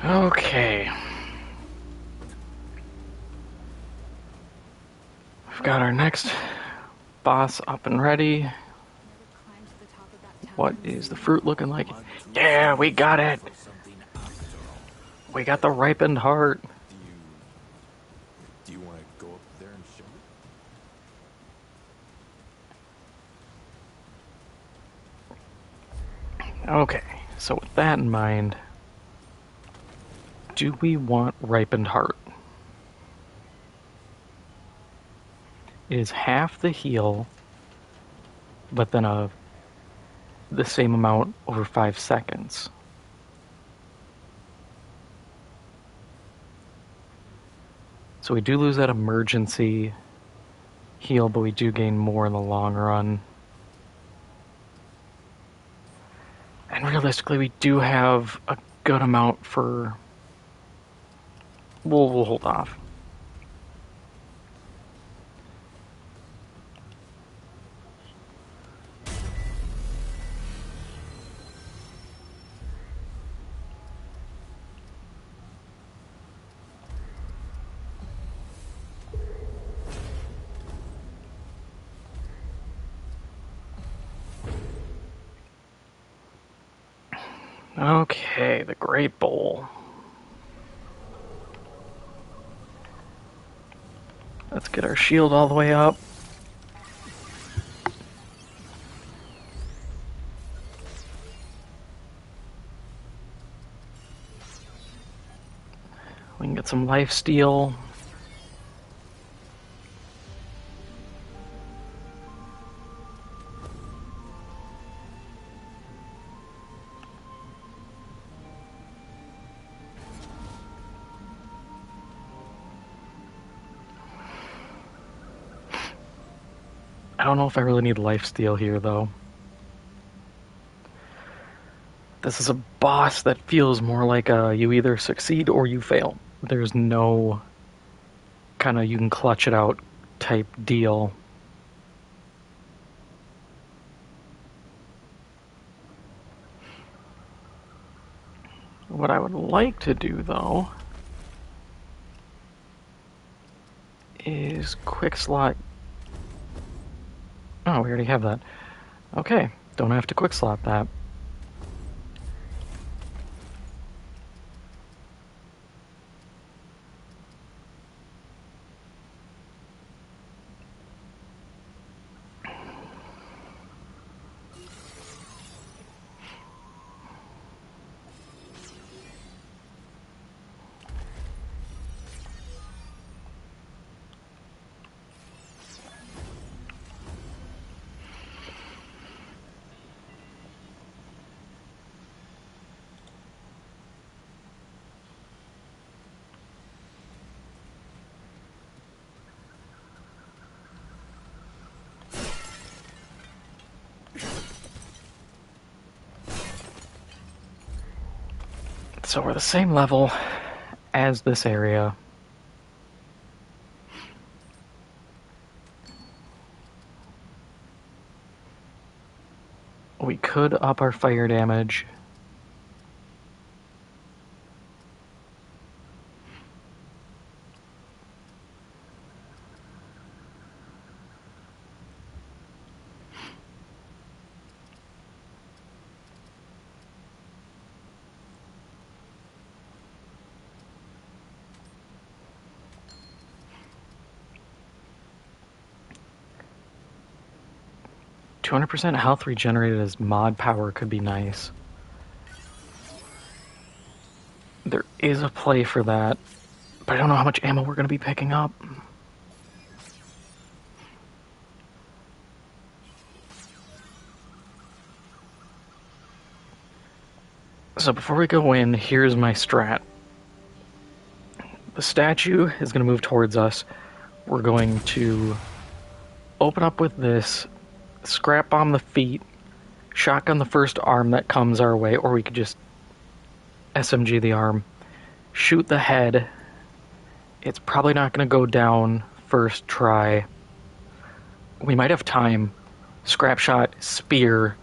Okay. We've got our next boss up and ready. What is the fruit looking like? Yeah, we got it! We got the ripened heart. Do you want to go up there and show it? Okay, so with that in mind, do we want ripened heart? It is half the heal, but then the same amount over 5 seconds. So we do lose that emergency heal, but we do gain more in the long run. And realistically, we do have a good amount for... We'll hold off. Okay, the Great Bowl. Let's get our shield all the way up. We can get some lifesteal. I don't know if I really need lifesteal here, though. This is a boss that feels more like you either succeed or you fail. There's no kind of you can clutch it out type deal. What I would like to do, though, is quick slot. Oh, we already have that. Okay, don't have to quick slot that. So we're the same level as this area. We could up our fire damage. %, health regenerated as mod power could be nice. There is a play for that, but I don't know how much ammo we're going to be picking up. So before we go in, here's my strat. The statue is going to move towards us. We're going to open up with this, scrap bomb the feet, shotgun the first arm that comes our way, or we could just SMG the arm, shoot the head. It's probably not going to go down first try. We might have time. Scrap shot, spear,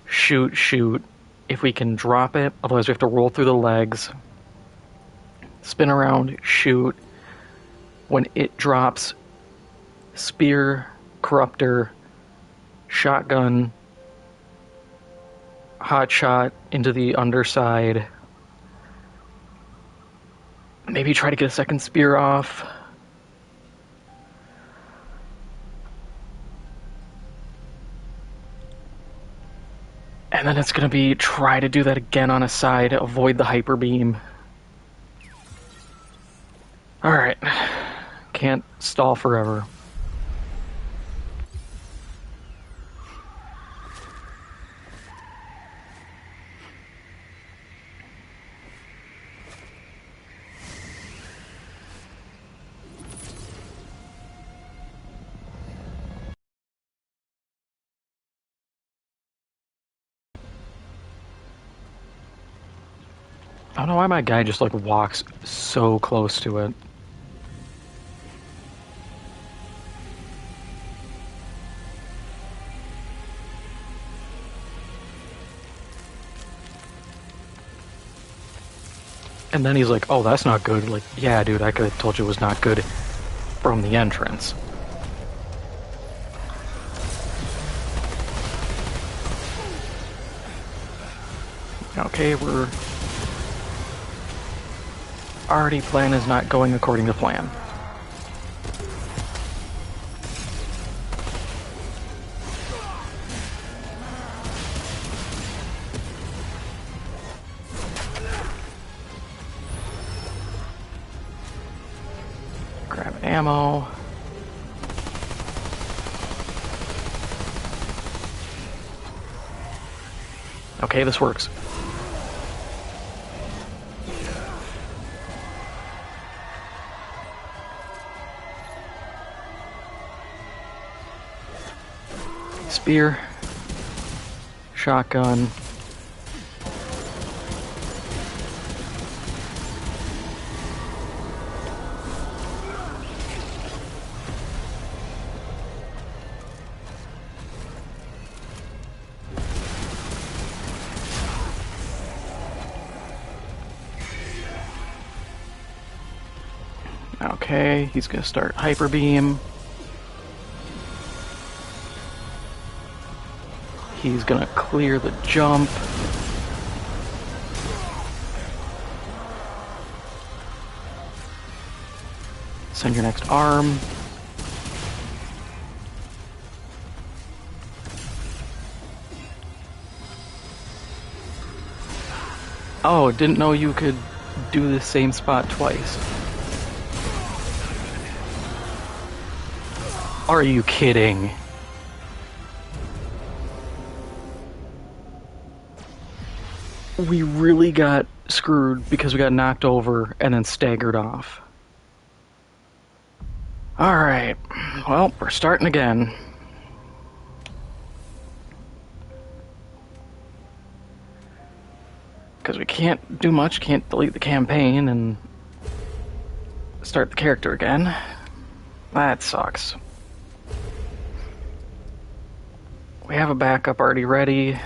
shoot. If we can drop it, otherwise we have to roll through the legs. spin around, shoot. When it drops, spear, corruptor, shotgun, hot shot into the underside. Maybe try to get a second spear off. And then it's going to be try to do that again on a side, avoid the hyper beam. Alright. Can't stall forever. I don't know why my guy just like walks so close to it. And then he's like, oh, that's not good. Like, yeah, dude, I could have told you it was not good from the entrance. Okay, we're... Already plan is not going according to plan. Grab ammo. Okay, this works. Spear. Shotgun. Okay, he's gonna start hyper beam. He's gonna clear the jump. Send your next arm. Oh, didn't know you could do the same spot twice. Are you kidding? We really got screwed because we got knocked over and then staggered off. Alright, well, we're starting again. Because we can't do much, can't delete the campaign and start the character again. That sucks. We have a backup already ready.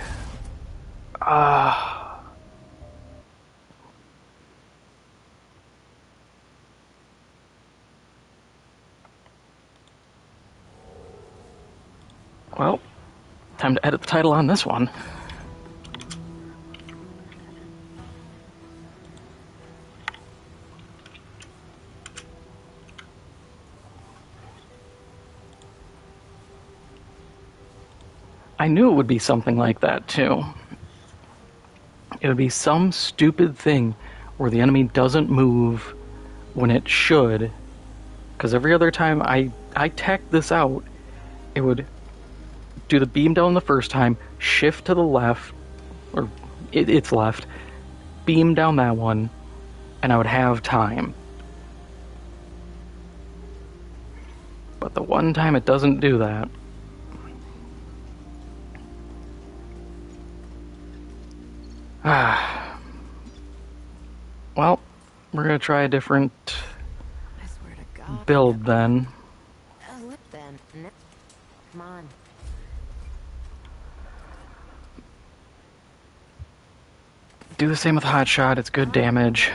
Well, time to edit the title on this one. I knew it would be something like that, too. It would be some stupid thing where the enemy doesn't move when it should. Because every other time I tech this out, it would do the beam down the first time, shift to the left, or it's left, beam down that one, and I would have time. But the one time it doesn't do that, well, we're gonna try a different I swear to God. build then. Then. Come on. Do the same with hot shot, it's good damage.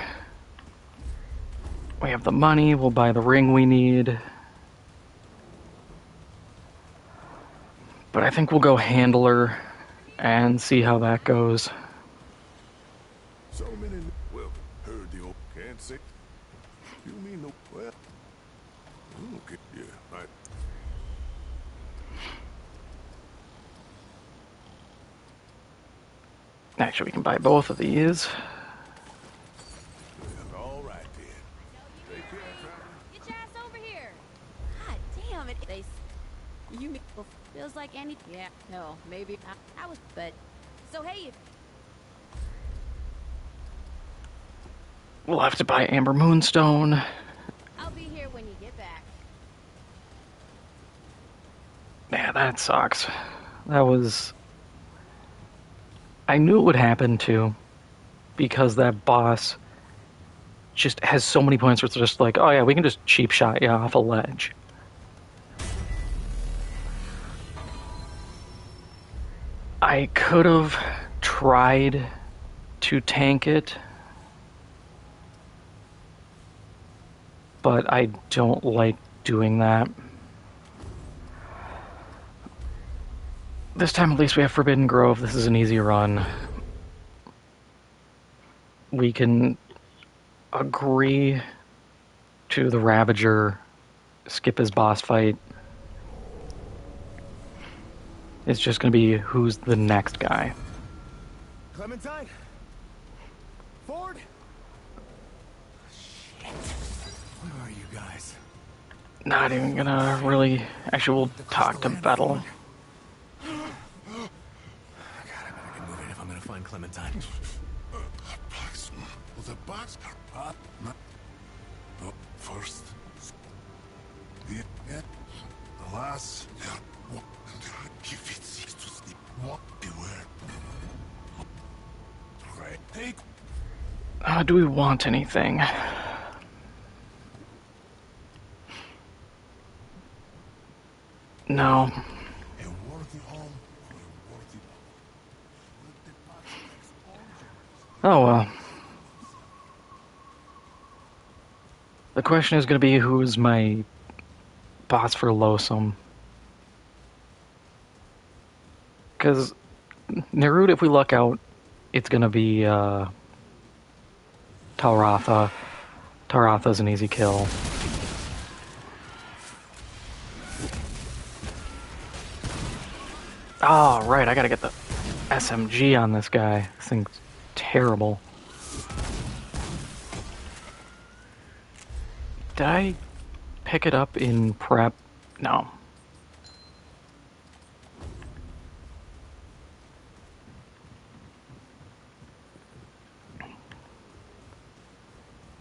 We have the money, we'll buy the ring we need. But I think we'll go handler and see how that goes. So many. Well, heard the old can't say. You mean no? Well, okay, yeah, right. Actually, we can buy both of these. Well, all right then. Take care, traveler. Get your ass over here! God damn it! You mean feels like any? Yeah, no, maybe I was, but so hey, if We'll have to buy Amber Moonstone. I'll be here when you get back. Yeah, that sucks. That was... I knew it would happen too, because that boss just has so many points where it's just like, oh yeah, we can just cheap shot you off a ledge. I could have tried to tank it, but I don't like doing that. This time at least we have Forbidden Grove. This is an easy run. We can agree to the Ravager, skip his boss fight. It's just going to be who's the next guy. Clementine? Ford? Shit. Where are you guys? Not even gonna really... Actually, we'll talk to Bettel. God, I better get moving if I'm gonna find Clementine. Box. Well, the box. Oh, first. The last. If it's to sleep, what beware. Right. Take. Do we want anything? No. A worthy home for a worthy Oh well. The question is going to be who's my boss for Losum. Because Nerud, if we luck out, it's going to be Talratha. Talratha's an easy kill. Oh, right, I gotta get the SMG on this guy. This thing's terrible. Did I pick it up in prep? No.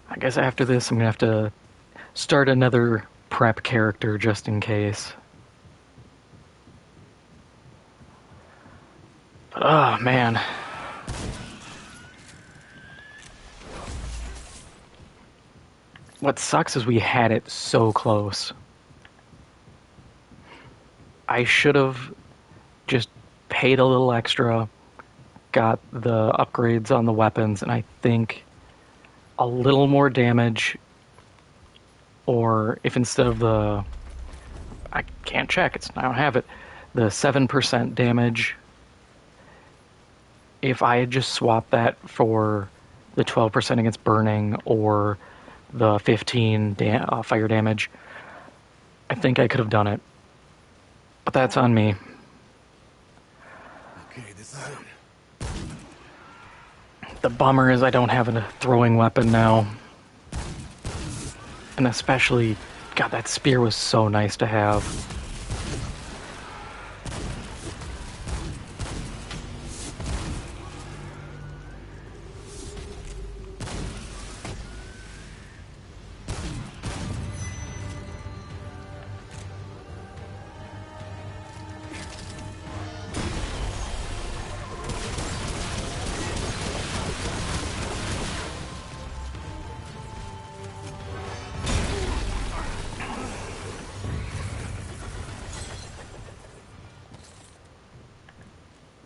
I guess after this I'm gonna have to start another prep character just in case. But oh man. What sucks is we had it so close. I should have just paid a little extra, got the upgrades on the weapons, and I think a little more damage, or if instead of the... I can't check, I don't have it. The 7% damage, if I had just swapped that for the 12% against burning, or the 15 fire damage, I think I could have done it. But that's on me. Okay, this is it. The bummer is I don't have a throwing weapon now. And especially, God, that spear was so nice to have.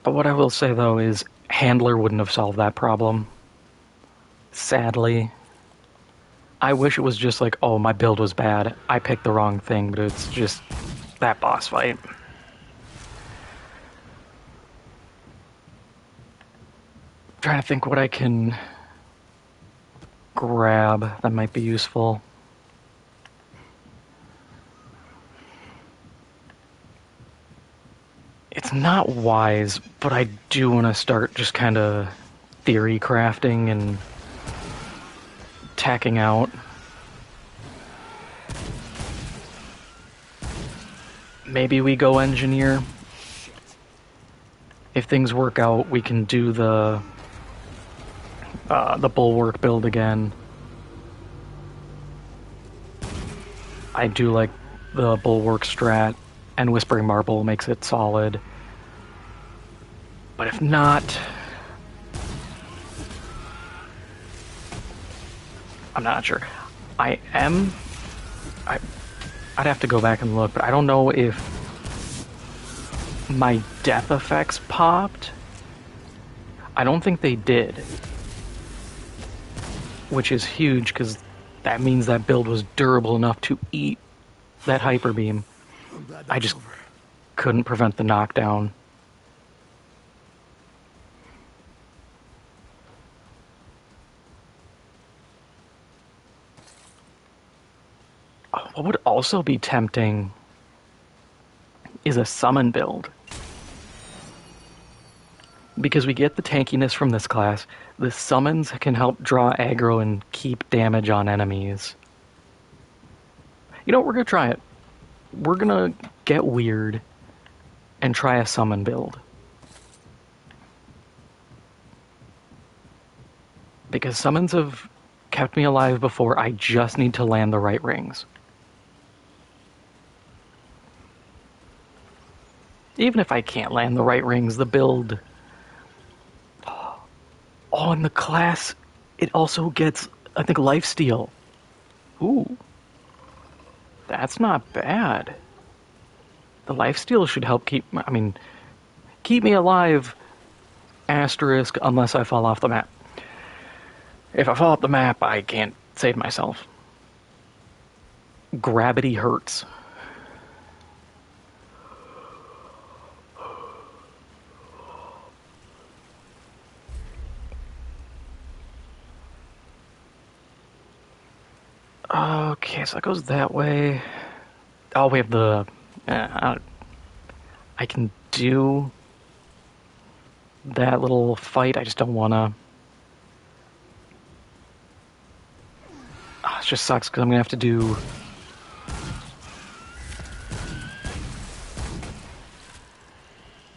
But what I will say, though, is Handler wouldn't have solved that problem. Sadly. I wish it was just like, oh, my build was bad. I picked the wrong thing, but it's just that boss fight. Trying to think what I can grab that might be useful. It's not wise, but I do want to start just kind of theory crafting and tacking out. Maybe we go engineer. If things work out, we can do the bulwark build again. I do like the bulwark strat, and Whispering Marble makes it solid. But if not, I'm not sure. I'd have to go back and look, but I don't know if my death effects popped. I don't think they did. Which is huge, because that means that build was durable enough to eat that hyper beam. I just couldn't prevent the knockdown. What would also be tempting is a summon build. Because we get the tankiness from this class, the summons can help draw aggro and keep damage on enemies. You know what, we're gonna try it. We're gonna get weird and try a summon build. Because summons have kept me alive before, I just need to land the right rings. Even if I can't land the right rings, the build... Oh, in the class, it also gets, I think, lifesteal. Ooh. That's not bad. The lifesteal should help keep me alive, asterisk, unless I fall off the map. If I fall off the map, I can't save myself. Gravity hurts. Okay, so that goes that way. Oh, we have the... I can do that little fight. I just don't want to... Oh, it just sucks because I'm going to have to do...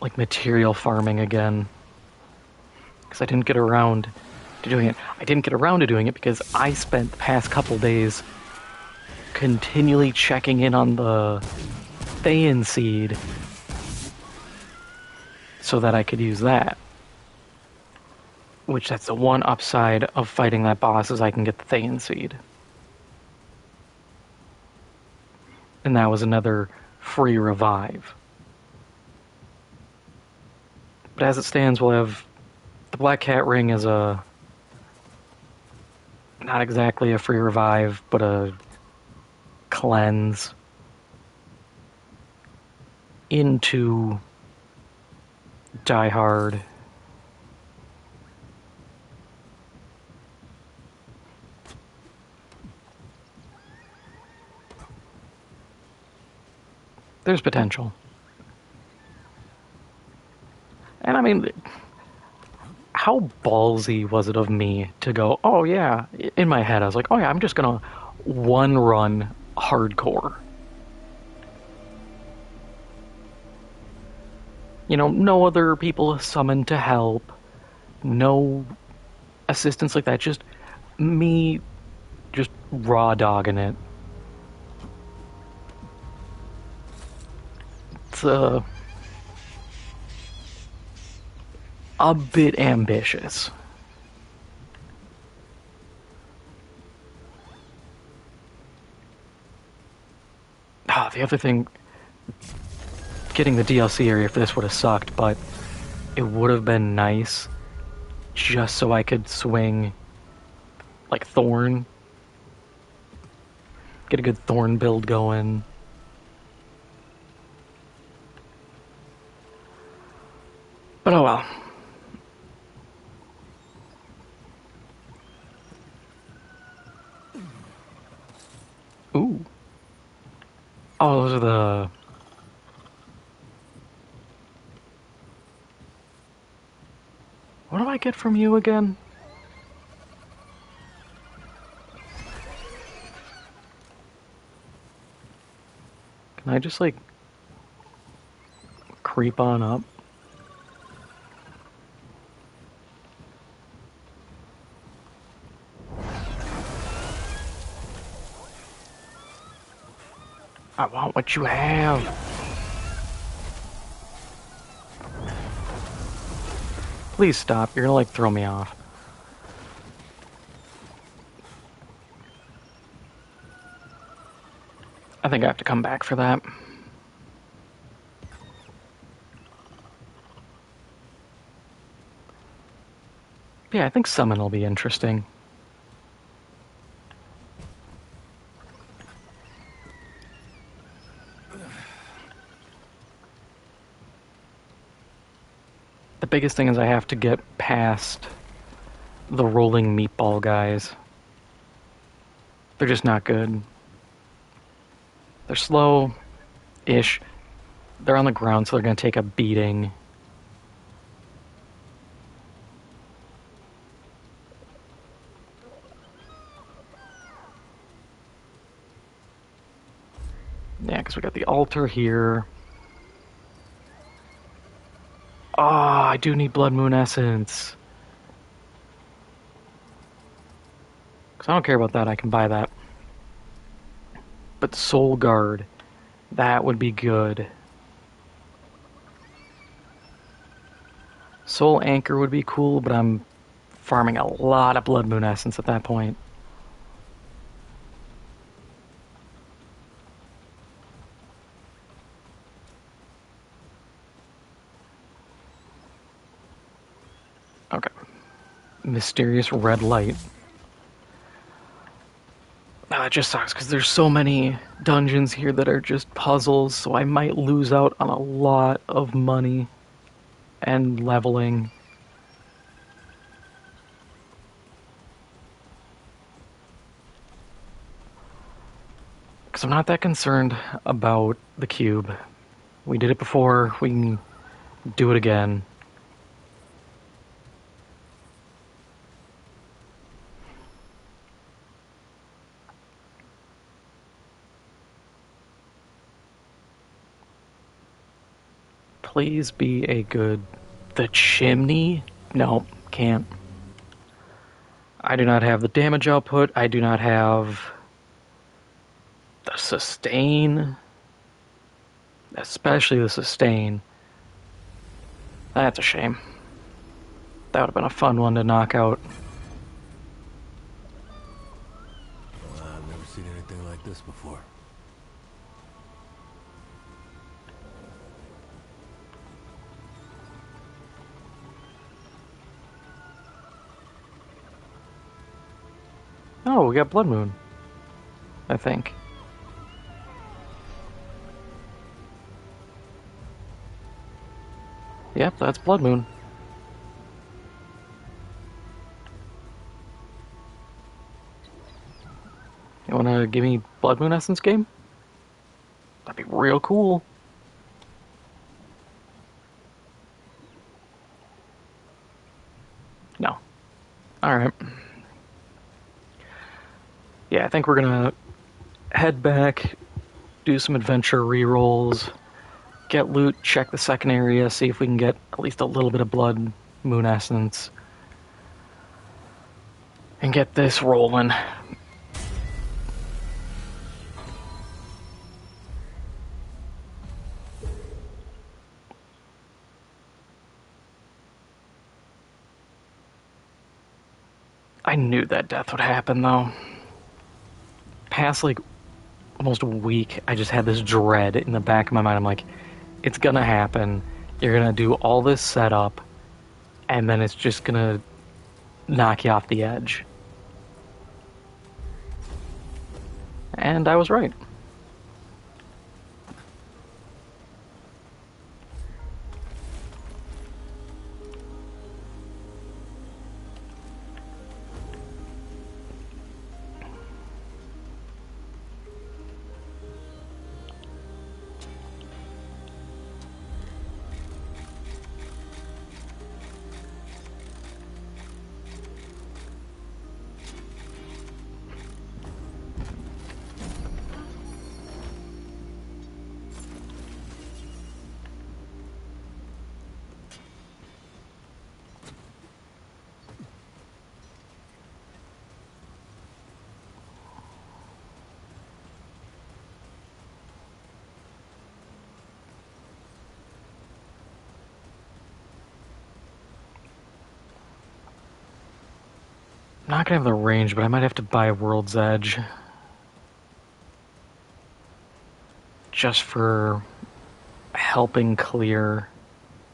like, material farming again. Because I didn't get around to doing it. I didn't get around to doing it because I spent the past couple days continually checking in on the Thayan seed so that I could use that. Which, that's the one upside of fighting that boss, is I can get the Thayan seed. And that was another free revive. But as it stands, we'll have the Black Cat Ring as a... not exactly a free revive, but a cleanse into Die Hard. There's potential. And I mean, how ballsy was it of me to go, oh yeah, in my head I was like, oh yeah, I'm just gonna one run hardcore. You know, no other people summoned to help, no assistance like that, just me just raw dogging it. It's a bit ambitious. The other thing, getting the DLC area for this would have sucked, but it would have been nice just so I could swing like Thorn Get a good thorn build going. But oh well. Ooh. Oh, those are the... What do I get from you again? Can I just, like, creep on up? I want what you have. Please stop. You're gonna, like, throw me off. I think I have to come back for that. Yeah, I think summon will be interesting. The biggest thing is I have to get past the rolling meatball guys. They're just not good. They're slow-ish. They're on the ground, so they're going to take a beating. Yeah, because we got the altar here. Oh, I do need Blood Moon Essence. Because I don't care about that, I can buy that. But Soul Guard, that would be good. Soul Anchor would be cool, but I'm farming a lot of Blood Moon Essence at that point. Okay. Mysterious Red Light. It just sucks because there's so many dungeons here that are just puzzles, so I might lose out on a lot of money and leveling. Because I'm not that concerned about the cube. We did it before, we can do it again. Please be a good... The chimney? No, can't. I do not have the damage output. I do not have the sustain. Especially the sustain. That's a shame. That would have been a fun one to knock out. Well, I've never seen anything like this before. Oh, we got Blood Moon. I think. Yep, that's Blood Moon. You wanna give me Blood Moon Essence game? That'd be real cool. No. Alright. Yeah, I think we're gonna head back, do some adventure rerolls, get loot, check the second area, see if we can get at least a little bit of Blood Moon Essence, and get this rolling. I knew that death would happen, though. Past, like, almost a week, I just had this dread in the back of my mind. I'm like, it's gonna happen. You're gonna do all this setup, and then it's just gonna knock you off the edge. And I was right. Not gonna have the range, but I might have to buy a World's Edge. Just for helping clear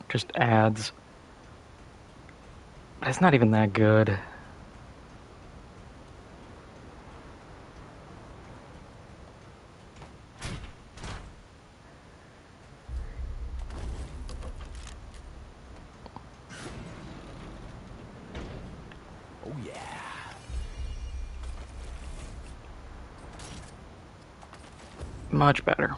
just ads. But it's not even that good. Oh yeah. Much better.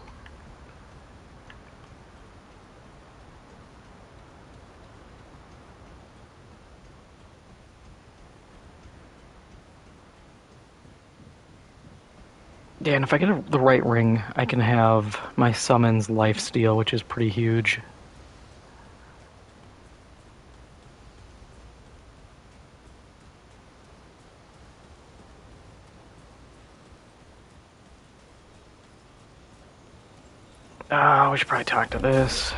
Yeah, and if I get the right ring, I can have my summons lifesteal, which is pretty huge. We should probably talk to this.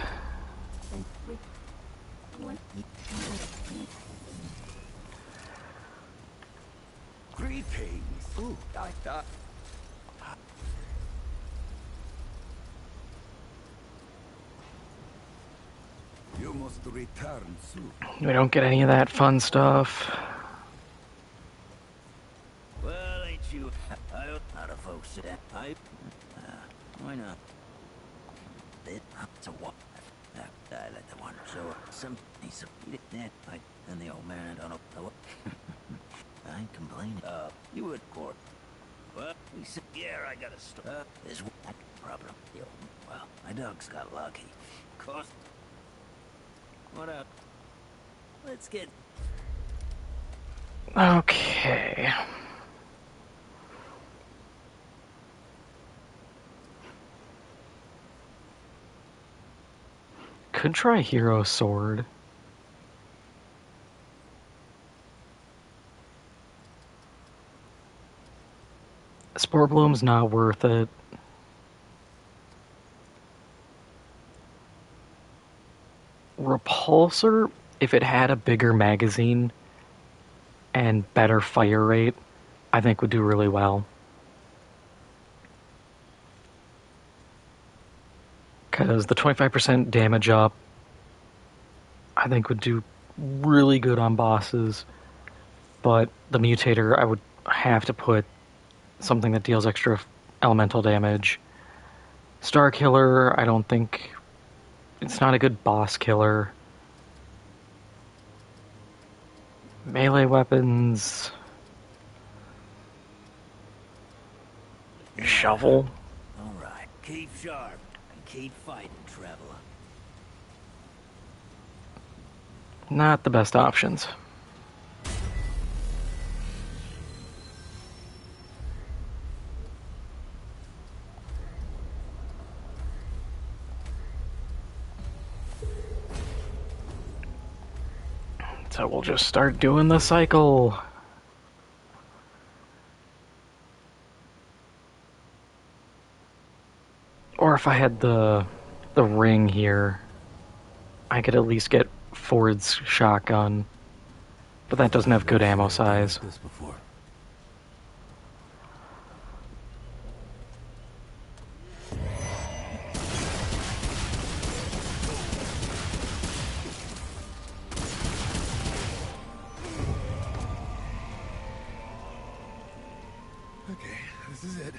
Greetings. Ooh, I thought. You must return soon. We don't get any of that fun stuff. Well, ain't you? Not a folks that pipe. Why not? It's a what? I let the one show some piece of that pipe, and the old man don't know. I ain't complaining. You would court. Well, we said, yeah, I got a story. There's one problem. Well, my dog's got lucky. Cost. What up? Let's get. Okay. Could try Hero Sword. Spore Bloom's not worth it. Repulsor, if it had a bigger magazine and better fire rate, I think would do really well. Because the 25% damage up, I think would do really good on bosses. But the Mutator, I would have to put something that deals extra elemental damage. Star Killer, I don't think... It's not a good boss killer. Melee weapons... Shovel? Alright, keep sharp and keep fighting, traveler. Not the best options. So we'll just start doing the cycle. Or if I had the ring here, I could at least get Ford's shotgun. But that doesn't have good ammo size. This before. Okay, this is it.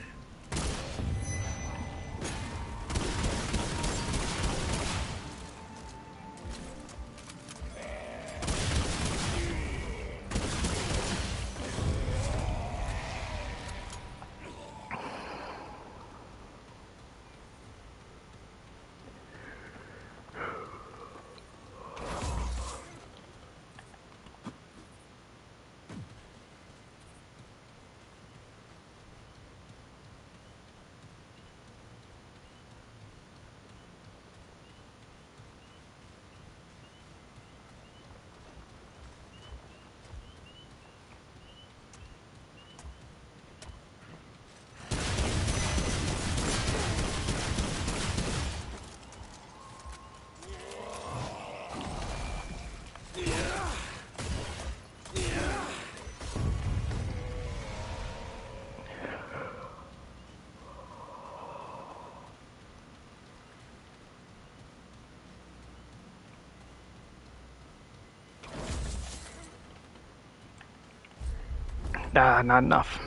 Nah, not enough.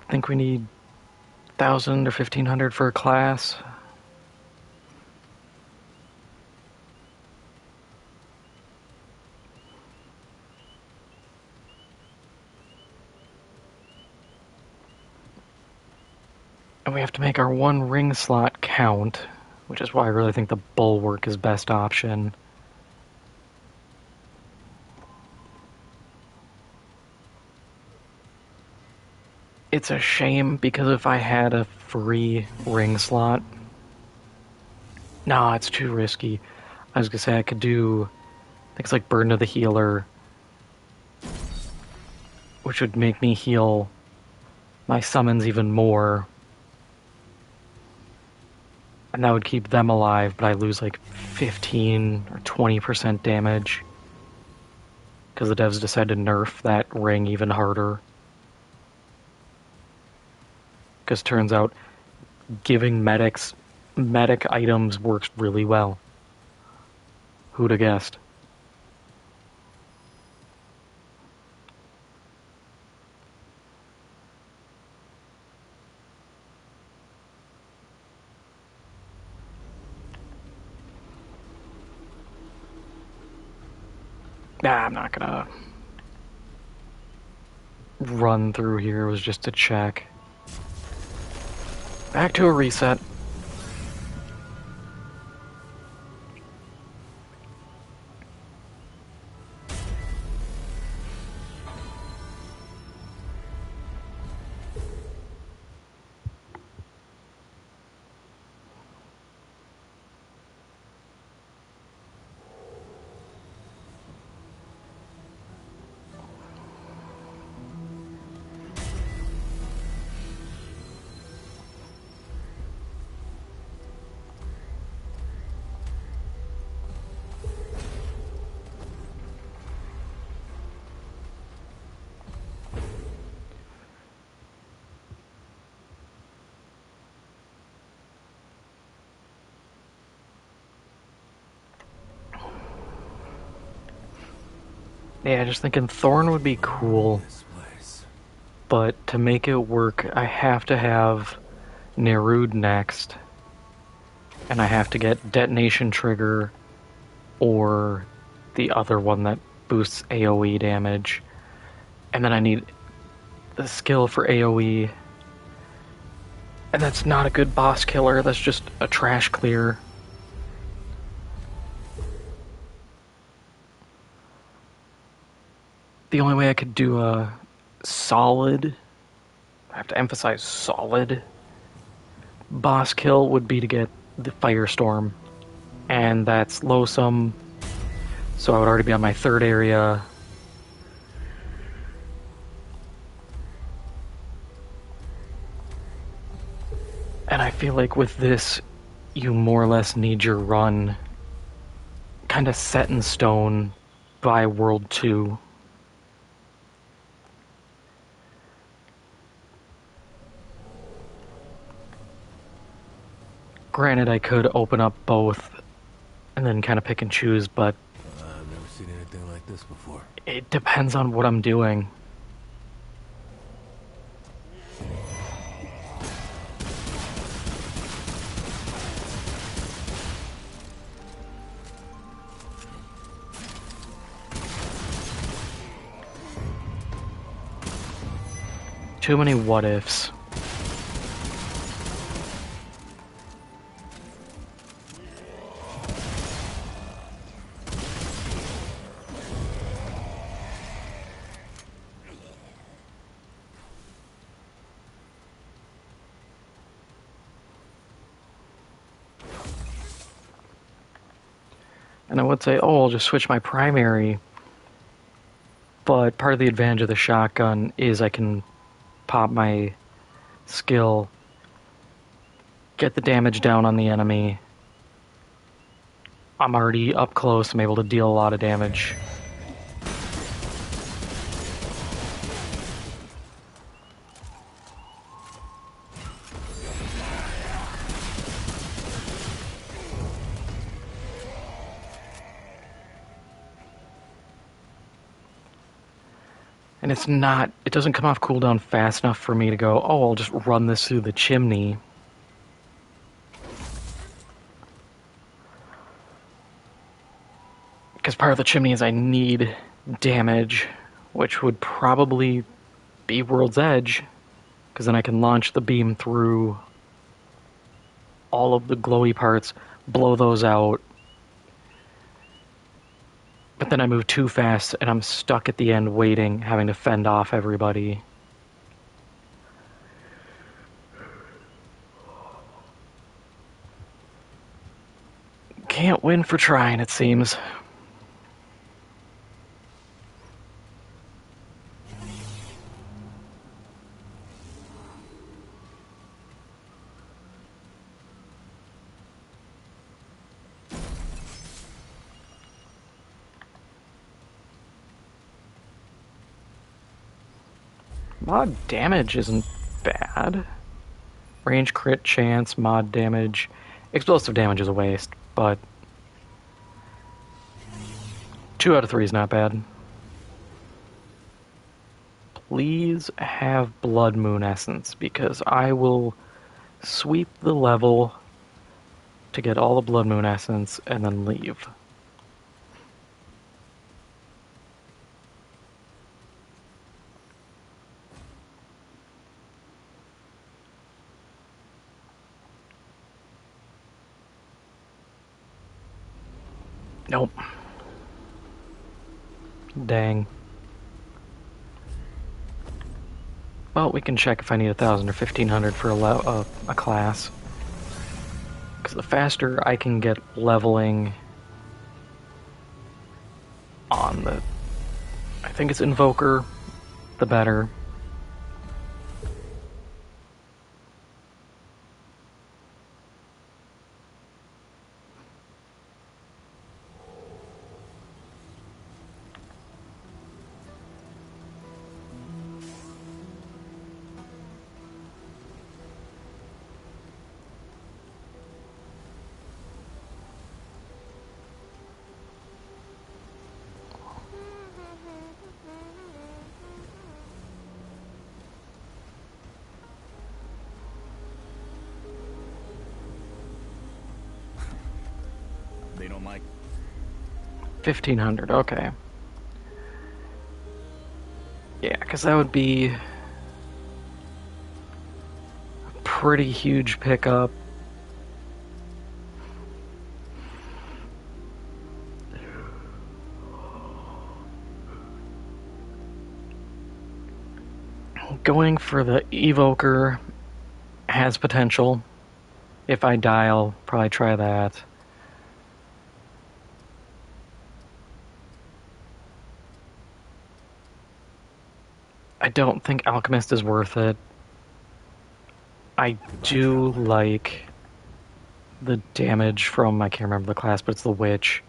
I think we need 1,000 or 1,500 for a class. And we have to make our one ring slot count, which is why I really think the bulwark is best option. It's a shame because if I had a free ring slot, nah, it's too risky. I was gonna say I could do things like Burden of the Healer, which would make me heal my summons even more. And that would keep them alive, but I lose like 15 or 20% damage. Because the devs decided to nerf that ring even harder. Because turns out giving medic items works really well. Who'd have guessed? Nah, I'm not gonna run through here. It was just to check. Back to a reset. Yeah, just thinking Thorn would be cool, This place. but to make it work, I have to have Nerud next, and I have to get Detonation Trigger or the other one that boosts AoE damage, and then I need the skill for AoE, and that's not a good boss killer, that's just a trash clear. The only way I could do a solid, I have to emphasize solid, boss kill would be to get the Firestorm, and that's low-sum, so I would already be on my third area. And I feel like with this, you more or less need your run kind of set in stone by World 2. Granted, I could open up both and then kind of pick and choose, but I've never seen anything like this before. it depends on what I'm doing. Too many what ifs. And I would say, oh, I'll just switch my primary. But part of the advantage of the shotgun is I can pop my skill, get the damage down on the enemy. I'm already up close, I'm able to deal a lot of damage. And it's not, it doesn't come off cooldown fast enough for me to go, oh, I'll just run this through the chimney. Because part of the chimney is I need damage, which would probably be World's Edge, because then I can launch the beam through all of the glowy parts, blow those out. But then I move too fast, and I'm stuck at the end waiting, having to fend off everybody. Can't win for trying, it seems. Mod damage isn't bad. Range crit chance, mod damage. Explosive damage is a waste, but 2 out of 3 is not bad. Please have Blood Moon Essence, because I will sweep the level to get all the Blood Moon Essence and then leave. Nope. Dang. Well, we can check if I need 1,000 or 1,500 for a class. Because the faster I can get leveling on the, I think it's Invoker, the better. They don't like. 1,500, okay. Yeah, because that would be a pretty huge pickup. Going for the Evoker has potential. If I die, I'll probably try that. I don't think Alchemist is worth it. I do like the damage from, I can't remember the class, but it's the Witch.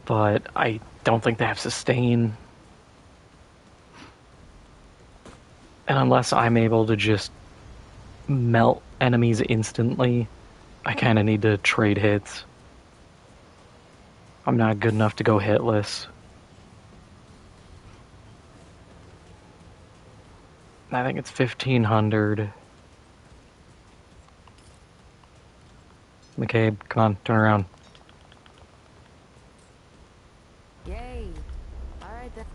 But I don't think they have sustain. And unless I'm able to just melt enemies instantly, I kind of need to trade hits. I'm not good enough to go hitless. I think it's 1,500. McCabe, come on, turn around. Yay. Alright then.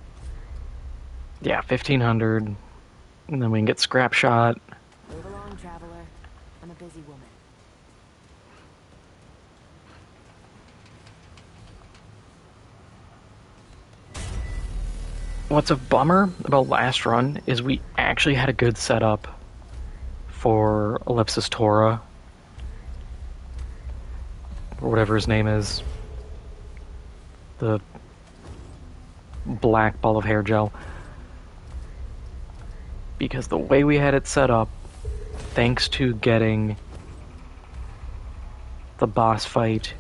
Yeah, 1,500. And then we can get Scrap Shot. Move along, traveler. I'm a busy woman. What's a bummer about last run is we actually had a good setup for Ellipsis Tora. Or whatever his name is. The black ball of hair gel. Because the way we had it set up, thanks to getting the boss fight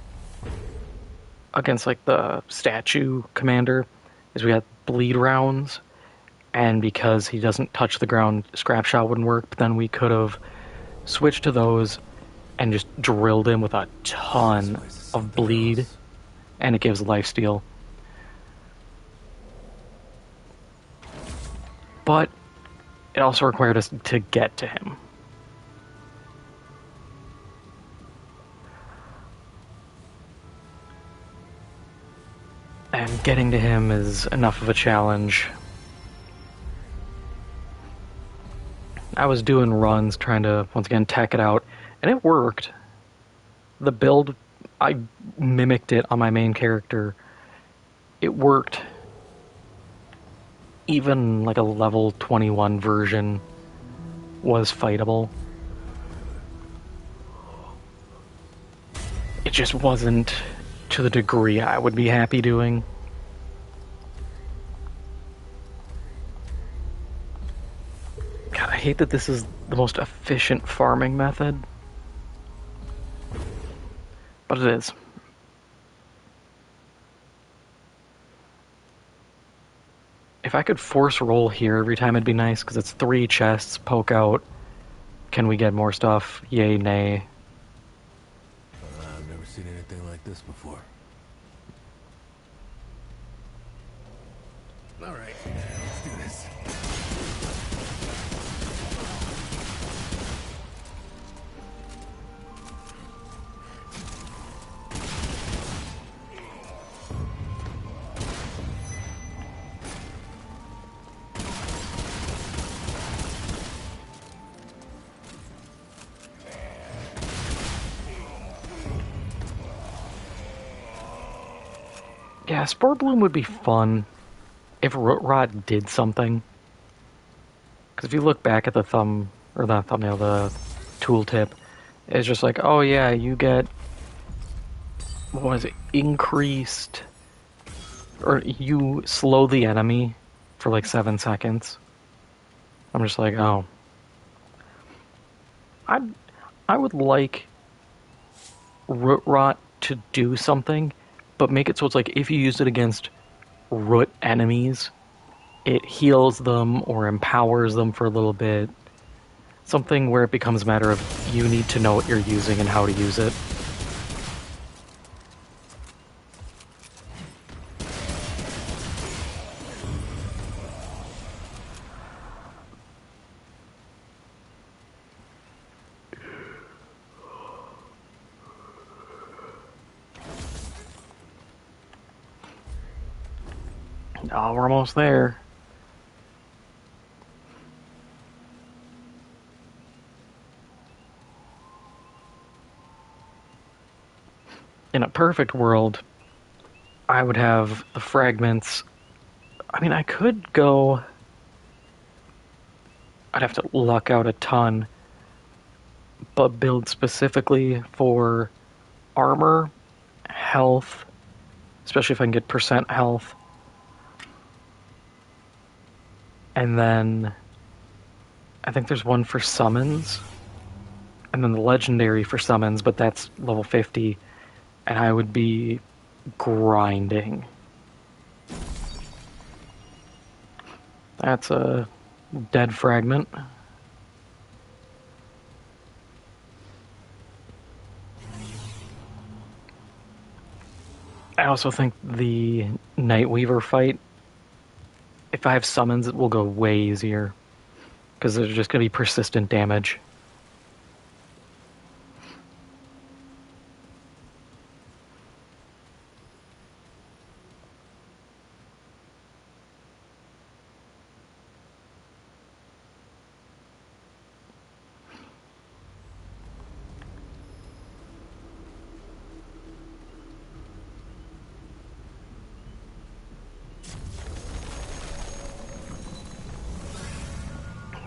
against like the statue commander, is we had bleed rounds, and because he doesn't touch the ground, Scrap Shot wouldn't work, but then we could have switched to those and just drilled him with a ton of bleed, and it gives lifesteal. but it also required us to get to him. And getting to him is enough of a challenge. I was doing runs trying to, once again, tech it out, and it worked. The build, I mimicked it on my main character. It worked. Even like a level 21 version was fightable. It just wasn't to the degree I would be happy doing. God, I hate that this is the most efficient farming method. But it is. If I could force roll here every time, it'd be nice, because it's 3 chests, poke out. Can we get more stuff? Yay, nay. I've never seen anything like this before. All right, let's do this. Yeah, Spore Bloom would be fun if Root Rot did something. Because if you look back at the thumbnail, the tooltip, it's just like, oh yeah, you get, what was it, increased, or you slow the enemy for like 7 seconds. I'm just like, oh. I would like Root Rot to do something, but make it so it's like if you use it against root enemies, it heals them or empowers them for a little bit. Something where it becomes a matter of you need to know what you're using and how to use it. Oh, we're almost there. In a perfect world, I would have the fragments. I mean, I could go. I'd have to luck out a ton, but build specifically for armor, health, especially if I can get percent health. And then I think there's one for summons. And then the legendary for summons, but that's level 50. And I would be grinding. That's a dead fragment. I also think the Nightweaver fight, if I have summons, it will go way easier. Because there's just going to be persistent damage.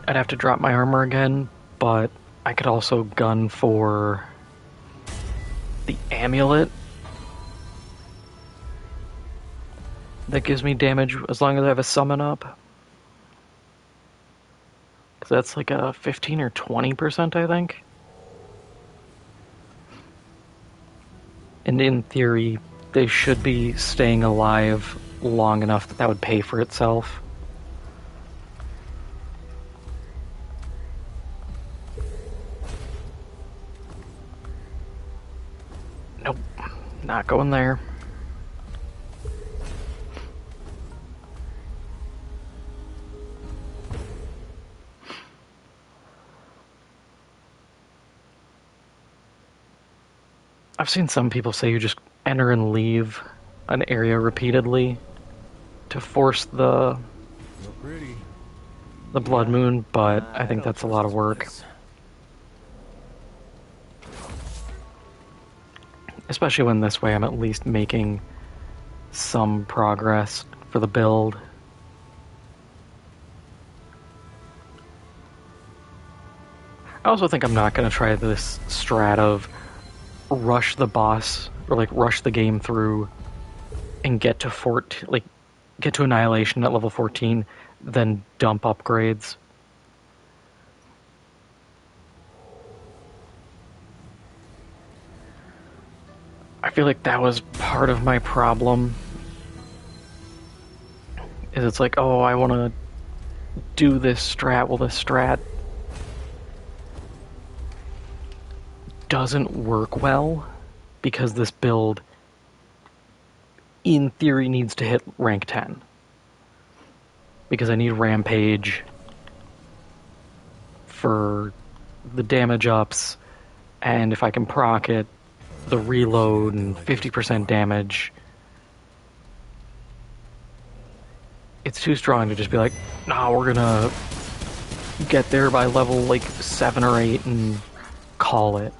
I'd have to drop my armor again, but I could also gun for the amulet that gives me damage as long as I have a summon up. Because that's like a 15 or 20%, I think. And in theory, they should be staying alive long enough that that would pay for itself. Nope, not going there. I've seen some people say you just enter and leave an area repeatedly to force You're pretty. the blood moon, but I I think don't that's a trust lot of this work. place. Especially when this way I'm at least making some progress for the build. I also think I'm not going to try this strat of rush the boss or like rush the game through and get to get to annihilation at level 14, then dump upgrades. I feel like that was part of my problem. Is it's like, oh, I want to do this strat. Well, this strat doesn't work well because this build, in theory, needs to hit rank 10. Because I need Rampage for the damage ups, and if I can proc it, the reload and 50% damage. It's too strong to just be like, nah, we're gonna get there by level like 7 or 8 and call it.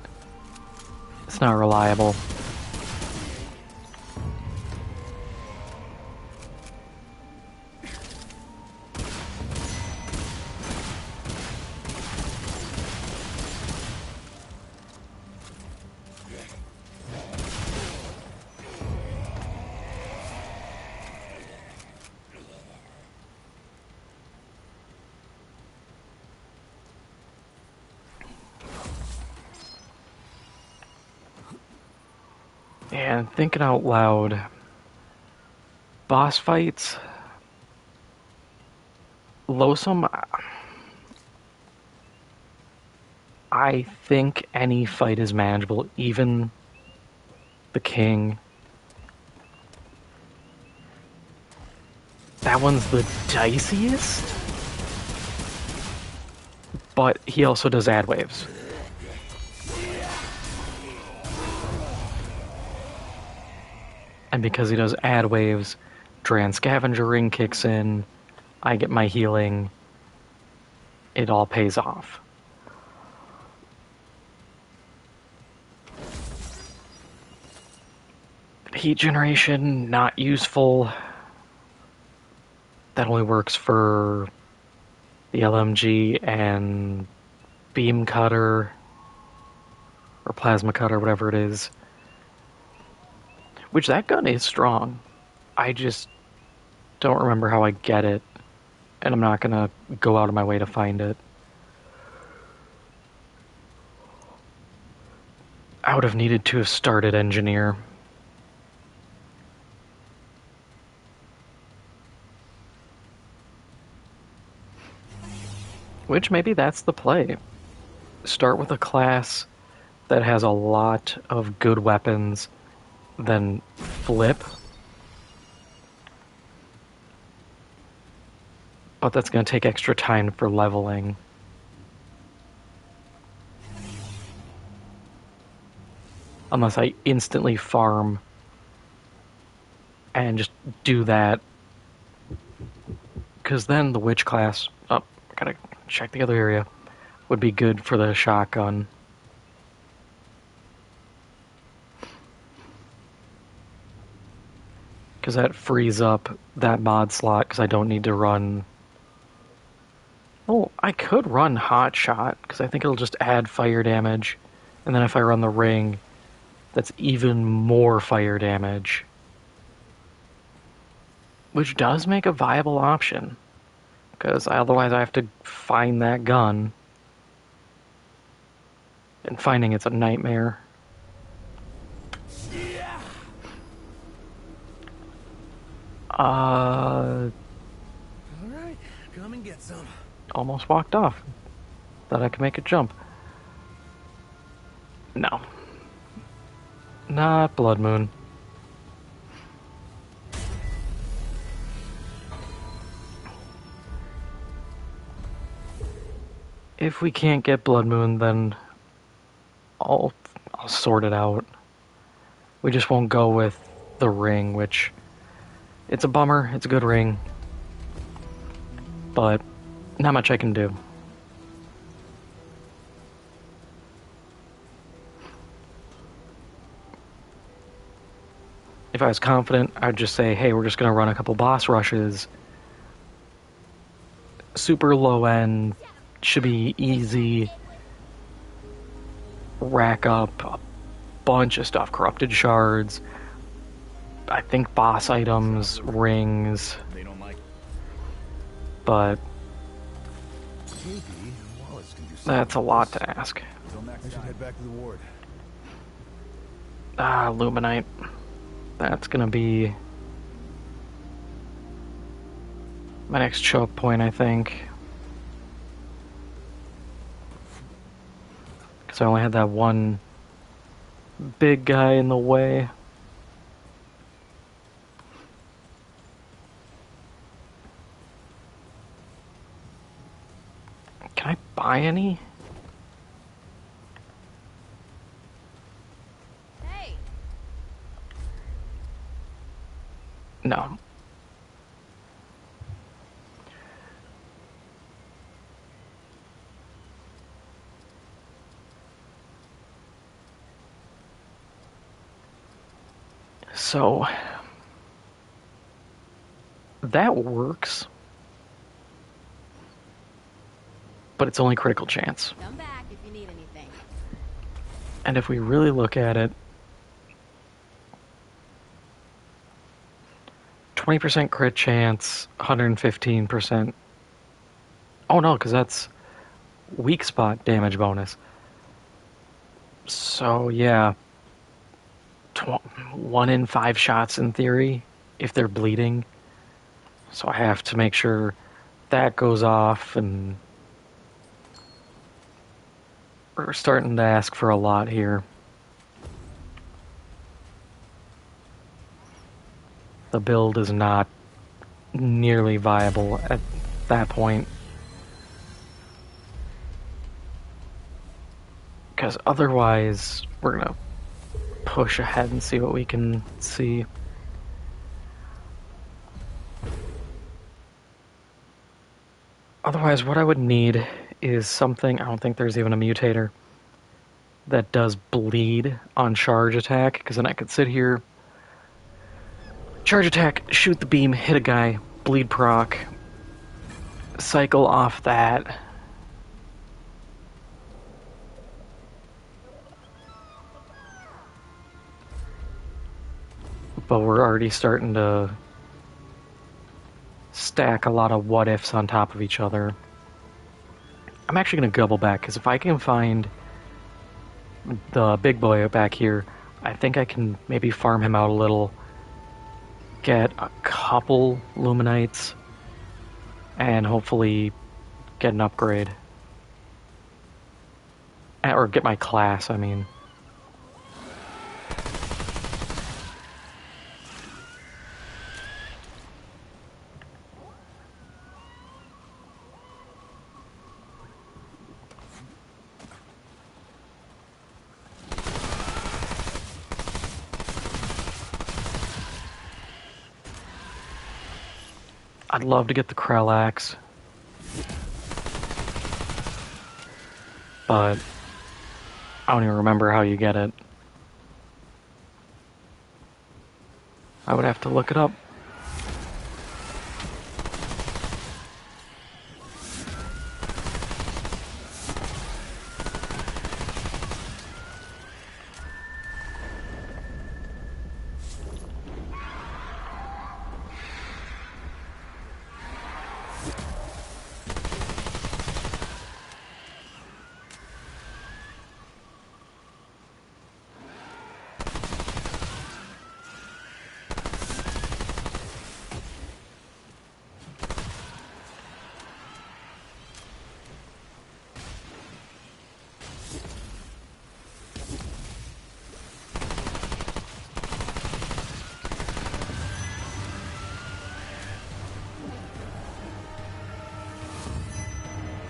It's not reliable. And thinking out loud, boss fights, Losum, I think any fight is manageable, even the king. That one's the diciest, but he also does ad waves. And because he does ad waves, Dran Scavenger Ring kicks in, I get my healing, it all pays off. Heat generation, not useful. That only works for the LMG and beam cutter, or plasma cutter, whatever it is. Which that gun is strong. I just don't remember how I get it, and I'm not gonna go out of my way to find it. I would have needed to have started engineer. Which maybe that's the play. Start with a class that has a lot of good weapons, then flip. But that's going to take extra time for leveling. Unless I instantly farm and just do that. Because then the witch class, oh, gotta check the other area, would be good for the shotgun. Because that frees up that mod slot because I don't need to run. Oh, I could run Hot Shot because I think it'll just add fire damage. And then if I run the ring, that's even more fire damage. Which does make a viable option. Because otherwise I have to find that gun. And finding it's a nightmare. All right, come and get some. Almost walked off. Thought I could make a jump. No. Not Blood Moon. If we can't get Blood Moon, then I'll sort it out. We just won't go with the ring, which it's a bummer. It's a good ring, but not much I can do. If I was confident, I'd just say, hey, we're just going to run a couple boss rushes. Super low end, should be easy. Rack up a bunch of stuff. Corrupted shards, I think boss items, rings. They don't like. But Maybe Wallace can do something. that's a lot to ask. I should head back to the ward. Luminite. That's gonna be my next choke point, I think. Because I only had that one big guy in the way. Can I buy any? Hey, No. So that works, but it's only critical chance. come back if you need anything. And if we really look at it, 20% crit chance, 115%. Oh no, because that's weak spot damage bonus. So yeah, 1 in 5 shots in theory if they're bleeding. So I have to make sure that goes off, and we're starting to ask for a lot here. The build is not nearly viable at that point. Because otherwise, we're gonna push ahead and see what we can see. Otherwise, what I would need is something, I don't think there's even a mutator, that does bleed on charge attack, because then I could sit here, charge attack, shoot the beam, hit a guy, bleed proc, cycle off that. But we're already starting to stack a lot of what ifs on top of each other. I'm actually going to double back, because if I can find the big boy back here, I think I can maybe farm him out a little, get a couple Luminites, and hopefully get an upgrade. Or get my class, I mean. I'd love to get the Krellax, but I don't even remember how you get it. I would have to look it up.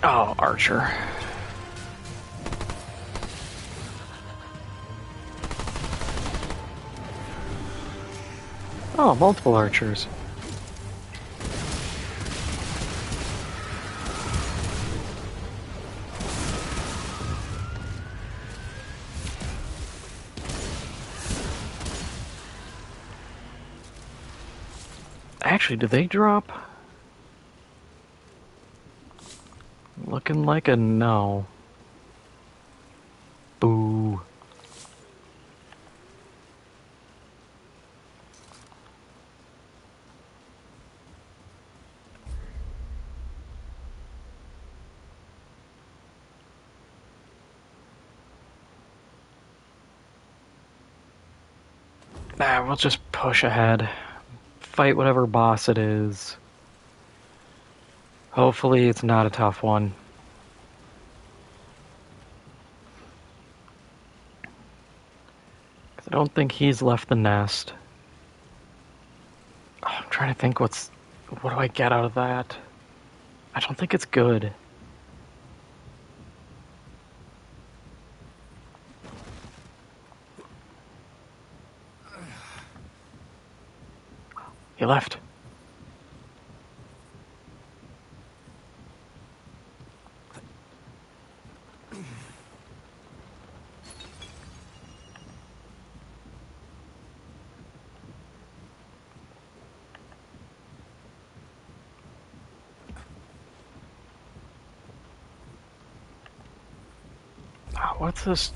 Oh, Archer. Oh, multiple archers. Actually, do they drop? Looking like a no. Boo. Nah, we'll just push ahead. Fight whatever boss it is. Hopefully it's not a tough one. I don't think he's left the nest. Oh, I'm trying to think what do I get out of that? I don't think it's good. He left. Oh, what's this?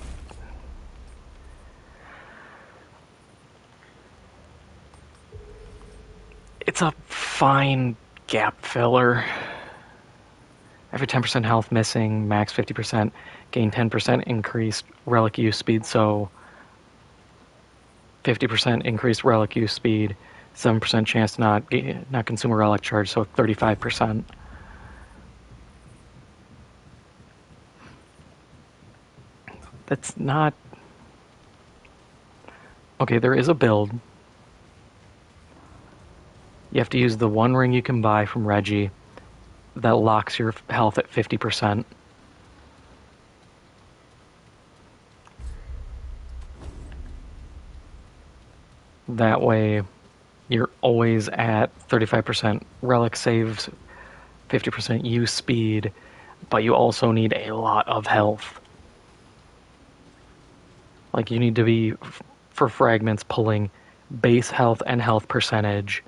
It's a fine gap filler. Every 10% health missing, max 50%, gain 10% increased relic use speed, so 50% increased relic use speed, 7% chance to not consume a relic charge, so 35%. That's not... Okay, there is a build. You have to use the one ring you can buy from Reggie that locks your health at 50%. That way, you're always at 35% relic saves, 50% use speed, but you also need a lot of health. Like, you need to be, for fragments, pulling base health and health percentage,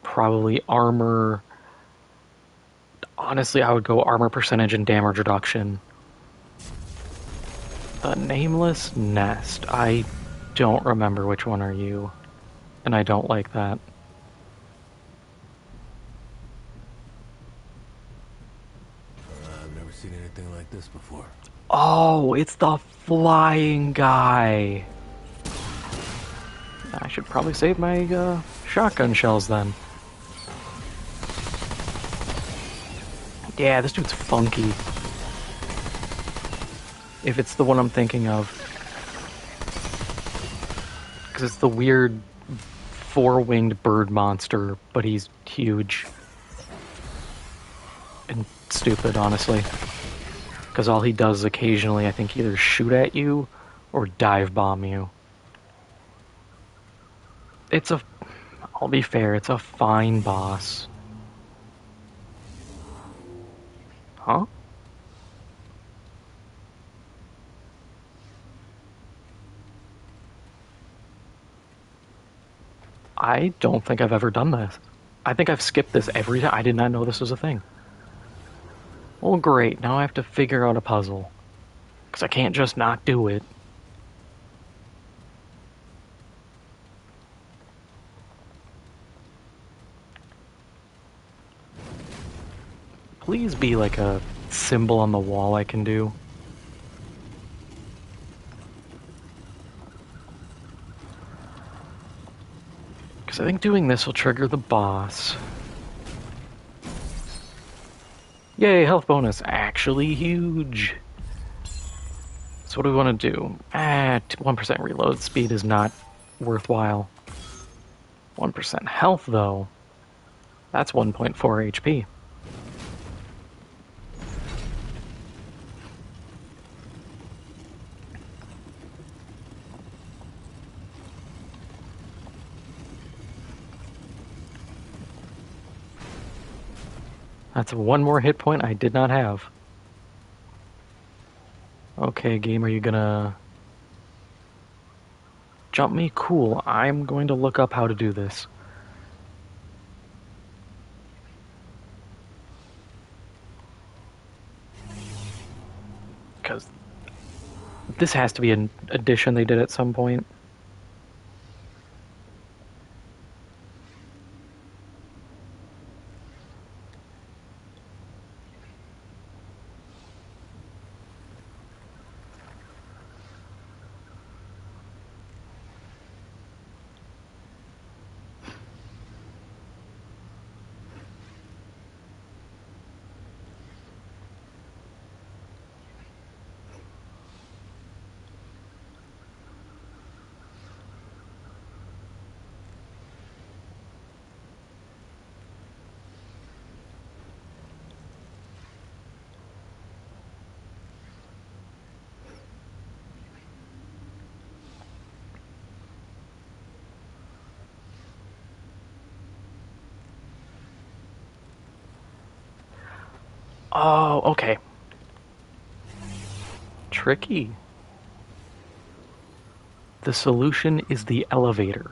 probably armor. Honestly, I would go armor percentage and damage reduction. The Nameless Nest. I don't remember which one are you, and I don't like that. I've never seen anything like this before. Oh, it's the flying guy. I should probably save my shotgun shells then. Yeah, this dude's funky. If it's the one I'm thinking of. Because it's the weird four-winged bird monster, but he's huge. And stupid, honestly. Because all he does is occasionally, I think, either shoot at you or dive bomb you. I'll be fair, it's a fine boss. Huh? I don't think I've ever done this. I think I've skipped this every time. I did not know this was a thing. Well, great. Now I have to figure out a puzzle. Because I can't just not do it. Please be like a symbol on the wall I can do. Because I think doing this will trigger the boss. Yay, health bonus. Actually huge. So what do we want to do? 1% reload speed is not worthwhile. 1% health, though. That's 1.4 HP. That's one more hit point I did not have. Okay, game, are you gonna jump me? Cool. I'm going to look up how to do this. Because this has to be an addition they did at some point. Oh, okay. Tricky. The solution is the elevator.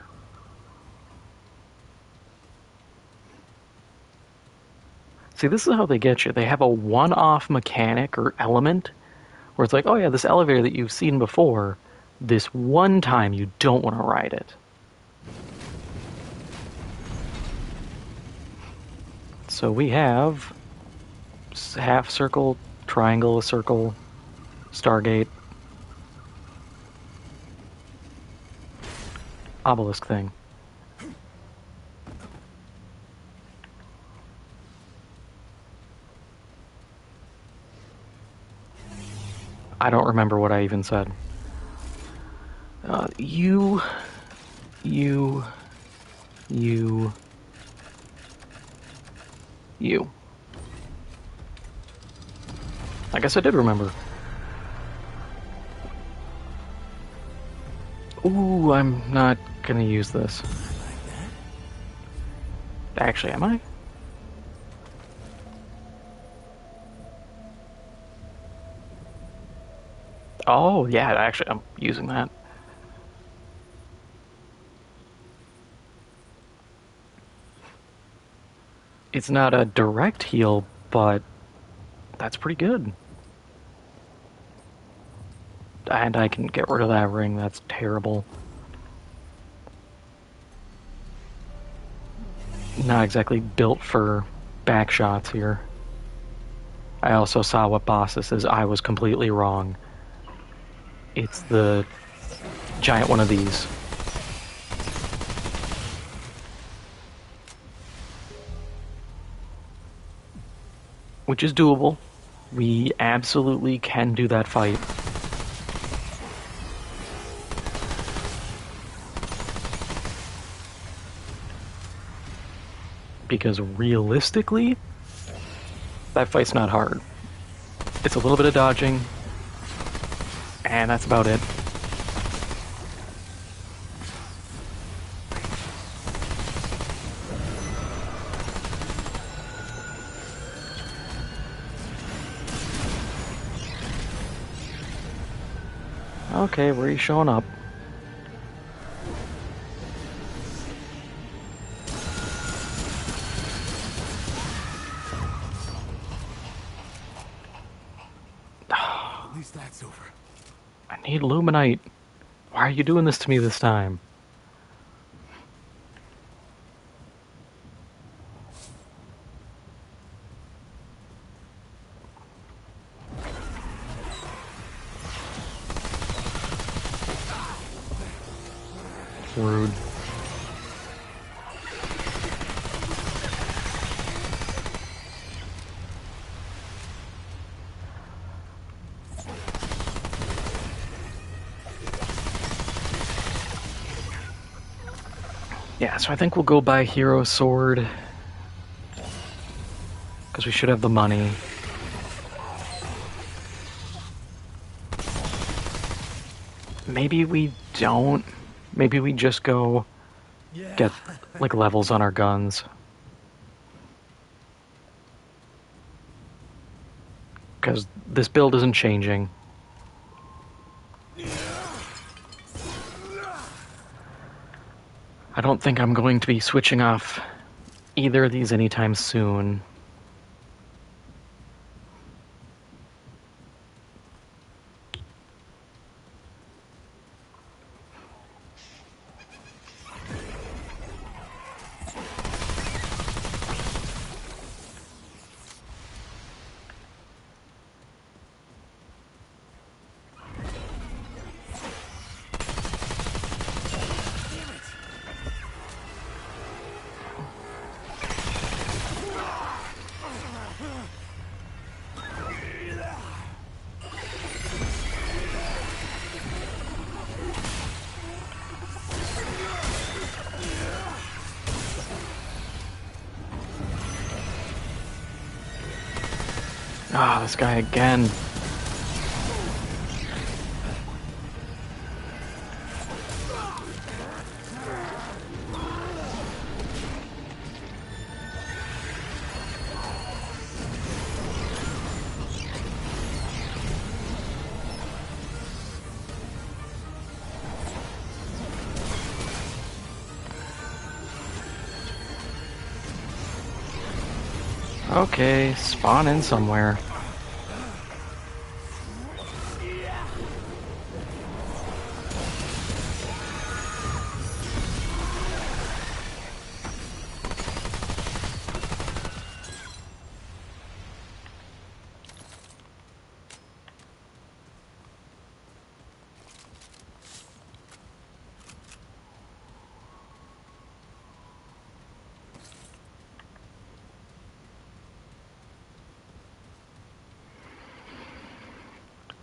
See, this is how they get you. They have a one-off mechanic or element where it's like, oh yeah, this elevator that you've seen before, this one time you don't want to ride it. So we have half circle, triangle, a circle, Stargate, obelisk thing. I don't remember what I even said. You. I guess I did remember. Ooh, I'm not gonna use this. Actually, am I? Oh, yeah, actually, I'm using that. It's not a direct heal, but that's pretty good. And I can get rid of that ring, that's terrible. Not exactly built for back shots here. I also saw what boss this is. I was completely wrong. It's the giant one of these. Which is doable. We absolutely can do that fight. Because realistically, that fight's not hard. It's a little bit of dodging, and that's about it. Okay, where are you showing up? At least that's over. I need Luminite. Why are you doing this to me this time? Rude. Yeah, so I think we'll go buy Hero Sword. Because we should have the money. Maybe we don't. Maybe we just go get, like, levels on our guns. because this build isn't changing. I don't think I'm going to be switching off either of these anytime soon. Ah, this guy again. Okay, spawn in somewhere.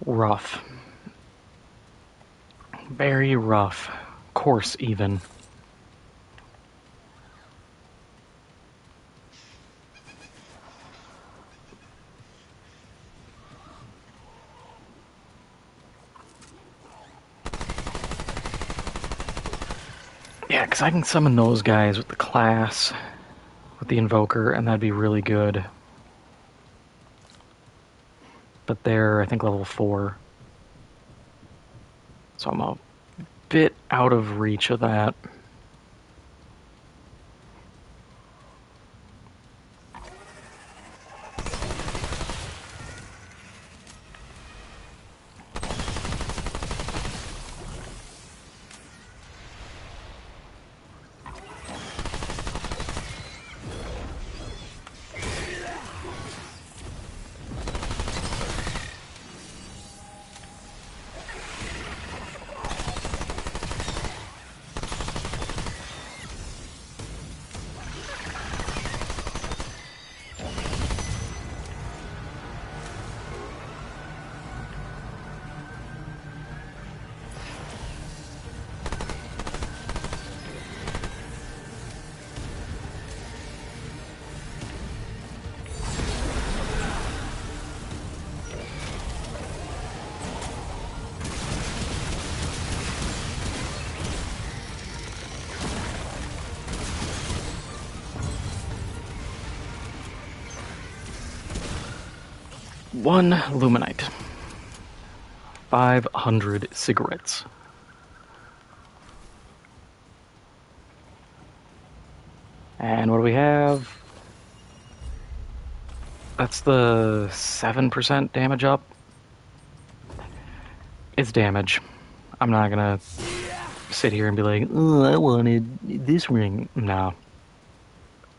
Rough. Very rough. Coarse, even. Yeah, because I can summon those guys with the class, with the Invoker, and that'd be really good. But they're, I think, level 4. So I'm a bit out of reach of that. One Luminite. 500 cigarettes. And what do we have? That's the 7% damage up. It's damage. I'm not gonna sit here and be like, oh, I wanted this ring. No.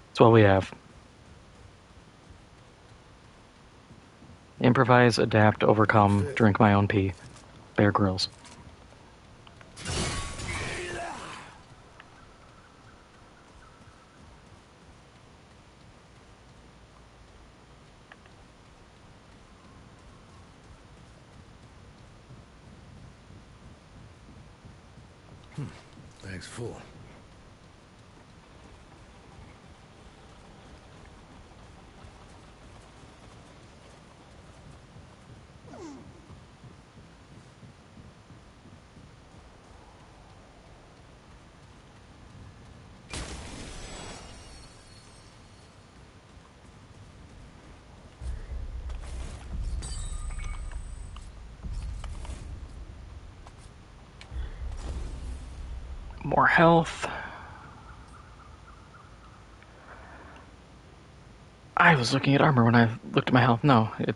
That's what we have. Improvise, adapt, overcome, drink my own pee. Bear Grylls. Bag's full. More health. I was looking at armor when I looked at my health. No, it.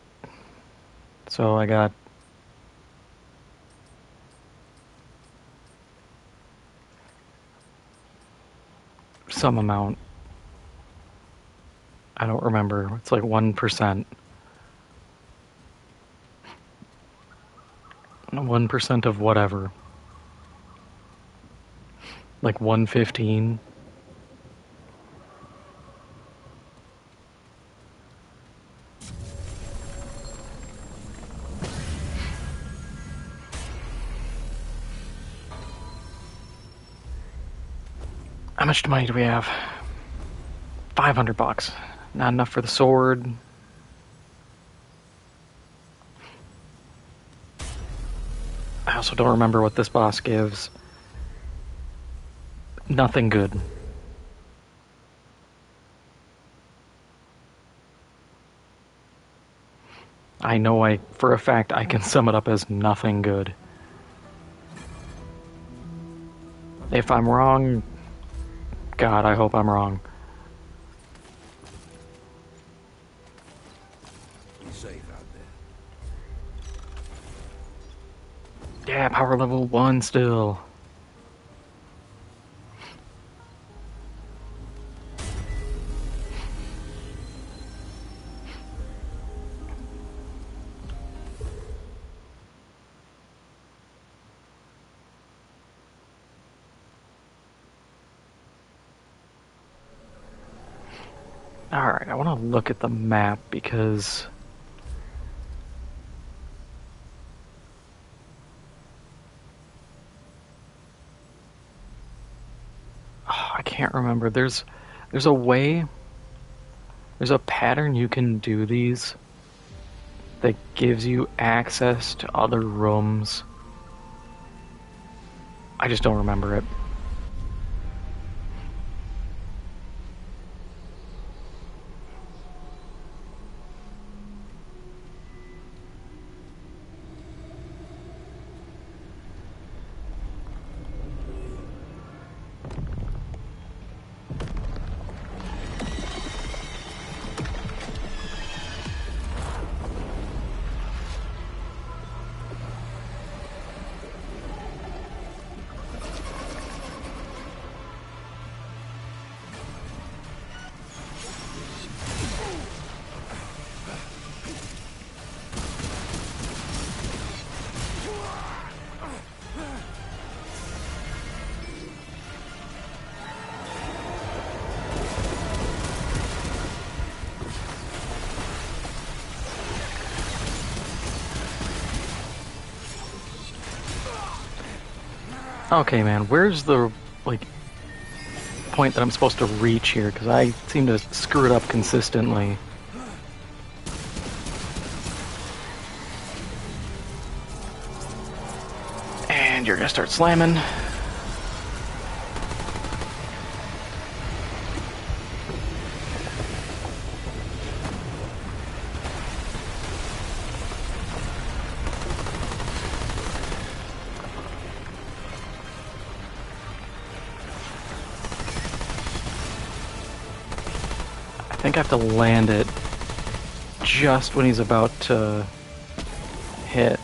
So I got some amount. I don't remember. It's like 1%. 1% of whatever. Like 115. How much money do we have? $500. Not enough for the sword. I also don't remember what this boss gives. Nothing good. I know for a fact I can sum it up as nothing good. If I'm wrong, God, I hope I'm wrong. Be safe out there. Yeah, power level 1 still. Alright, I want to look at the map because I can't remember. There's a way, there's a pattern you can do these that gives you access to other rooms. I just don't remember it. Okay, man, where's the, like, point that I'm supposed to reach here? Because I seem to screw it up consistently. And you're gonna start slamming. I think I have to land it just when he's about to hit.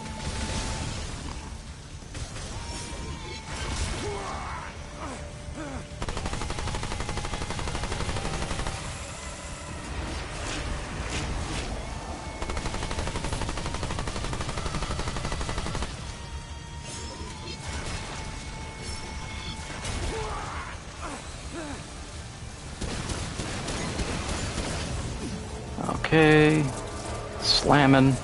Okay, slamming.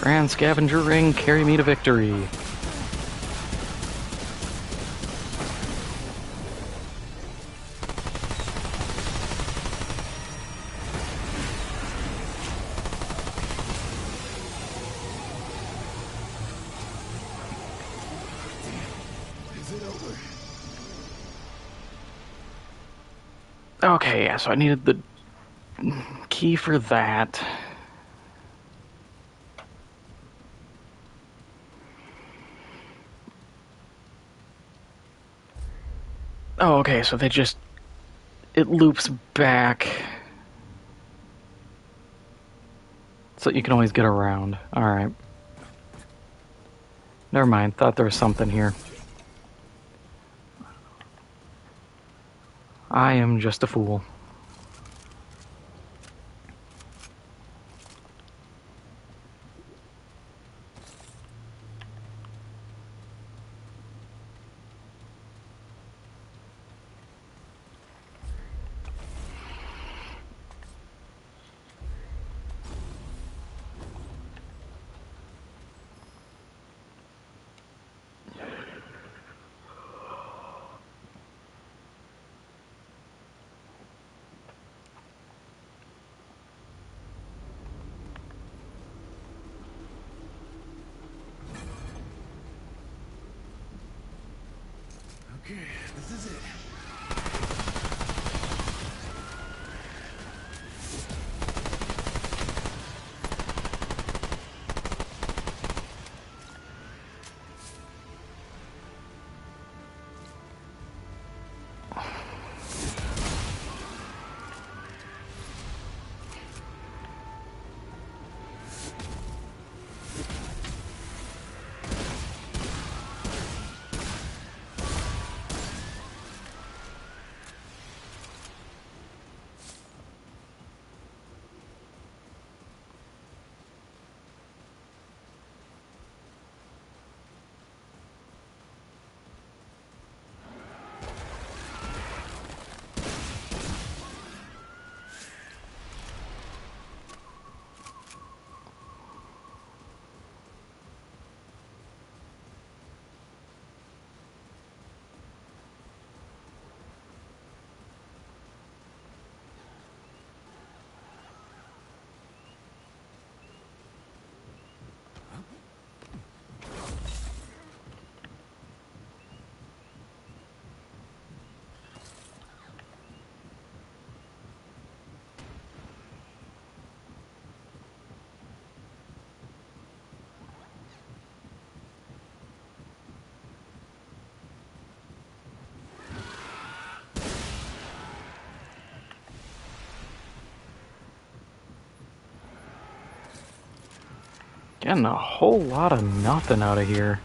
Trans scavenger ring, carry me to victory. Is it over? Okay, yeah, so I needed the key for that. Oh, okay, so it loops back. So you can always get around. Alright. Never mind, thought there was something here. I am just a fool. Okay, this is it. Getting a whole lot of nothing out of here.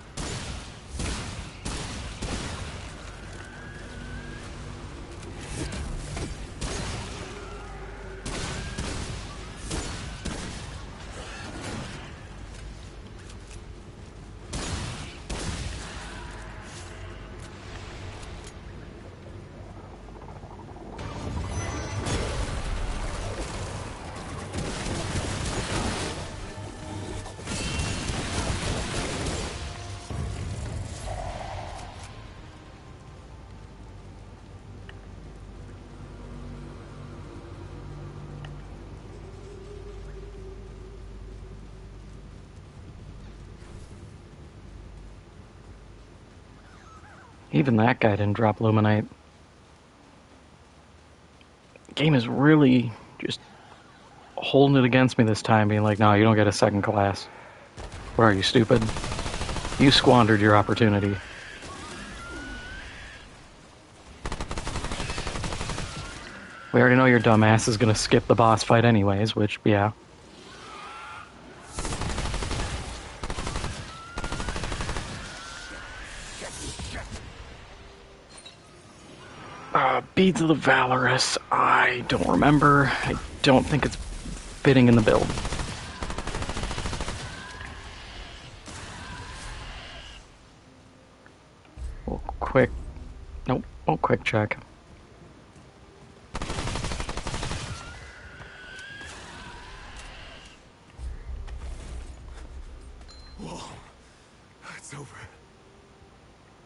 Even that guy didn't drop Luminite. Game is really just holding it against me this time, being like, no, you don't get a second class. What are you, stupid? You squandered your opportunity. We already know your dumbass is gonna skip the boss fight anyways, which, yeah. Beads of the Valorous, I don't remember. I don't think it's fitting in the build. Well, quick. Nope. Oh, quick check. It's over.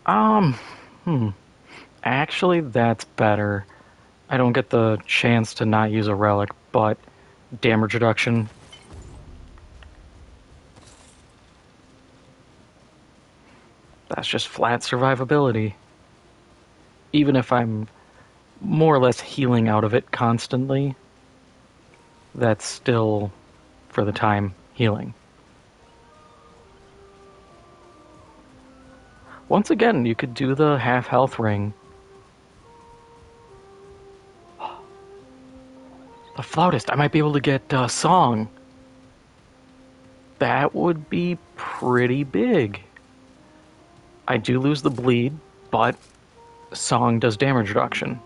Um, actually, that's better. I don't get the chance to not use a relic, but damage reduction. That's just flat survivability. Even if I'm more or less healing out of it constantly, that's still, for the time, healing. Once again, you could do the half health ring. The flautist, I might be able to get a song. That would be pretty big. I do lose the bleed, but song does damage reduction.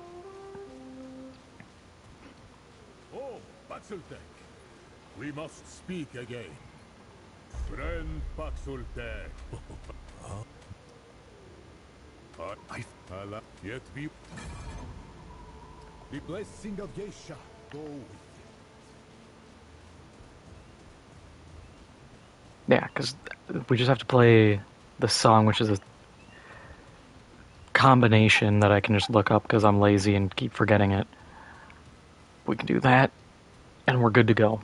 Oh, Paxultek. We must speak again. Friend Paxultek. Allah yet be the blessing of Geisha go with you. Yeah, because we just have to play the song, which is a combination that I can just look up because I'm lazy and keep forgetting it. We can do that, and we're good to go.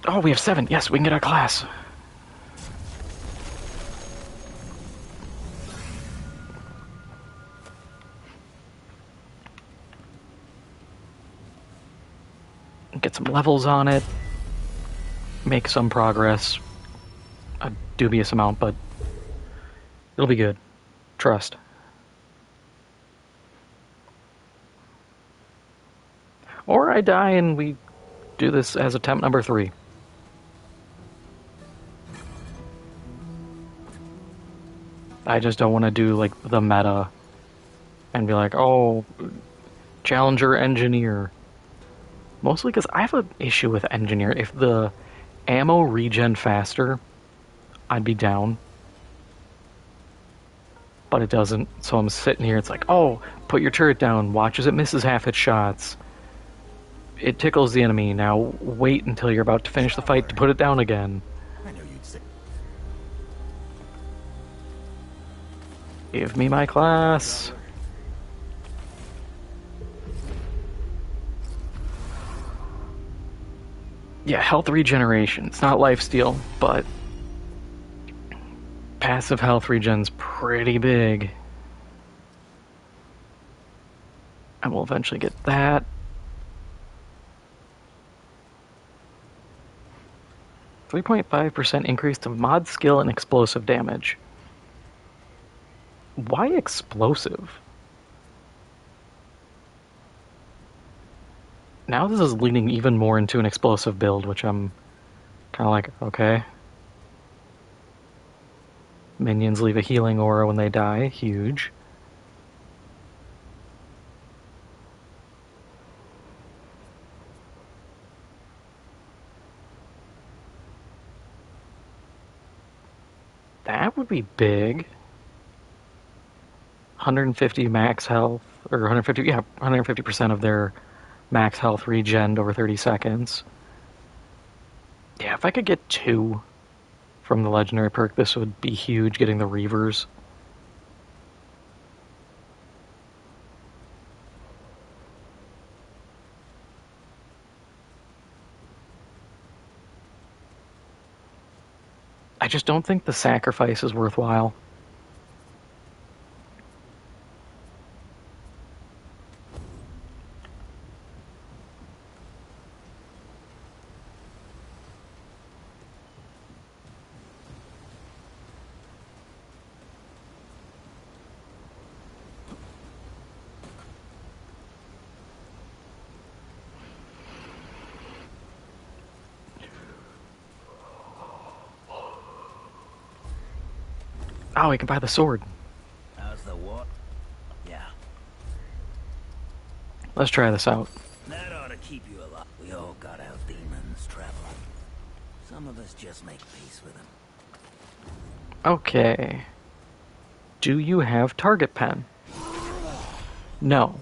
Oh, we have 7. Yes, we can get our class. Get some levels on it. Make some progress. A dubious amount, but it'll be good. Trust. Or I die and we do this as attempt number 3. I just don't want to do like the meta and be like, oh, Challenger Engineer. Mostly because I have an issue with Engineer. If the ammo regen faster, I'd be down. But it doesn't, so I'm sitting here, it's like, oh, put your turret down, watch as it misses half its shots. It tickles the enemy, now wait until you're about to finish the fight to put it down again. I know you'd say. Give me my class. Yeah, health regeneration. It's not lifesteal, but passive health regen's pretty big. And we'll eventually get that. 3.5% increase to mod skill and explosive damage. Why explosive? Now this is leaning even more into an explosive build, which I'm kind of like, okay. Minions leave a healing aura when they die. Huge. That would be big. 150 max health, or 150, yeah, 150% of their max health regen over 30 seconds. Yeah, if I could get 2 from the legendary perk, this would be huge, getting the Reavers. I just don't think the sacrifice is worthwhile. Oh, we can buy the sword. How's the what? Yeah. Let's try this out. That ought to keep you alive. We all got our demons traveling. Some of us just make peace with them. Okay. Do you have target pen? No.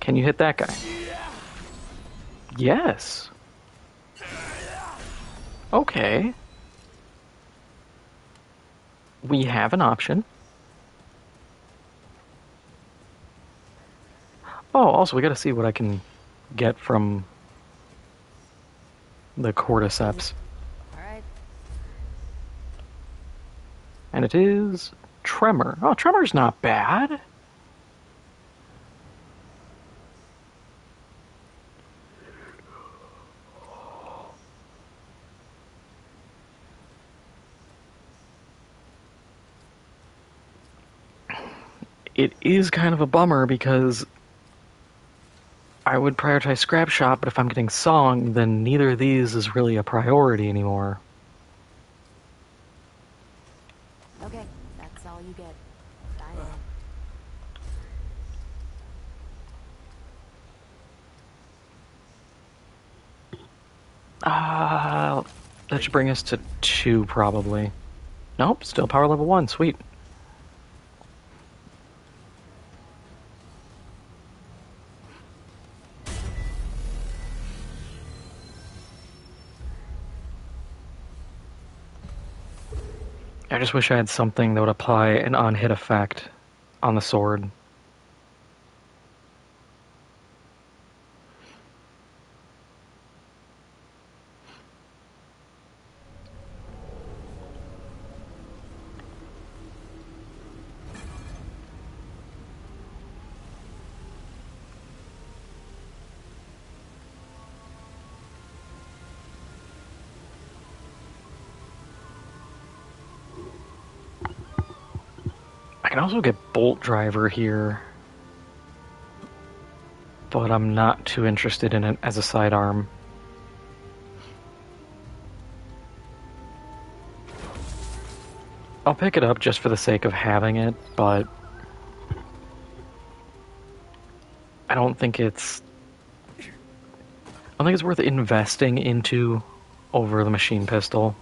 Can you hit that guy? Yes. Okay. We have an option. Oh, also, we gotta see what I can get from the cordyceps. All right. And it is Tremor. Oh, Tremor's not bad. It is kind of a bummer because I would prioritize Scrap Shop, but if I'm getting Song, then neither of these is really a priority anymore. Okay, that's all you get. I know. That should bring us to 2, probably. Nope, still power level 1. Sweet. I just wish I had something that would apply an on-hit effect on the sword. I can also get Bolt Driver here, but I'm not too interested in it as a sidearm. I'll pick it up just for the sake of having it, but I don't think it's worth investing into over the machine pistol.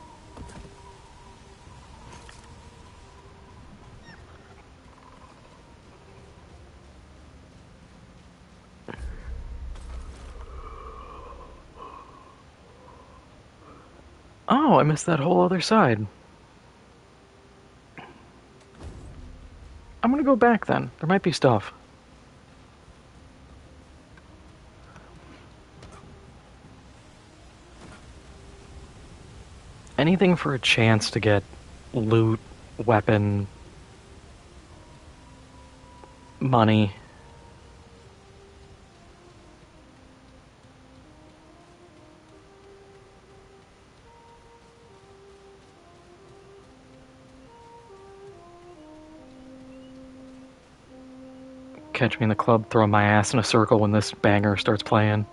Oh, I missed that whole other side. I'm gonna go back then. There might be stuff. Anything for a chance to get loot, weapon, money. Catch me in the club throwing my ass in a circle when this banger starts playing.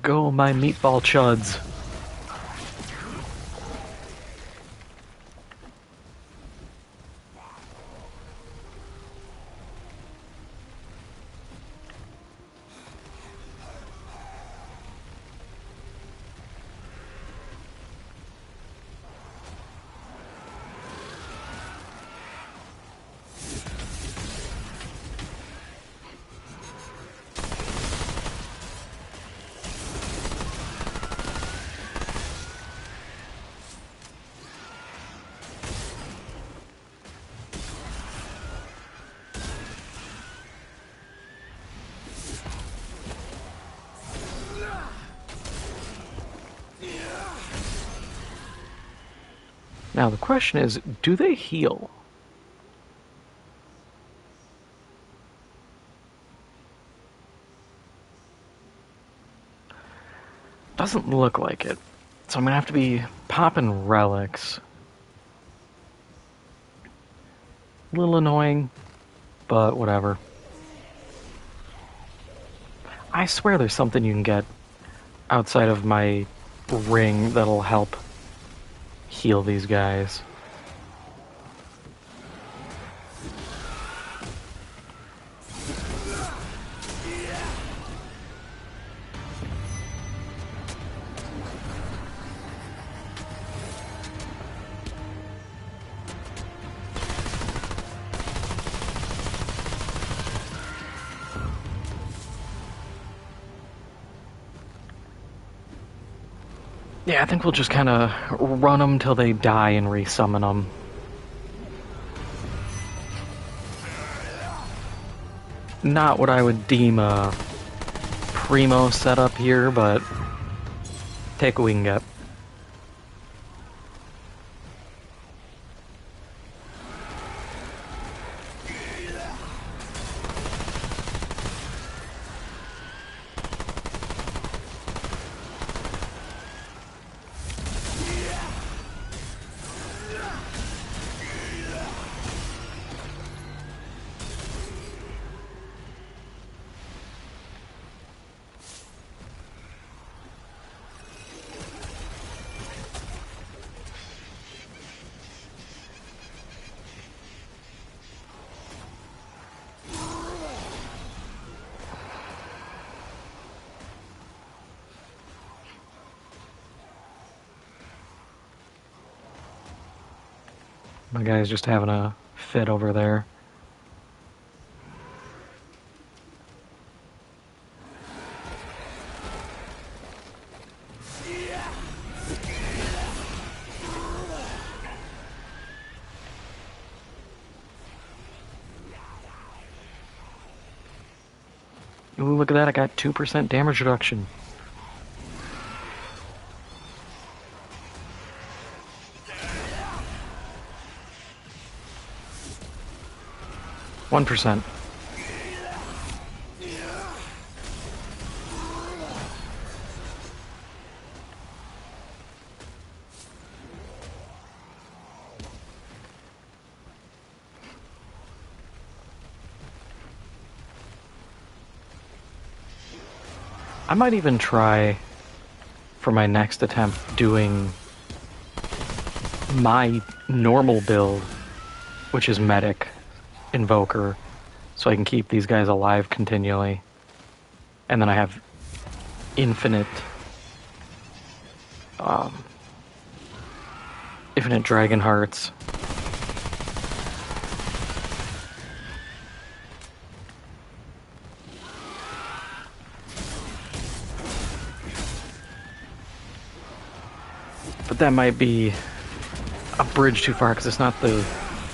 Go, my meatball chuds. Now the question is, do they heal? Doesn't look like it. So I'm gonna have to be popping relics. A little annoying, but whatever. I swear there's something you can get outside of my ring that'll help heal these guys. Yeah, I think we'll just kind of run them till they die and resummon them. Not what I would deem a primo setup here, but take what we can get. My guy's just having a fit over there. Ooh, look at that, I got 2% damage reduction. %. I might even try, for my next attempt, doing my normal build, which is Medic, Invoker, so I can keep these guys alive continually. And then I have infinite Dragon Hearts. But that might be a bridge too far because it's not the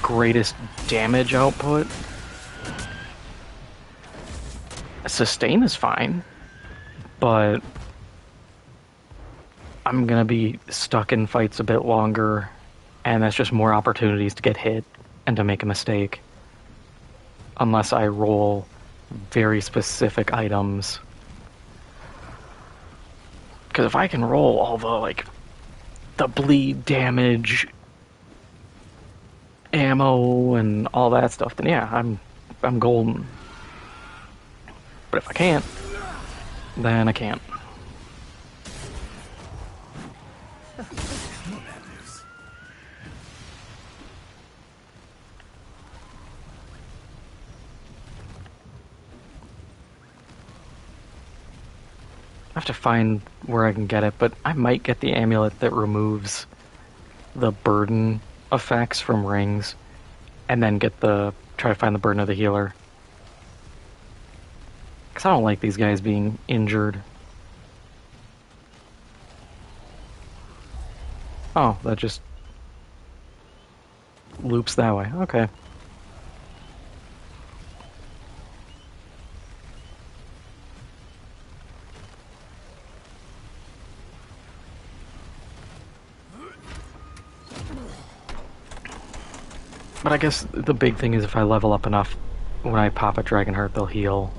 greatest damage output. Sustain is fine, but I'm gonna be stuck in fights a bit longer, and that's just more opportunities to get hit and to make a mistake. Unless I roll very specific items. Because if I can roll all the bleed damage, ammo, and all that stuff, then yeah, I'm golden. But if I can't, then I can't. I have to find where I can get it, but I might get the amulet that removes the burden effects from rings, and then try to find the burden of the healer. Because I don't like these guys being injured. Oh, that just loops that way. Okay. But I guess the big thing is if I level up enough, when I pop a Dragon Heart, they'll heal.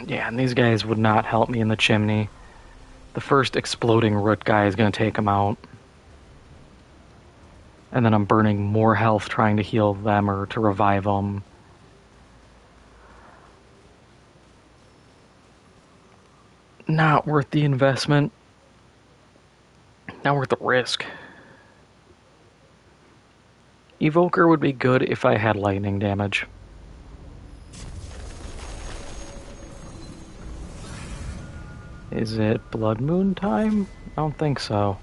Yeah, and these guys would not help me in the chimney. The first exploding root guy is going to take them out. And then I'm burning more health trying to heal them or to revive them. Not worth the investment. Not worth the risk. Evoker would be good if I had lightning damage. Is it Blood Moon time? I don't think so.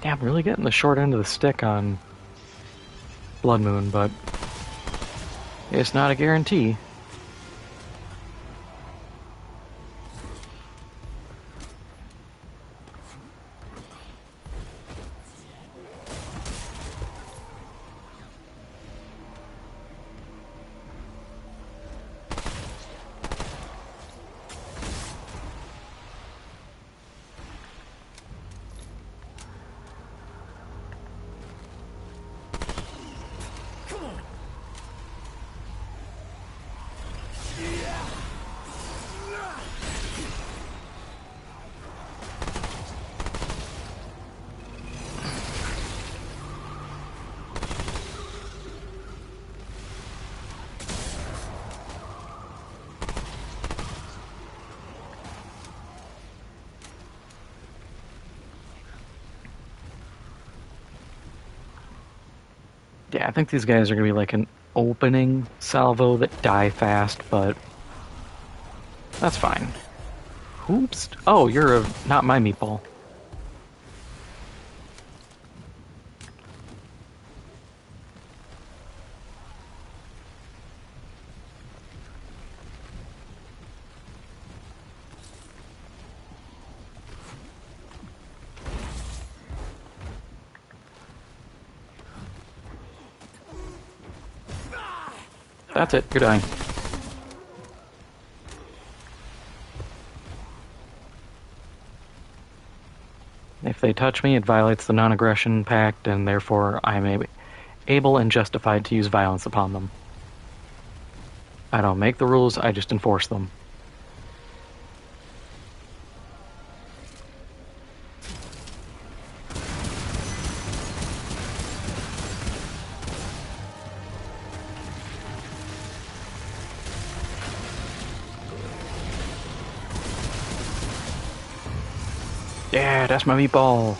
Yeah, I'm really getting the short end of the stick on Blood Moon, but it's not a guarantee. Yeah, I think these guys are going to be like an opening salvo that die fast, but that's fine. Oops. Oh, you're not my meatball. That's it, you're dying. If they touch me, it violates the non-aggression pact, and therefore I am able and justified to use violence upon them. I don't make the rules, I just enforce them. Yeah, that's my meatball.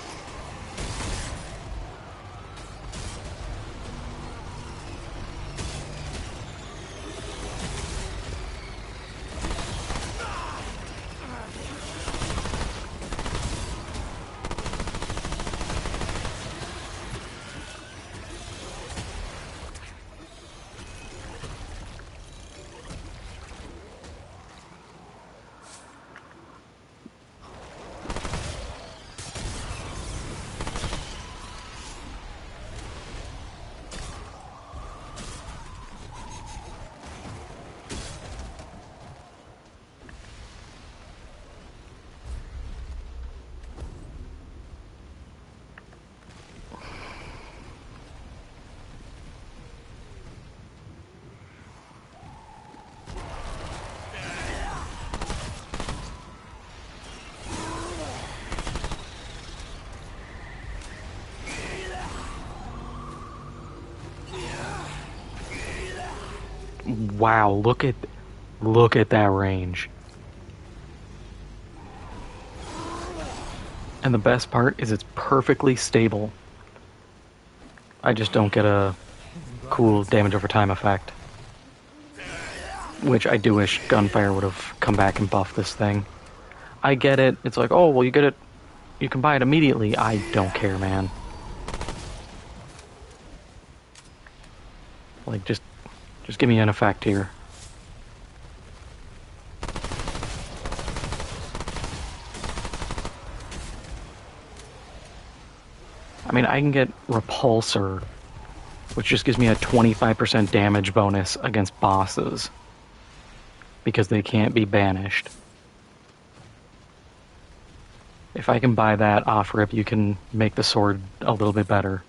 Wow, look at that range. And the best part is it's perfectly stable. I just don't get a cool damage over time effect. Which I do wish Gunfire would have come back and buffed this thing. I get it. It's like, oh, well, you get it. You can buy it immediately. I don't care, man. Like, just give me an effect here. I mean, I can get Repulsor, which just gives me a 25% damage bonus against bosses. because they can't be banished. If I can buy that off rip, you can make the sword a little bit better.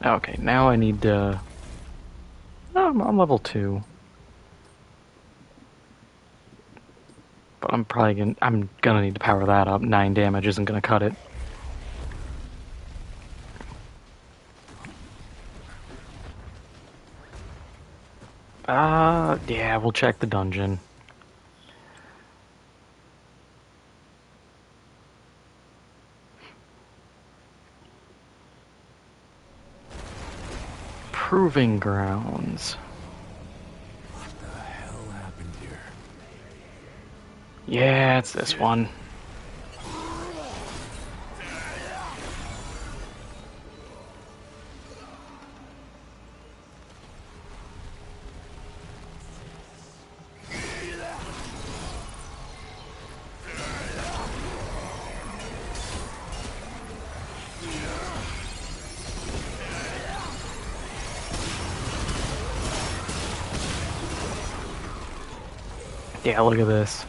Okay, now I need to... Oh, I'm level 2. But I'm gonna need to power that up. 9 damage isn't gonna cut it. Yeah, we'll check the dungeon. Proving grounds. What the hell happened here? Yeah, it's this one. Yeah, look at this.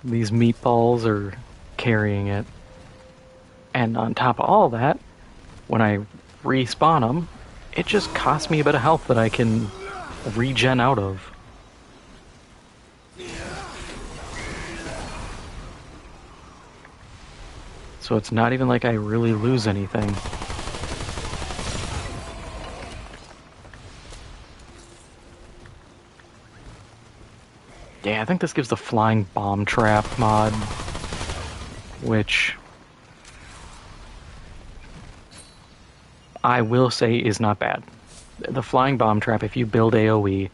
These meatballs are carrying it. And on top of all that, when I respawn them, it just costs me a bit of health that I can regen out of. So it's not even like I really lose anything. Yeah, I think this gives the flying bomb trap mod, which I will say is not bad. The flying bomb trap, if you build AoE,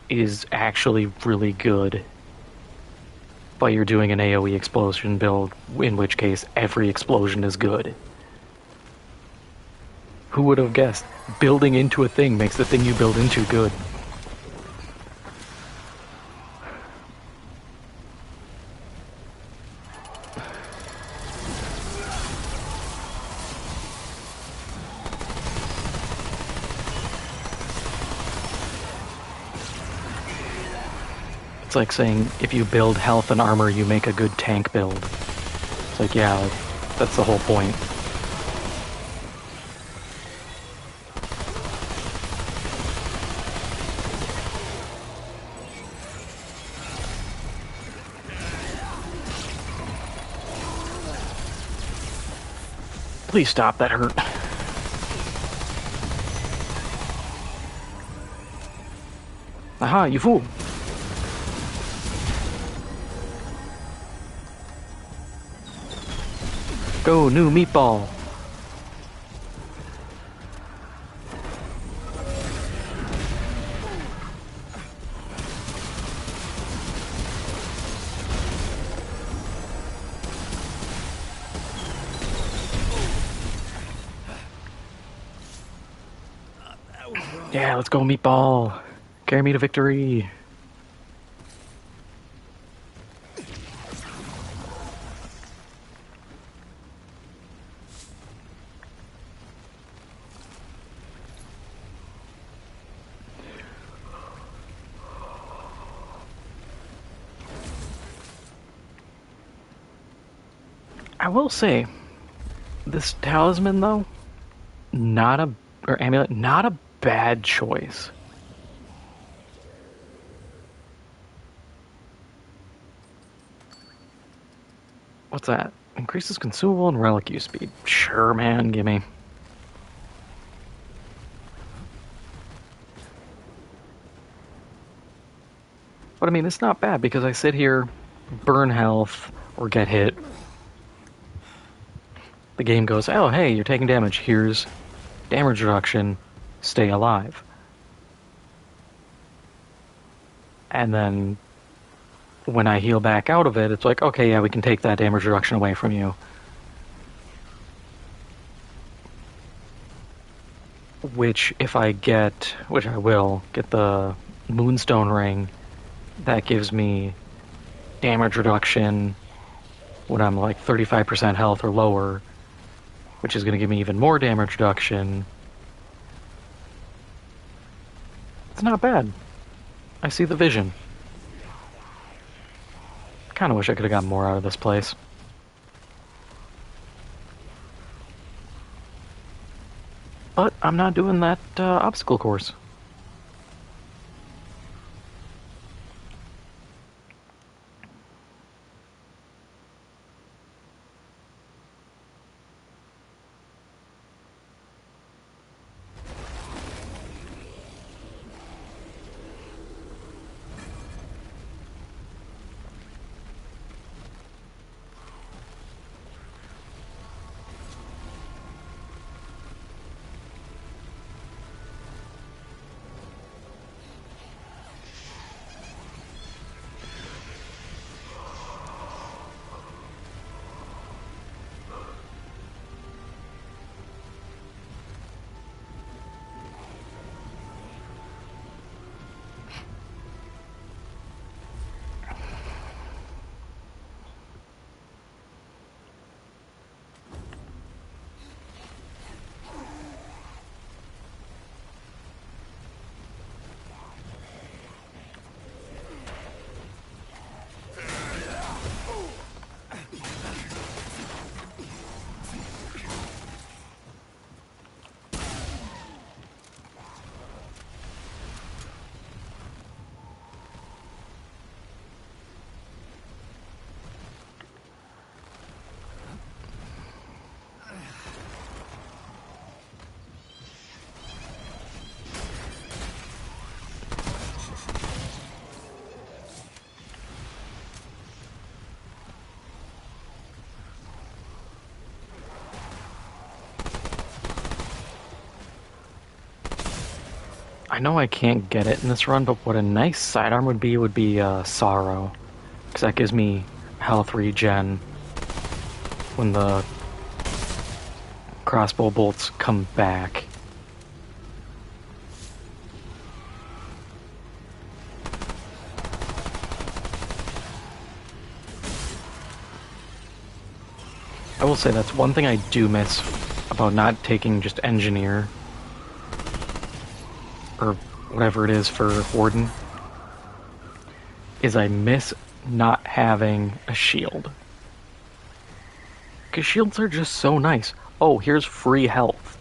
is actually really good. But you're doing an AoE explosion build, in which case every explosion is good. Who would have guessed? Building into a thing makes the thing you build into good. It's like saying, if you build health and armor, you make a good tank build. It's like, yeah, that's the whole point. Please stop, that hurt. Aha, you fool! Go, new meatball! Yeah, let's go, meatball. Carry me to victory. I will say, this talisman though, not a or amulet, not a bad choice. What's that? Increases consumable and relic use speed. Sure, man, gimme. But I mean, it's not bad because I sit here, burn health, or get hit. The game goes, oh, hey, you're taking damage. Here's damage reduction. Stay alive. And then when I heal back out of it, it's like, okay, yeah, we can take that damage reduction away from you. Which, if I get, which I will, get the Moonstone Ring, that gives me damage reduction when I'm like 35% health or lower, which is going to give me even more damage reduction. It's not bad. I see the vision. Kind of wish I could have gotten more out of this place. But I'm not doing that obstacle course. I know I can't get it in this run, but what a nice sidearm would be Sorrow. Because that gives me health regen when the crossbow bolts come back. I will say that's one thing I do miss about not taking just Engineer, or whatever it is for Warden, is I miss not having a shield. Because shields are just so nice. Oh, here's free health.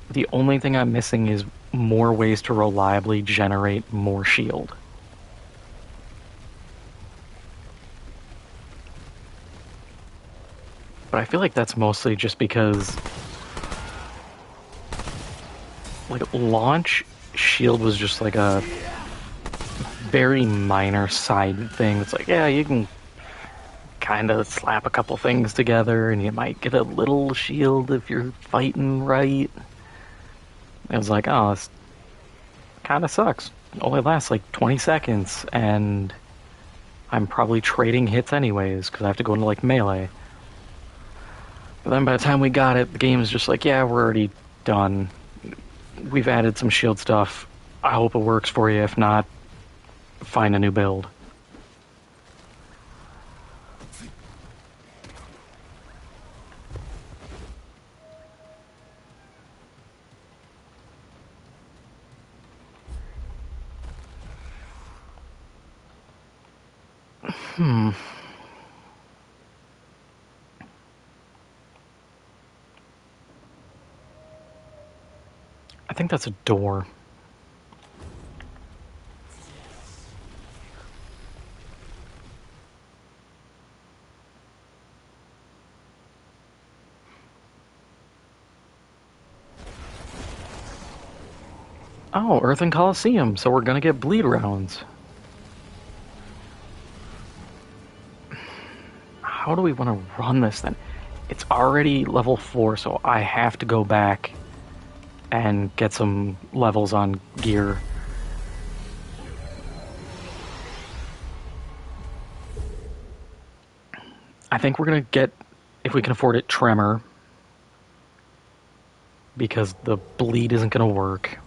The only thing I'm missing is more ways to reliably generate more shield. But I feel like that's mostly just because, like, launch shield was just like a very minor side thing. It's like, yeah, you can kind of slap a couple things together and you might get a little shield if you're fighting right. It was like, oh, this kind of sucks. It only lasts like 20 seconds, and I'm probably trading hits anyways because I have to go into like melee. But then by the time we got it, the game is just like, yeah, we're already done. We've added some shield stuff. I hope it works for you. If not, find a new build. I think that's a door. Oh, Earthen Coliseum, so we're gonna get bleed rounds. How do we want to run this then? It's already level 4, so I have to go back and get some levels on gear. I think we're gonna get, if we can afford it, Tremor. Because the bleed isn't gonna work.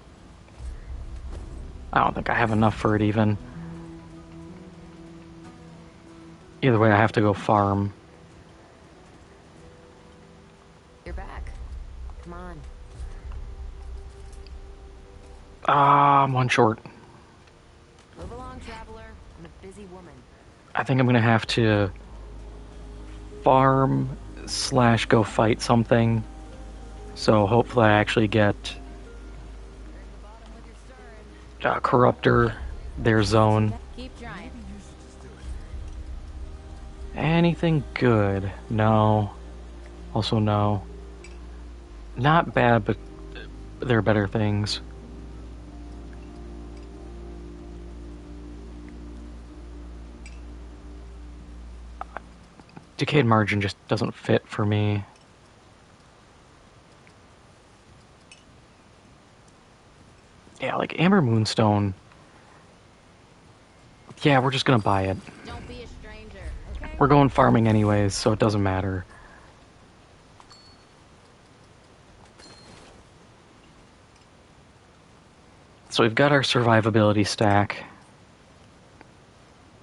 I don't think I have enough for it even. Either way, I have to go farm. You're back. Come on. I'm one short. Move along, traveler. I'm a busy woman. I think I'm gonna have to farm / go fight something. So hopefully I actually get Corruptor, their zone. Keep trying. Anything good? No. Also no. Not bad, but there are better things. Decayed Margin just doesn't fit for me. Yeah, like Amber Moonstone. Yeah, we're just gonna buy it. Don't be a stranger, okay? We're going farming anyways, so it doesn't matter. So we've got our survivability stack.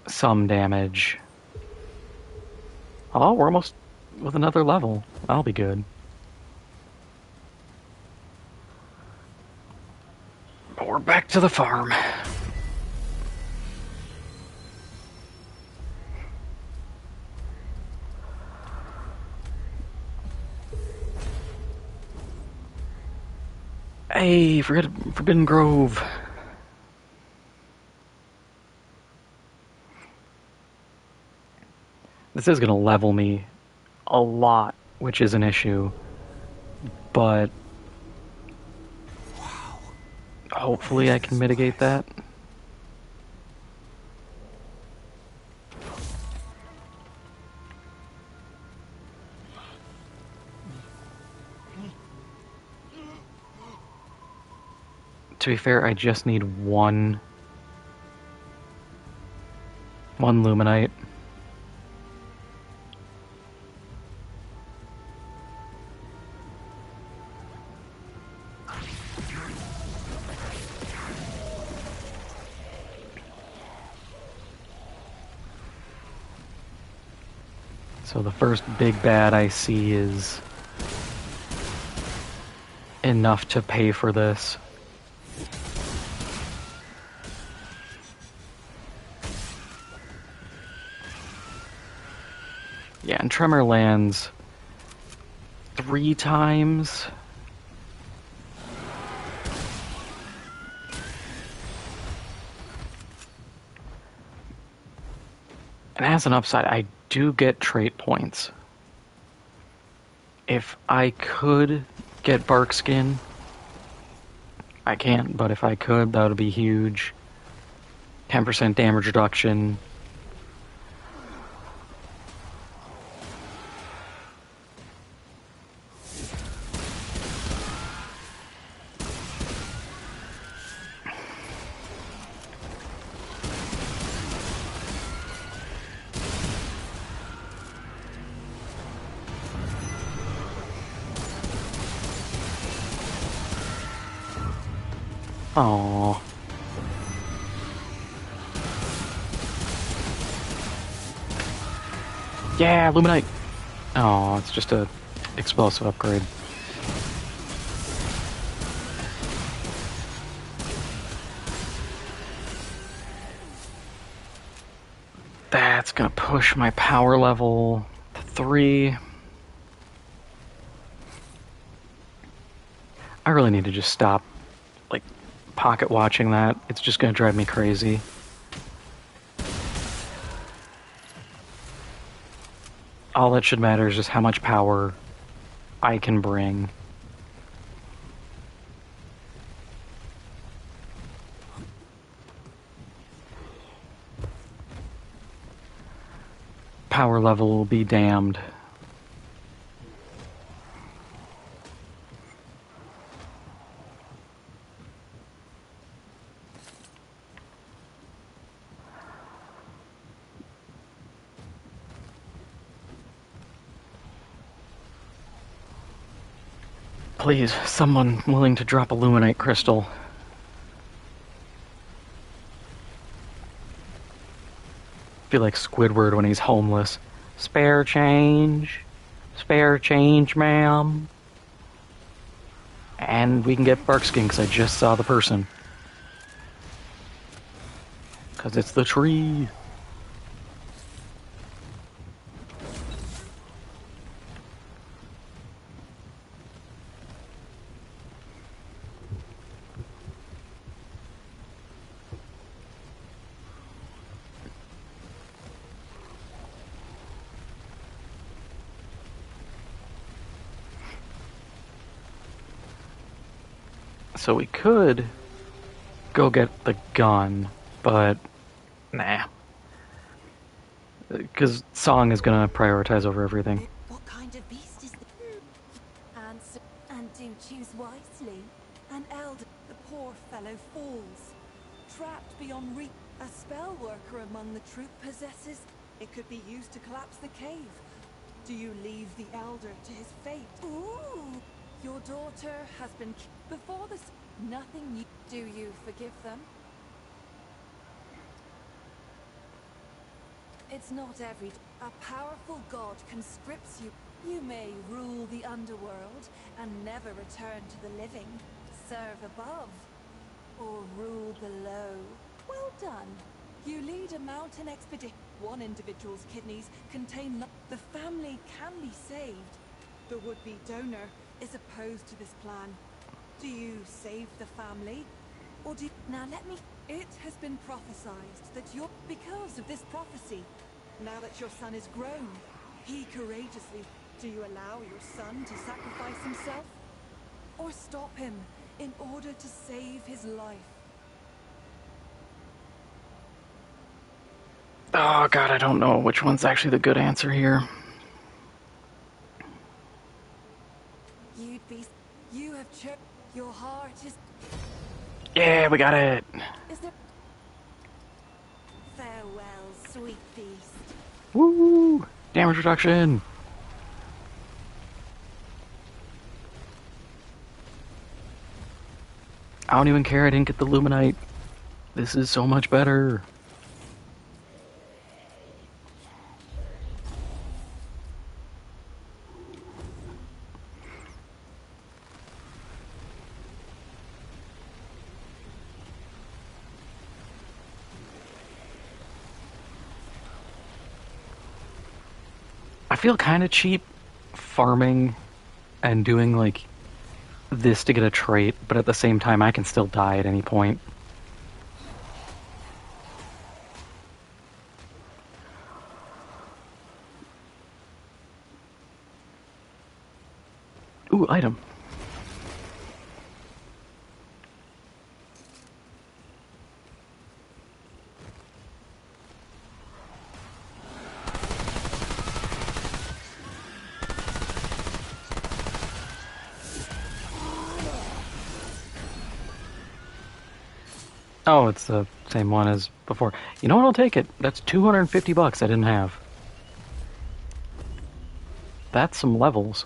Some damage. Oh, we're almost with another level. That'll be good. But we're back to the farm. Hey, Forbidden Grove. This is going to level me a lot, which is an issue. But hopefully I can mitigate that. To be fair, I just need one Luminite. So the first big bad I see is enough to pay for this. Yeah, and Tremor lands 3 times. And as an upside, I do get trait points. If I could get Bark Skin, I can't, but if I could, that would be huge. 10% damage reduction. Oh. Yeah, Luminite! Oh, it's just a explosive upgrade. That's gonna push my power level to 3. I really need to just stop, like, pocket watching that. It's just gonna drive me crazy. All that should matter is just how much power I can bring. Power level will be damned. Please, someone willing to drop a Luminite crystal. Feel like Squidward when he's homeless. Spare change? Spare change, ma'am? And we can get Barkskin because I just saw the person. Because it's the tree. So we could go get the gun, but nah. Because Song is gonna prioritize over everything. What kind of beast is this? And do choose wisely. An elder, the poor fellow falls. Trapped beyond reach. A spell worker among the troop possesses. It could be used to collapse the cave. Do you leave the elder to his fate? Ooh! Your daughter has been before this. Nothing new. Do you forgive them? It's not every. A powerful god conscripts you. You may rule the underworld and never return to the living. Serve above or rule below. Well done. You lead a mountain expedition. One individual's kidneys contain. The family can be saved. The would-be donor is opposed to this plan. Do you save the family? Or do you... Now let me... It has been prophesied that you're... Because of this prophecy, now that your son is grown, he courageously... Do you allow your son to sacrifice himself? Or stop him in order to save his life? Oh god, I don't know which one's actually the good answer here. You'd be... You have chosen... Your heart is... Yeah, we got it! Is there... Farewell, sweet beast. Woo! Damage reduction! I don't even care I didn't get the Luminite. This is so much better. I feel kind of cheap farming and doing like this to get a trait, but at the same time I can still die at any point. Ooh, item. Oh, it's the same one as before. You know what? I'll take it. That's 250 bucks I didn't have. That's some levels.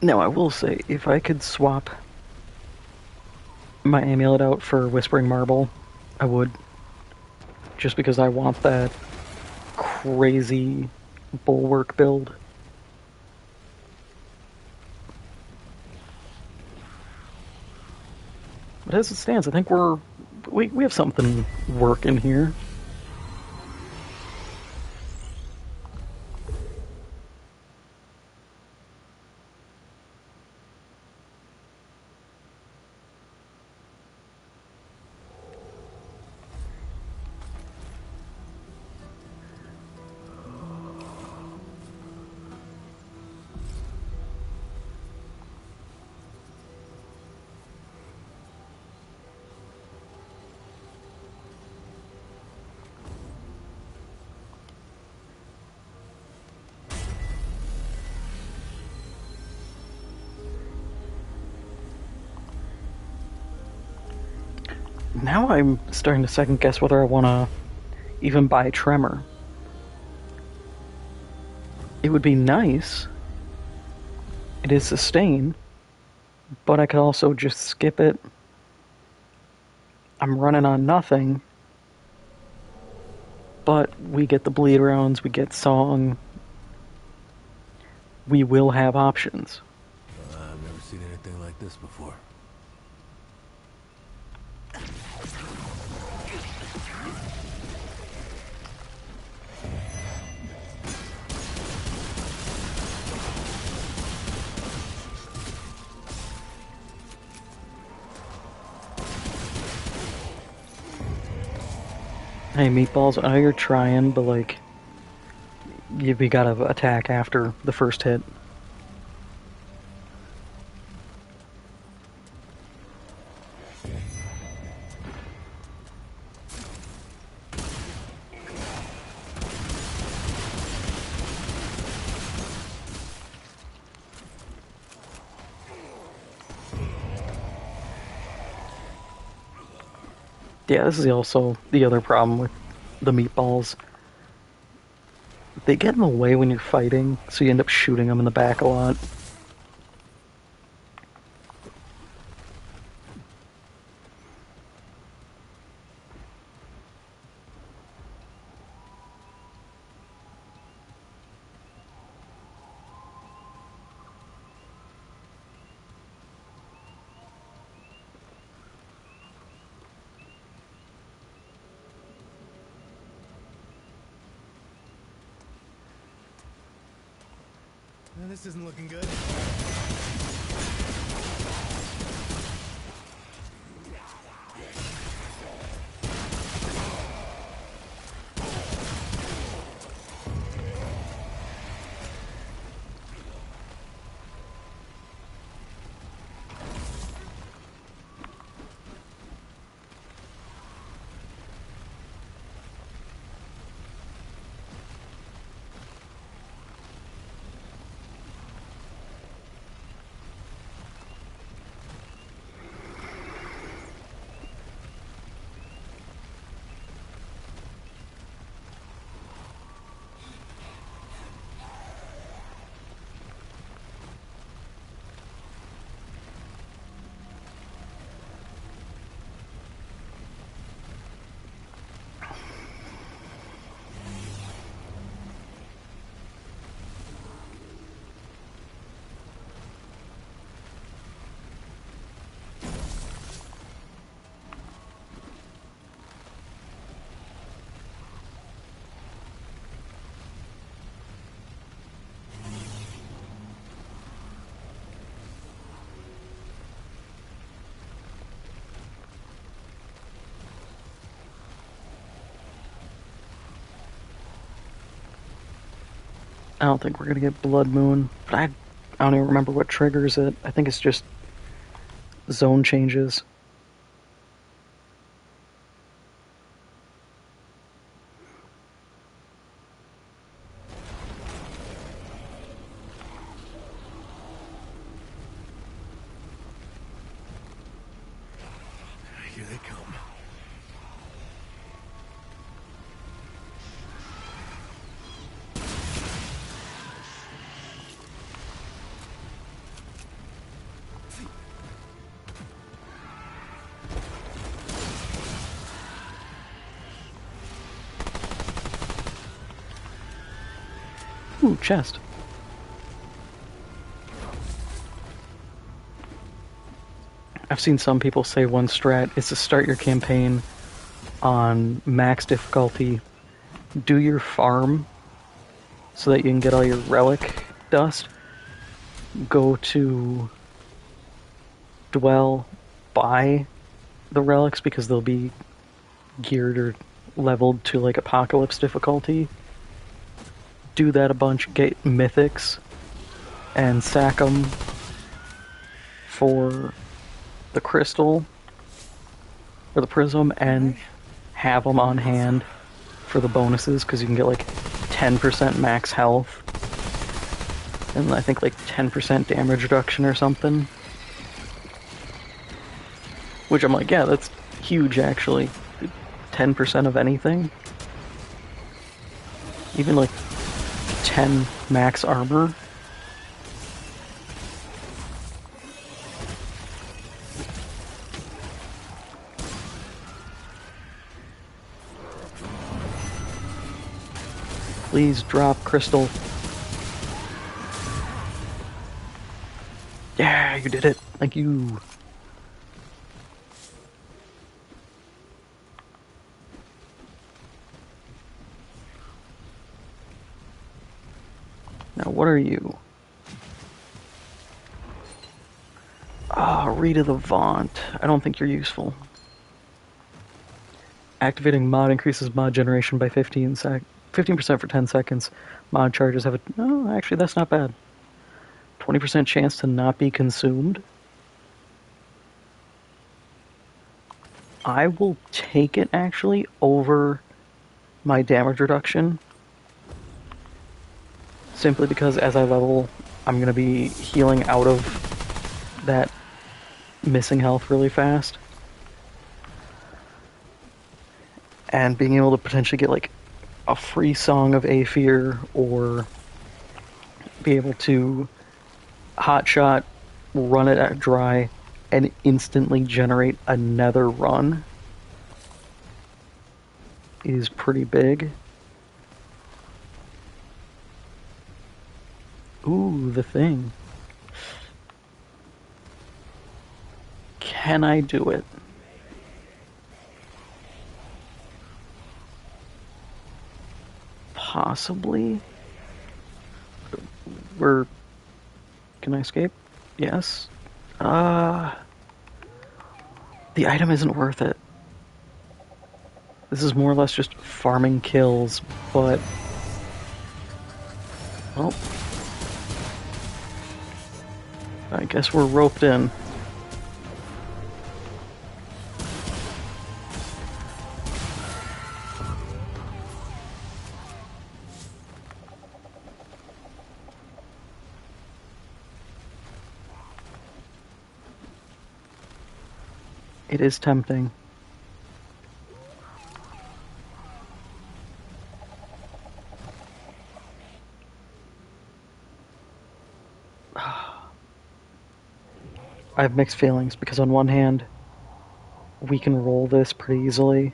Now, I will say, if I could swap my amulet out for Whispering Marble, I would. Just because I want that crazy bulwark build. But as it stands, I think we have something working here. Now I'm starting to second guess whether I want to even buy Tremor. It would be nice. It is sustain, but I could also just skip it. I'm running on nothing, but we get the bleed rounds, we get song. We will have options. I've never seen anything like this before. Hey, Meatballs, I know you're trying, but like, we gotta attack after the first hit. Yeah, this is also the other problem with the meatballs. They get in the way when you're fighting, so you end up shooting them in the back a lot. This isn't looking good. I don't think we're gonna get Blood Moon, but I don't even remember what triggers it. I think it's just zone changes. Here they come. Ooh, chest. I've seen some people say one strat is to start your campaign on max difficulty, do your farm so that you can get all your relic dust, go to dwell, buy the relics because they'll be geared or leveled to like apocalypse difficulty. Do that a bunch, get mythics, and sack them for the crystal or the prism, and have them on hand for the bonuses because you can get like 10% max health and I think like 10% damage reduction or something. Which I'm like, yeah, that's huge actually. 10% of anything. Even like 10 max armor. Please drop crystal. Yeah, you did it. Thank you. Now, what are you? Ah, Rita the Vaunt. I don't think you're useful. Activating mod increases mod generation by 15% for 10 seconds. Mod charges have a... No, actually, that's not bad. 20% chance to not be consumed. I will take it, actually, over my damage reduction. Simply because as I level, I'm going to be healing out of that missing health really fast. And being able to potentially get, like, a free Song of Aether, or be able to hotshot, run it at dry, and instantly generate another run is pretty big. Ooh, the thing. Can I do it? Possibly. Can I escape? Yes. The item isn't worth it. This is more or less just farming kills, but... Well... I guess we're roped in. It is tempting. I have mixed feelings because on one hand, we can roll this pretty easily,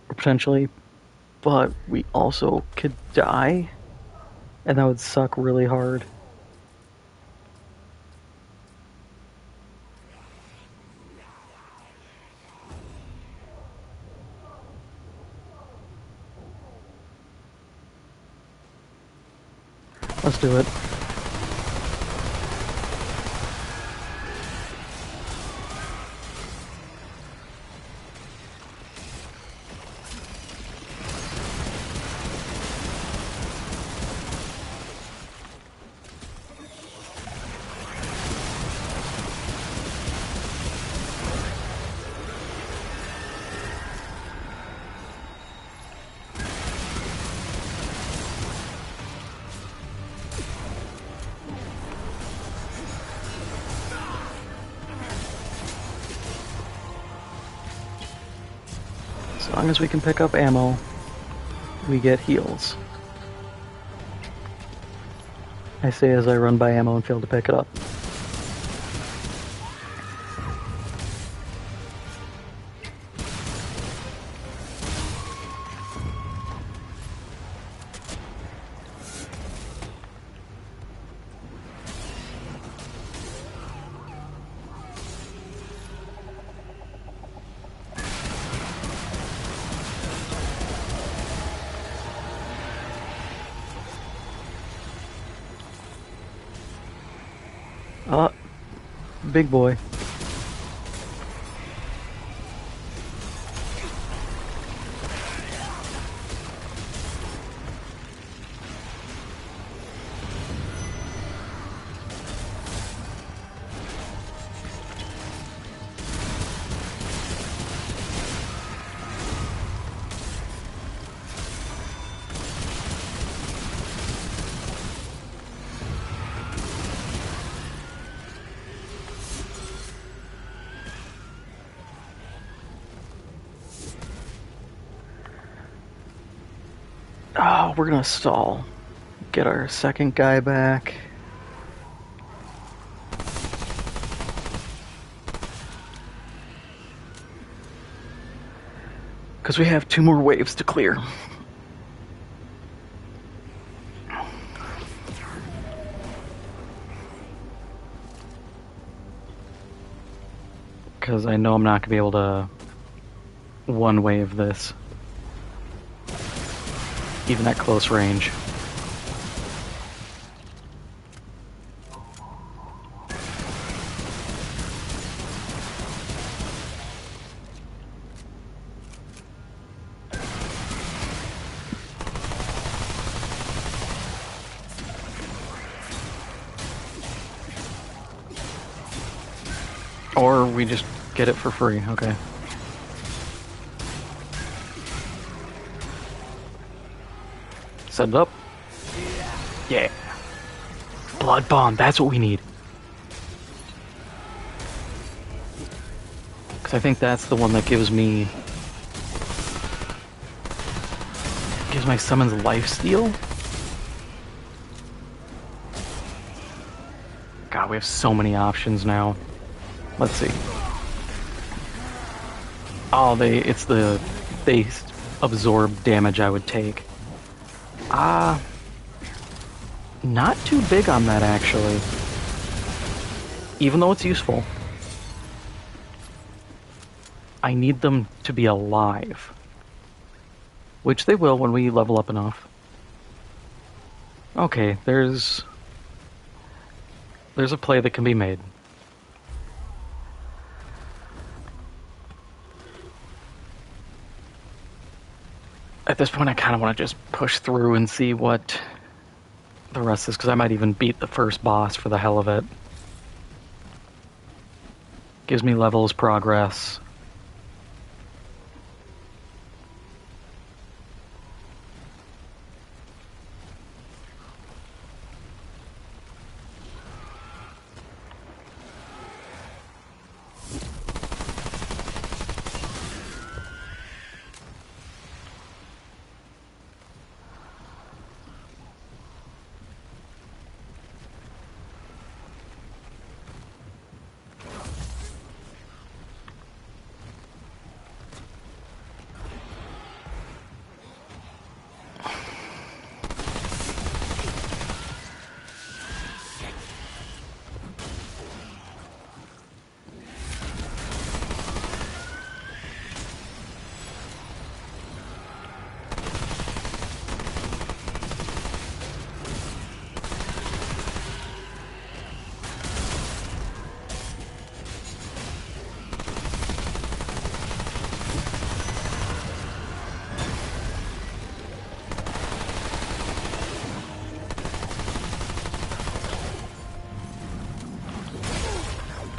or potentially, but we also could die, and that would suck really hard. Let's do it. As long as we can pick up ammo, we get heals. I say as I run by ammo and fail to pick it up. Oh, big boy. Oh, we're gonna stall. Get our second guy back. Because we have 2 more waves to clear. Because I know I'm not going to be able to one wave this. Even at close range. Or we just get it for free, okay. Set it up. Yeah. Blood bomb, that's what we need. Because I think that's the one that gives me... gives my summons lifesteal? God, we have so many options now. Let's see. Oh, they absorb damage I would take. Not too big on that, actually. Even though it's useful. I need them to be alive. Which they will when we level up enough. Okay, there's a play that can be made. At this point, I kind of want to just push through and see what the rest is, because I might even beat the first boss for the hell of it. Gives me levels, progress.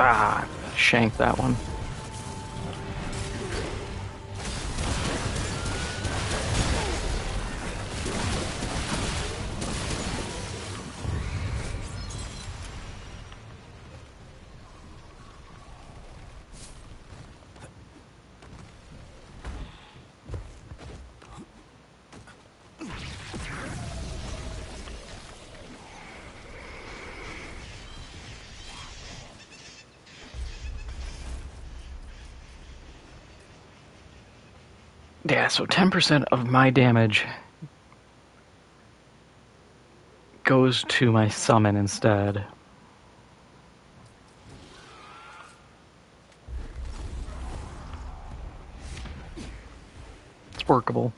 Ah, shanked that one. Yeah, so 10% of my damage goes to my summon instead. It's workable.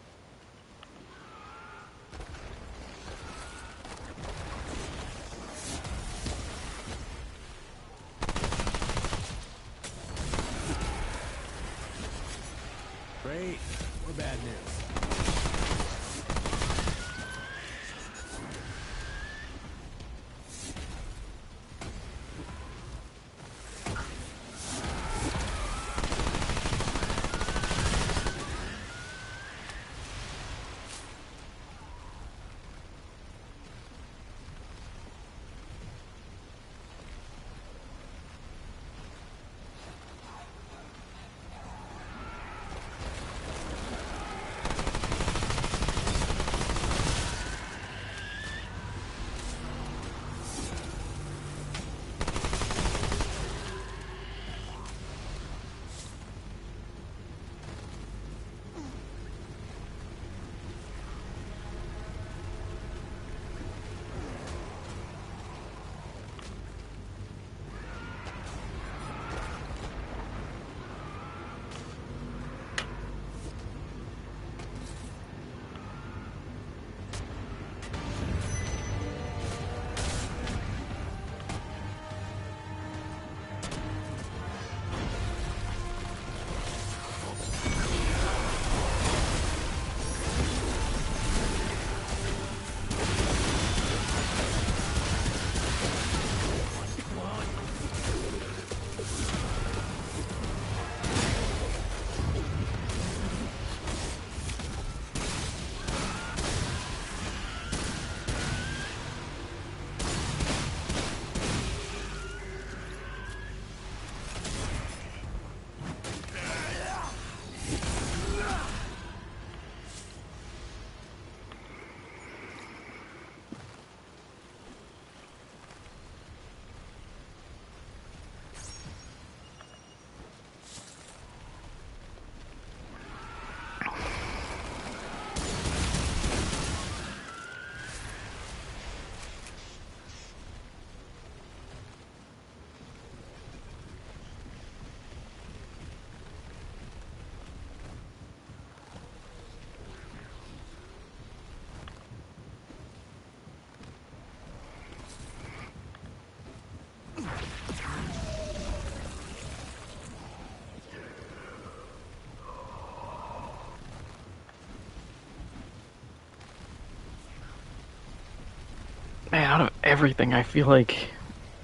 Man, out of everything, I feel like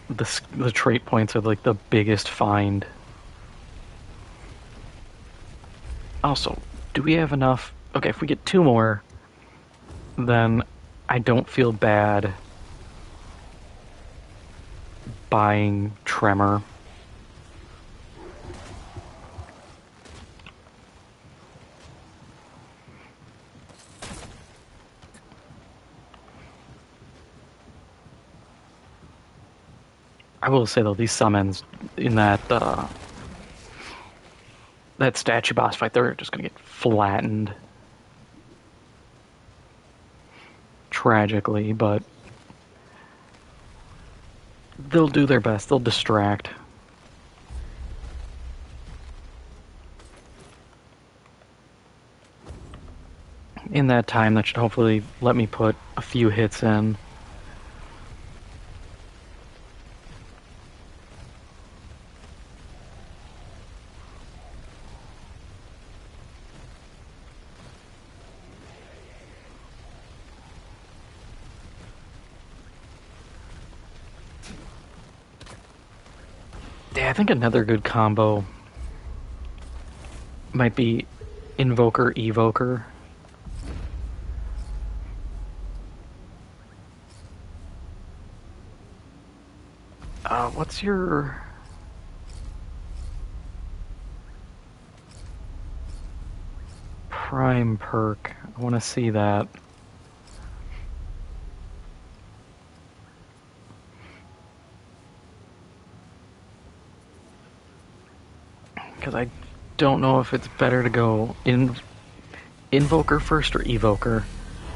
the trait points are like the biggest find. Also, do we have enough? Okay, if we get 2 more, then I don't feel bad buying Tremor. I will say though, these summons in that statue boss fight, they're just gonna get flattened tragically, but they'll do their best. They'll distract. In that time, that should hopefully let me put a few hits in. Yeah, I think another good combo might be Invoker, Evoker. What's your... Prime perk? I want to see that. Because I don't know if it's better to go Invoker first or Evoker.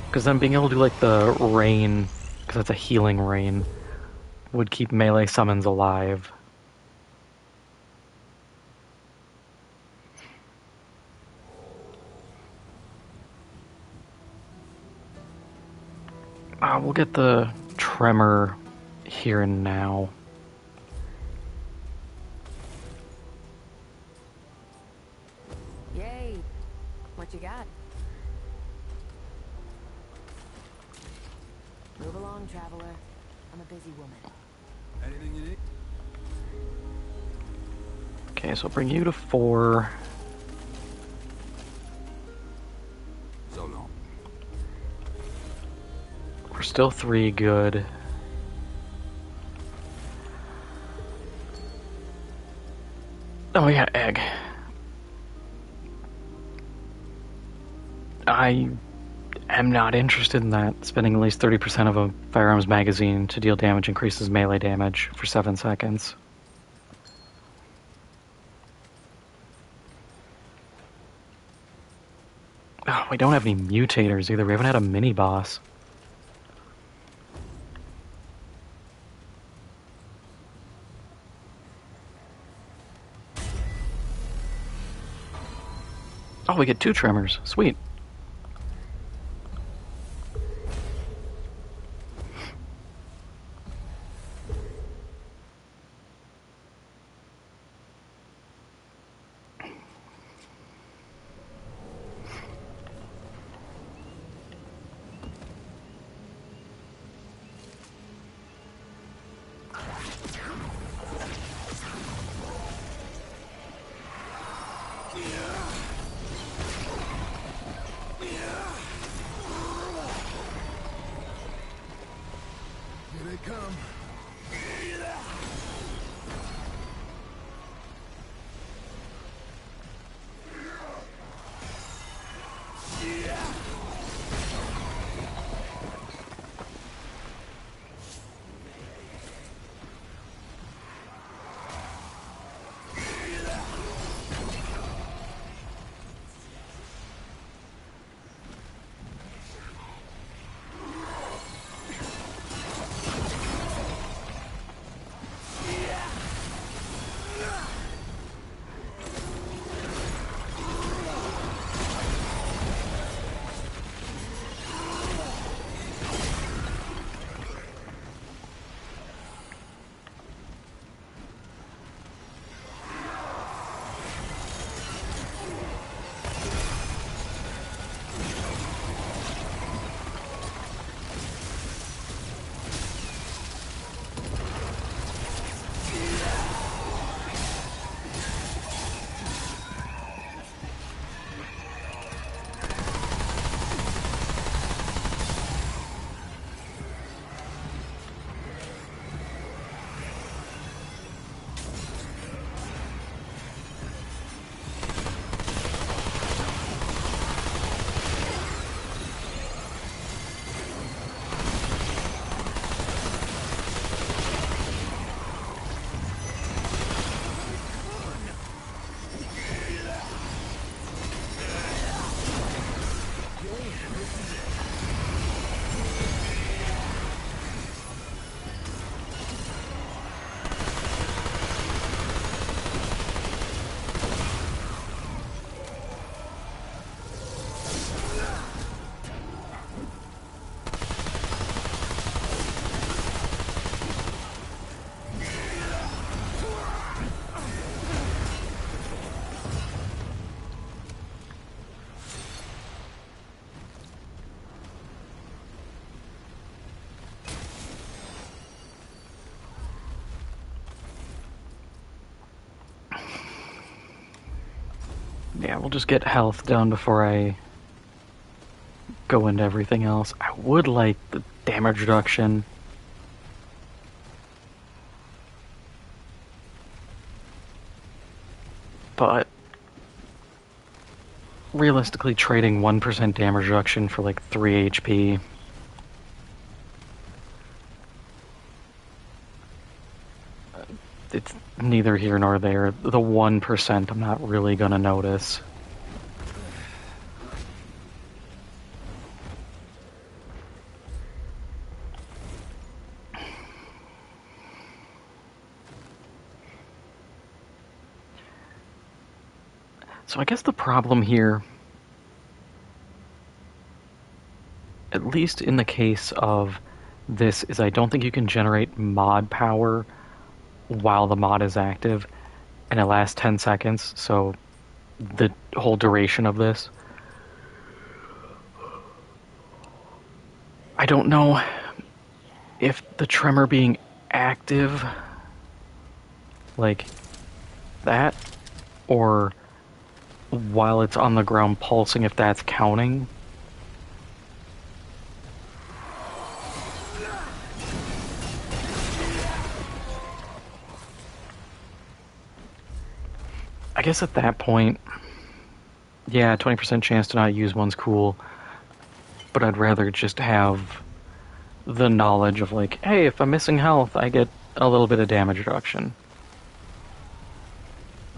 Because then being able to do like the rain, because that's a healing rain, would keep melee summons alive. We'll get the Tremor here and now. Yay. What you got? Move along, traveler. I'm a busy woman. Anything you need? Okay, so I'll bring you to 4. So long. We're still 3 good. Oh, we got egg. I am not interested in that. Spending at least 30% of a firearms magazine to deal damage increases melee damage for 7 seconds. Oh, we don't have any mutators either. We haven't had a mini boss. Oh, we get 2 tremors. Sweet. Here they come. Yeah, we'll just get health down before I go into everything else. I would like the damage reduction. But realistically, trading 1% damage reduction for like 3 HP. It's neither here nor there. The 1% I'm not really gonna notice. So I guess the problem here, at least in the case of this, is I don't think you can generate mod power while the mod is active, and it lasts 10 seconds, so the whole duration of this. I don't know if the tremor being active, like that, or while it's on the ground pulsing, if that's counting. I guess at that point, yeah, 20% chance to not use one's cool, but I'd rather just have the knowledge of like, hey, if I'm missing health, I get a little bit of damage reduction.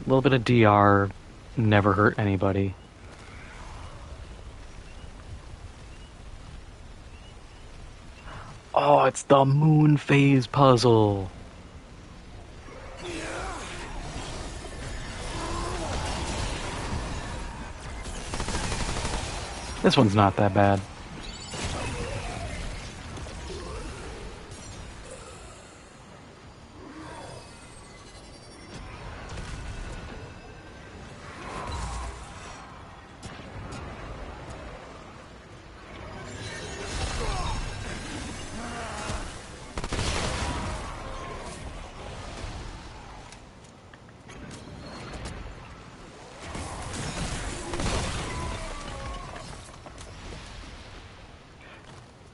A little bit of DR never hurt anybody. Oh, it's the moon phase puzzle. This one's not that bad.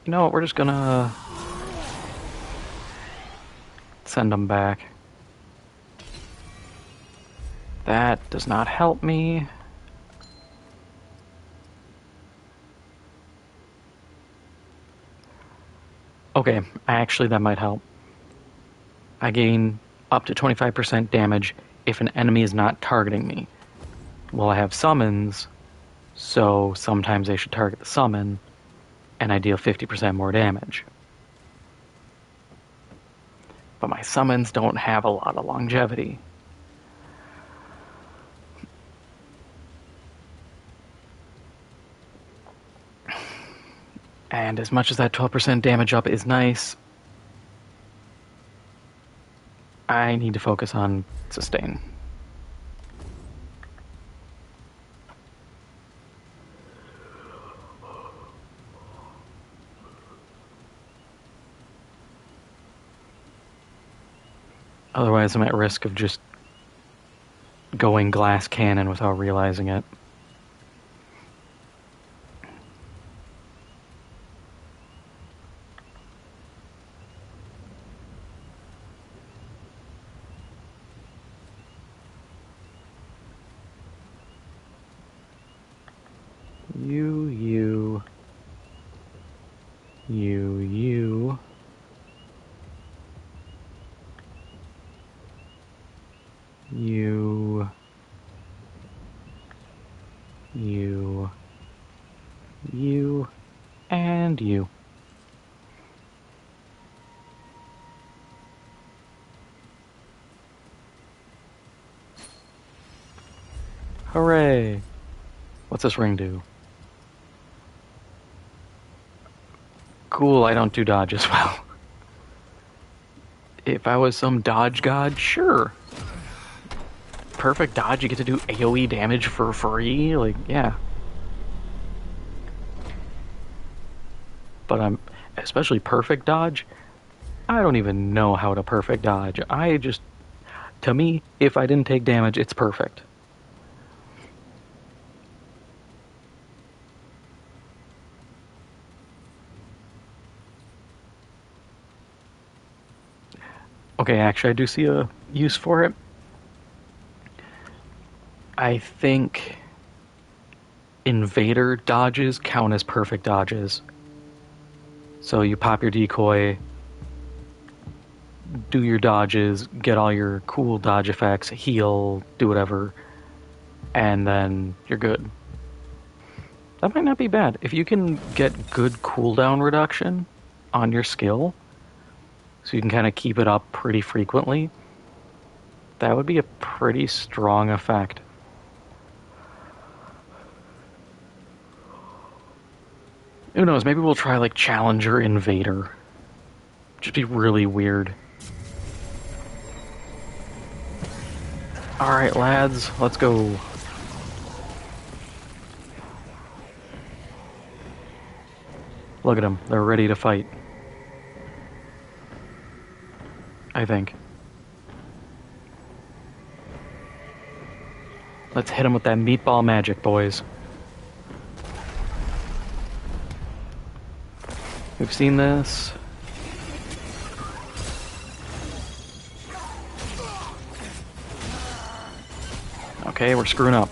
You know what, we're just gonna send them back. That does not help me. Okay, actually that might help. I gain up to 25% damage if an enemy is not targeting me. Well, I have summons, so sometimes they should target the summon, and I deal 50% more damage. But my summons don't have a lot of longevity. And as much as that 12% damage up is nice, I need to focus on sustain. Otherwise, I'm at risk of just going glass cannon without realizing it. You. You. And you. Hooray! What's this ring do? Cool, I don't do dodge as well. If I was some dodge god, sure. Perfect dodge, you get to do AoE damage for free, like, yeah. But I'm, especially perfect dodge, I don't even know how to perfect dodge. To me, if I didn't take damage, it's perfect. Okay, actually, I do see a use for it. I think invader dodges count as perfect dodges. So you pop your decoy, do your dodges, get all your cool dodge effects, heal, do whatever, and then you're good. That might not be bad. If you can get good cooldown reduction on your skill, so you can kind of keep it up pretty frequently, that would be a pretty strong effect. Who knows, maybe we'll try like Challenger Invader. Just be really weird. Alright, lads, let's go. Look at them, they're ready to fight. I think. Let's hit them with that meatball magic, boys. We've seen this. Okay, we're screwing up.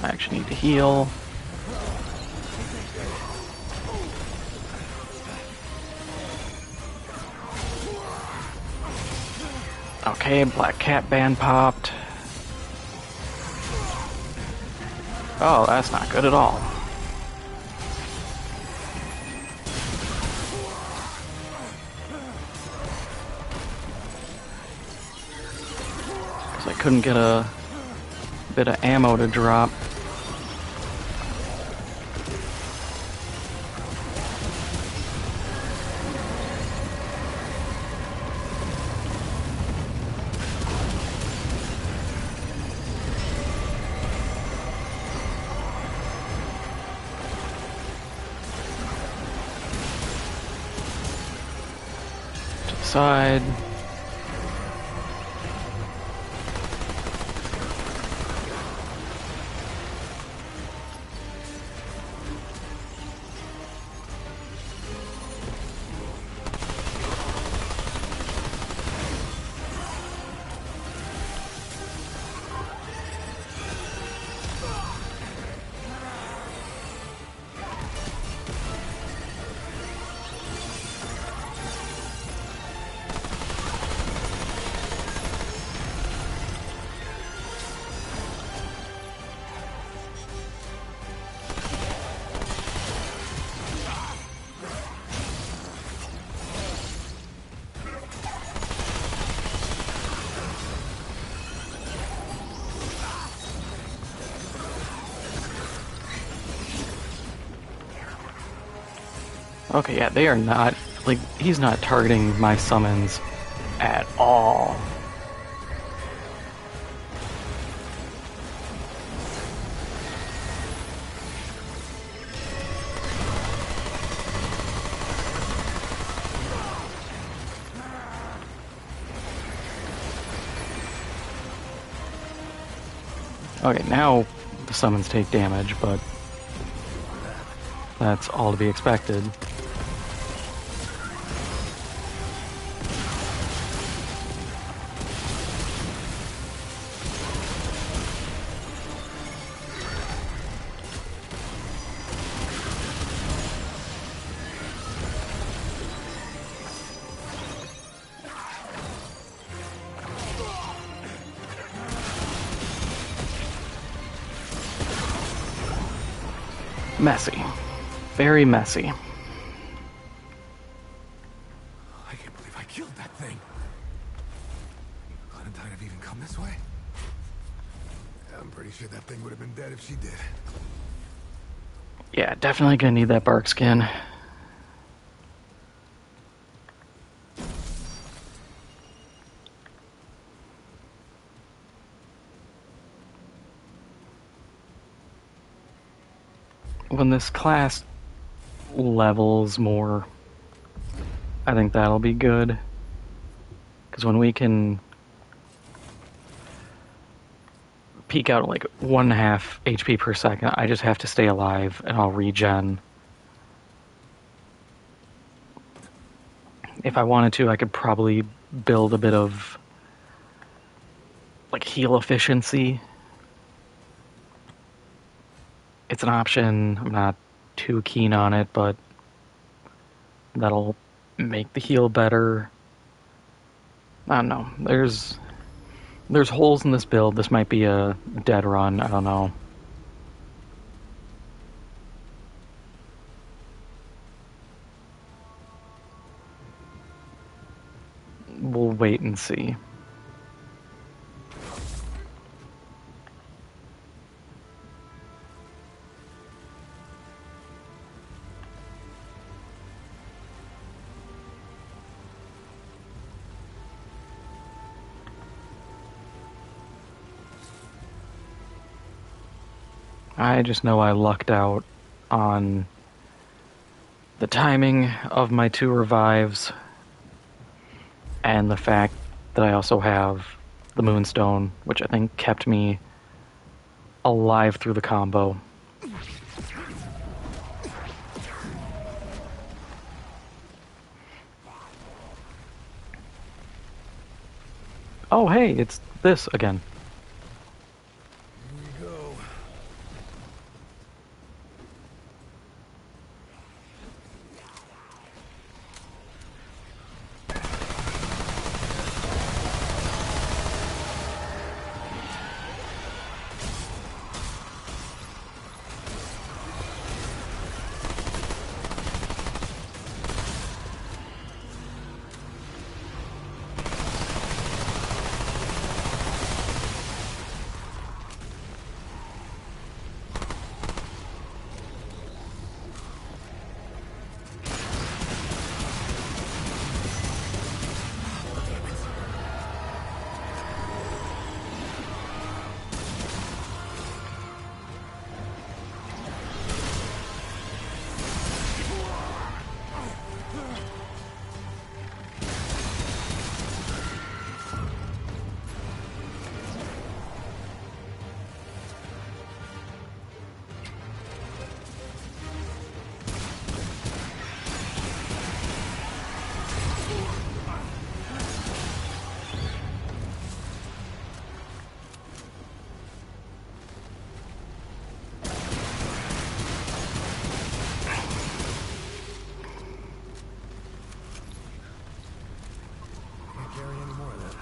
I actually need to heal. Okay, Black Cat band popped. Oh, that's not good at all. Because I couldn't get a bit of ammo to drop. To the side. Okay, yeah, they are not, like, he's not targeting my summons at all. Okay, now the summons take damage, but that's all to be expected. Messy. Very messy. I can't believe I killed that thing. Clementine have even come this way? I'm pretty sure that thing would have been dead if she did. Yeah, definitely gonna need that bark skin. When this class levels more, I think that'll be good. Because when we can peak out at like 1.5 HP per second, I just have to stay alive and I'll regen. If I wanted to, I could probably build a bit of like heal efficiency. It's an option. I'm not too keen on it, but that'll make the heal better. I don't know. There's holes in this build. This might be a dead run. I don't know. We'll wait and see. I just know I lucked out on the timing of my 2 revives and the fact that I also have the Moonstone, which I think kept me alive through the combo. Oh hey, it's this again. Here we go. Can't carry any more of that.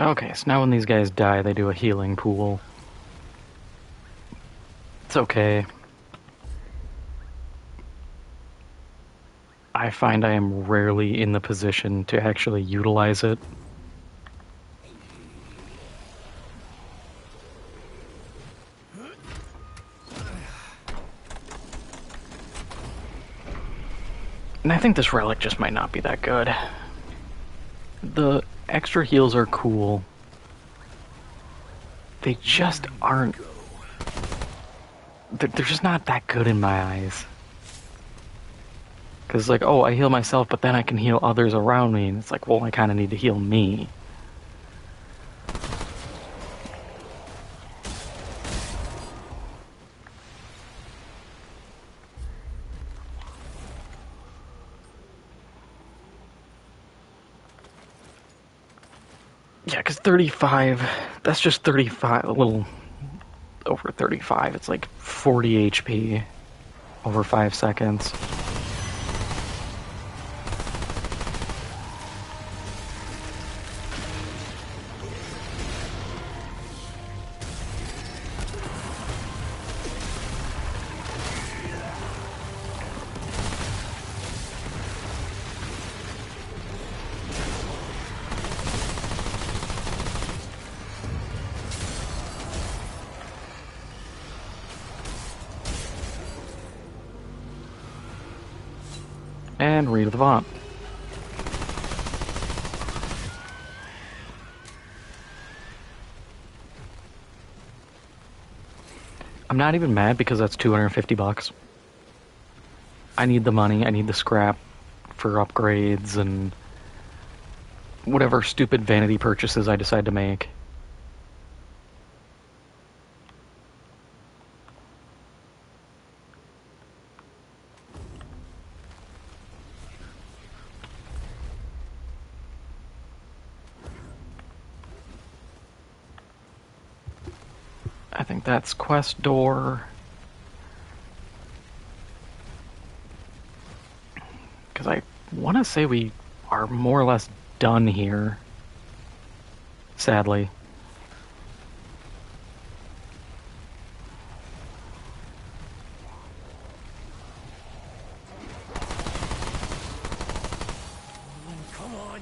Okay, so now when these guys die, they do a healing pool. It's okay. I find I am rarely in the position to actually utilize it. And I think this relic just might not be that good. The extra heals are cool. They just aren't... They're just not that good in my eyes. Because, like, oh, I heal myself, but then I can heal others around me. And it's like, well, I kind of need to heal me. Yeah, because 35, that's just 35, a little over 35. It's like 40 HP over 5 seconds. And read the Vaunt. I'm not even mad because that's $250. I need the money, I need the scrap for upgrades and whatever stupid vanity purchases I decide to make. I think that's quest door. Because I want to say we are more or less done here. Sadly. Come on.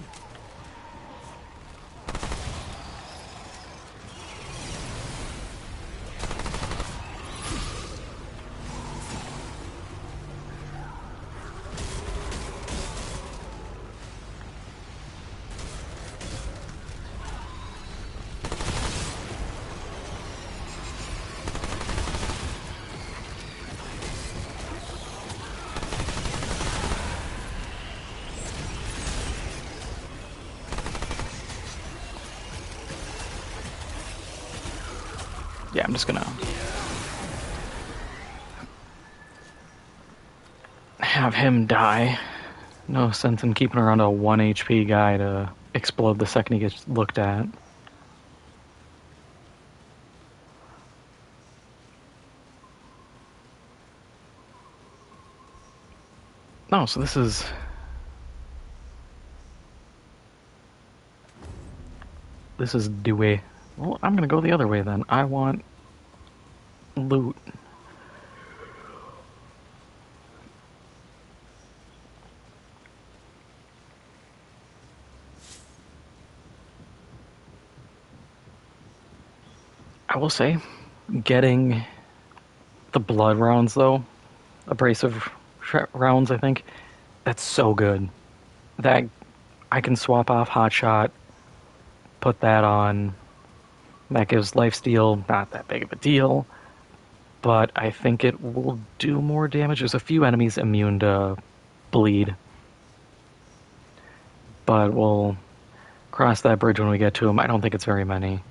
Yeah, I'm just gonna have him die. No sense in keeping around a 1 HP guy to explode the second he gets looked at. No, so this is... This is Dewey. Well, I'm gonna go the other way then. I want loot. I will say, getting the blood rounds though, abrasive rounds, I think, that's so good. That I can swap off Hotshot, put that on. That gives lifesteal, not that big of a deal, but I think it will do more damage. There's a few enemies immune to bleed, but we'll cross that bridge when we get to them. I don't think it's very many.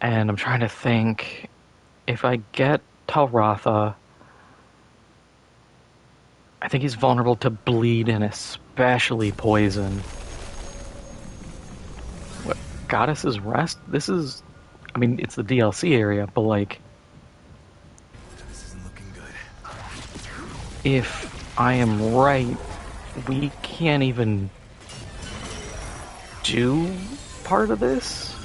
And I'm trying to think, if I get Talratha, I think he's vulnerable to bleed and especially poison. What, Goddess's Rest? This is, I mean, it's the DLC area, but like, This isn't looking good. if I am right, we can't even do part of this?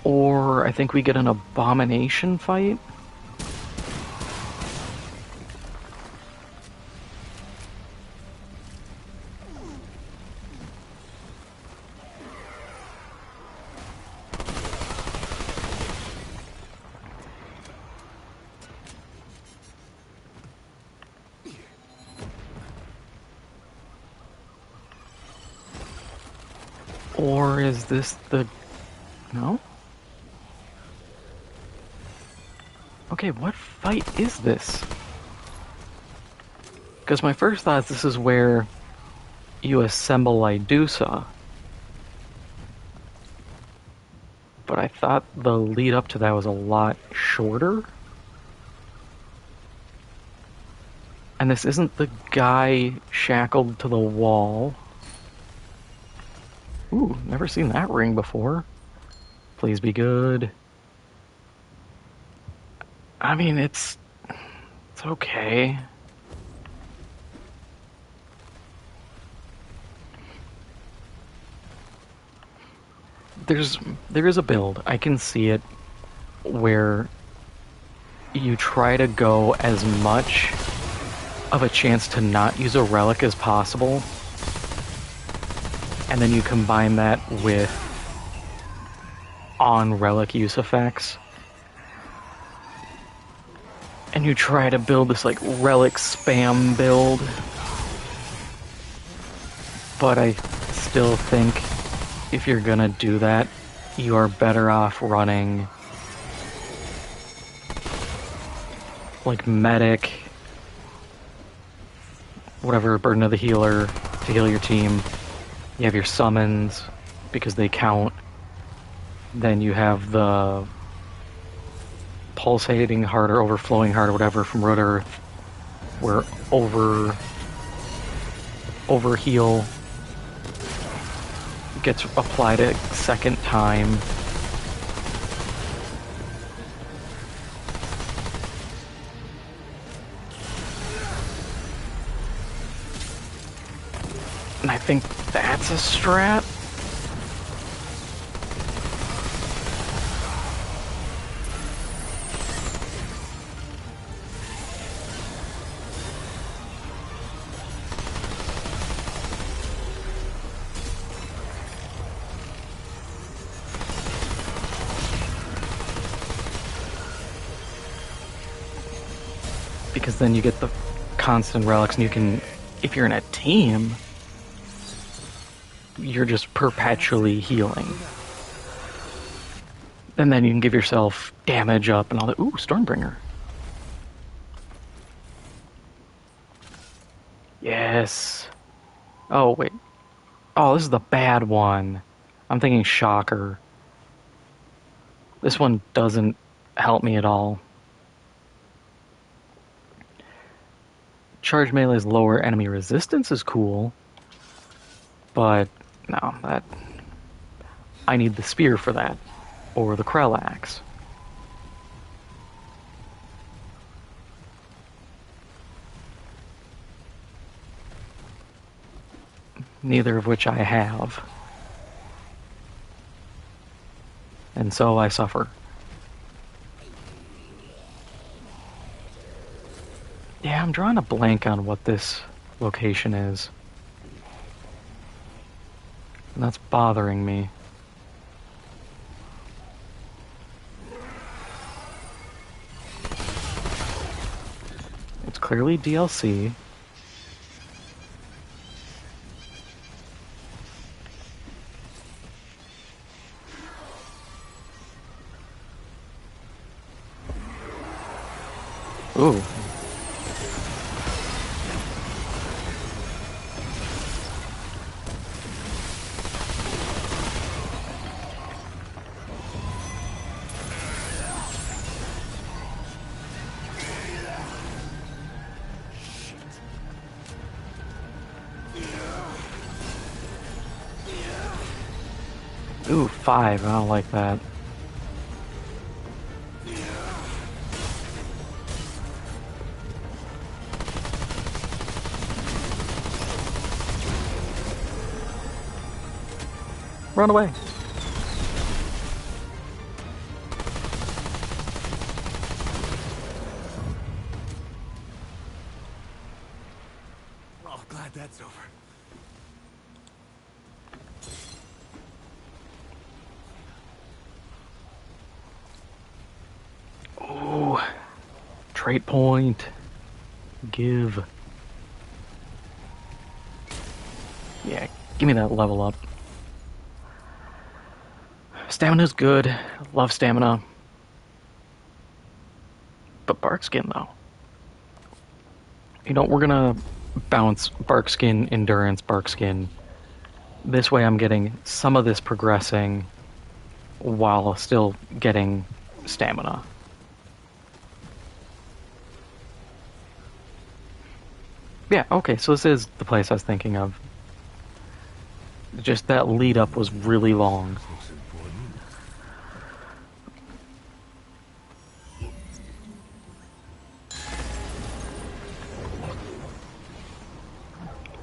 Or I think we get an abomination fight? Or is this the... No? Okay, what fight is this? Because my first thought is this is where you assemble Idusa. But I thought the lead up to that was a lot shorter. And this isn't the guy shackled to the wall. Ooh, never seen that ring before. Please be good. I mean, it's okay. There is a build, I can see it, where you try to go as much of a chance to not use a relic as possible, and then you combine that with on-relic use effects, and you try to build this like relic spam build. But I still think if you're gonna do that, you are better off running like medic, whatever, burden of the healer to heal your team. You have your summons because they count. Then you have the pulsating heart or overflowing heart or whatever from Root Earth, where over heal gets applied a second time. And I think that's a strat. Because then you get the constant relics, and you can, if you're in a team, you're just perpetually healing. And then you can give yourself damage up and all that. Ooh, Stormbringer. Yes. Oh, wait. Oh, this is the bad one. I'm thinking Shocker. This one doesn't help me at all. Charge melee's lower enemy resistance is cool, but no, that I need the spear for that, or the Krell axe. Neither of which I have, and so I suffer. Yeah, I'm drawing a blank on what this location is. And that's bothering me. It's clearly DLC. Ooh. Ooh, 5. I don't like that. Run away. Oh, glad that's over. Ooh. Trait point. Give. Yeah, give me that level up. Stamina's good. Love stamina. But bark skin, though. You know, we're gonna bounce bark skin, endurance, bark skin. This way I'm getting some of this progressing while still getting stamina. Yeah, okay, so this is the place I was thinking of. Just that lead up was really long. Looks important.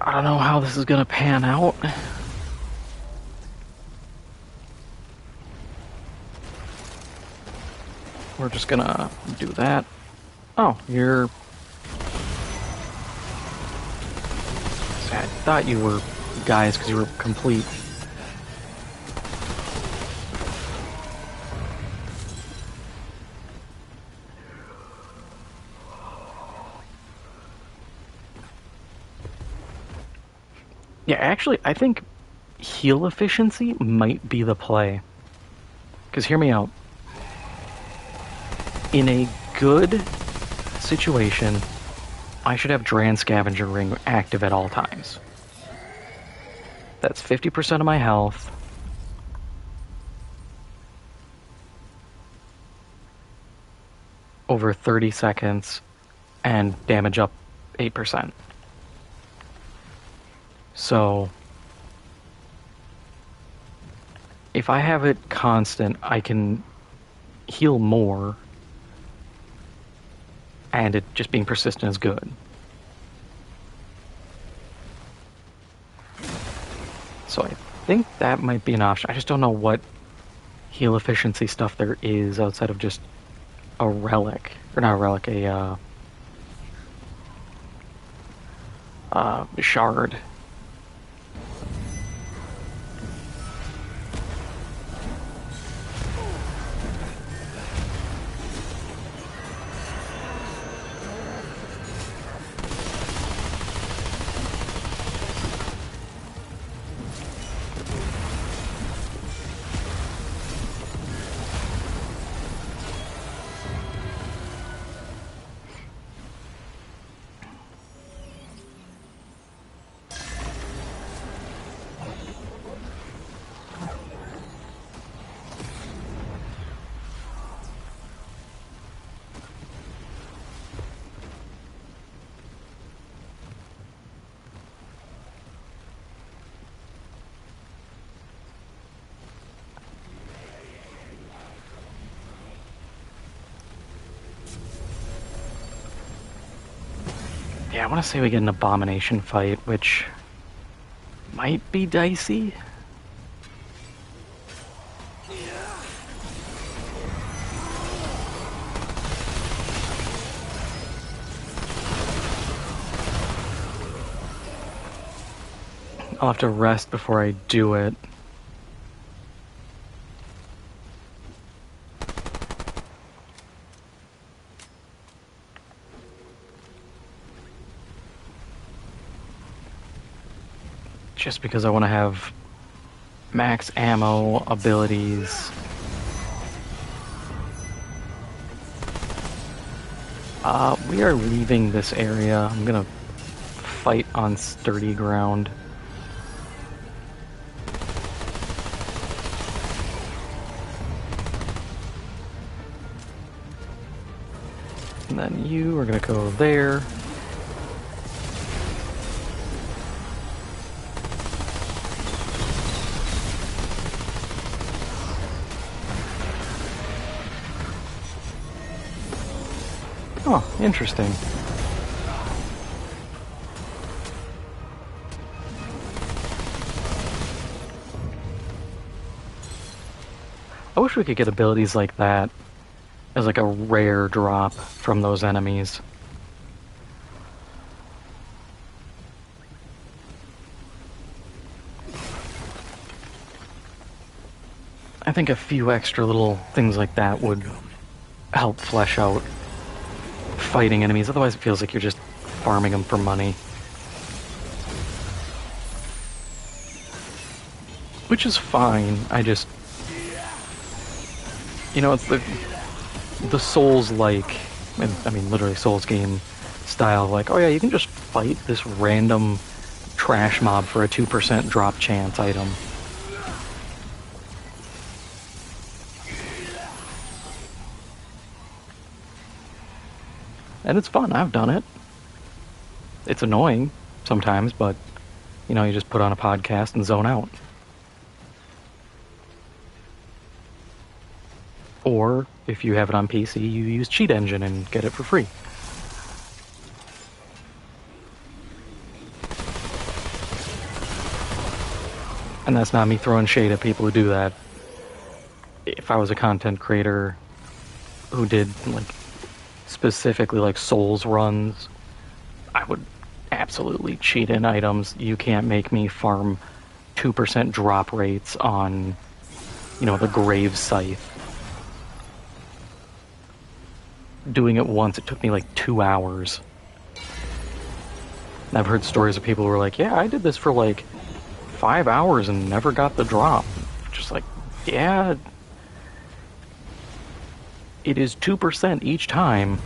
I don't know how this is gonna pan out. We're just gonna do that. Oh, you're... I thought you were guys because you were complete. Yeah, actually, I think heal efficiency might be the play. Because hear me out. In a good situation, I should have Dran Scavenger Ring active at all times. That's 50% of my health. Over 30 seconds, and damage up 8%. So, if I have it constant, I can heal more, and it just being persistent is good. So I think that might be an option. I just don't know what heal efficiency stuff there is outside of just a relic. Or not a relic, a shard. Yeah, I want to say we get an abomination fight, which might be dicey. I'll have to rest before I do it. Just because I want to have max ammo, abilities. We are leaving this area. I'm gonna fight on sturdy ground. And then you are gonna go there. Oh, interesting. I wish we could get abilities like that as like a rare drop from those enemies. I think a few extra little things like that would help flesh out fighting enemies. Otherwise, it feels like you're just farming them for money. Which is fine. I just... You know, it's the Souls-like... I mean, literally Souls game style. Like, oh yeah, you can just fight this random trash mob for a 2% drop chance item. And it's fun. I've done it. It's annoying sometimes, but, you know, you just put on a podcast and zone out. Or, if you have it on PC, you use Cheat Engine and get it for free. And that's not me throwing shade at people who do that. If I was a content creator who did, like, specifically, like, Souls runs, I would absolutely cheat in items. You can't make me farm 2% drop rates on, you know, the Grave Scythe. Doing it once, it took me like 2 hours. And I've heard stories of people who were like, yeah, I did this for like 5 hours and never got the drop. Just like, yeah, it is 2% each time.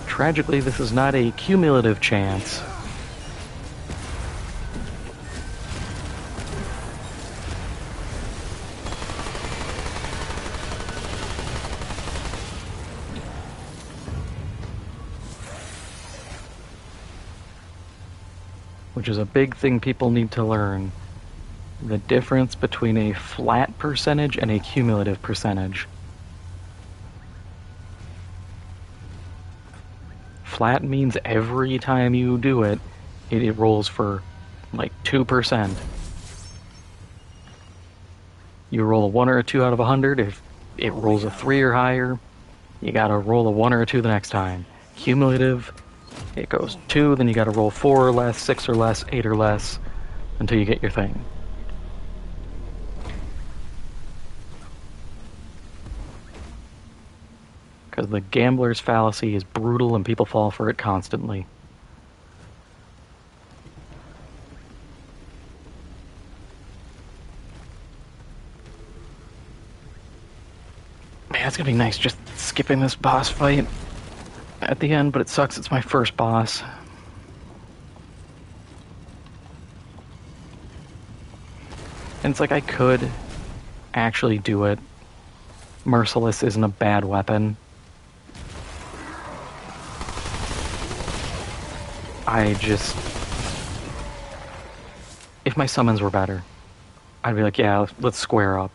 Tragically, this is not a cumulative chance. Which is a big thing people need to learn. The difference between a flat percentage and a cumulative percentage. Flat means every time you do it, it rolls for like 2%. You roll a 1 or a 2 out of 100. If it rolls a 3 or higher, you gotta roll a 1 or a 2 the next time. Cumulative, it goes 2, then you gotta roll 4 or less, 6 or less, 8 or less, until you get your thing. Because the gambler's fallacy is brutal and people fall for it constantly. Man, it's gonna be nice just skipping this boss fight at the end, but it sucks it's my first boss. And it's like I could actually do it. Merciless isn't a bad weapon. I just... If my summons were better, I'd be like, yeah, let's square up.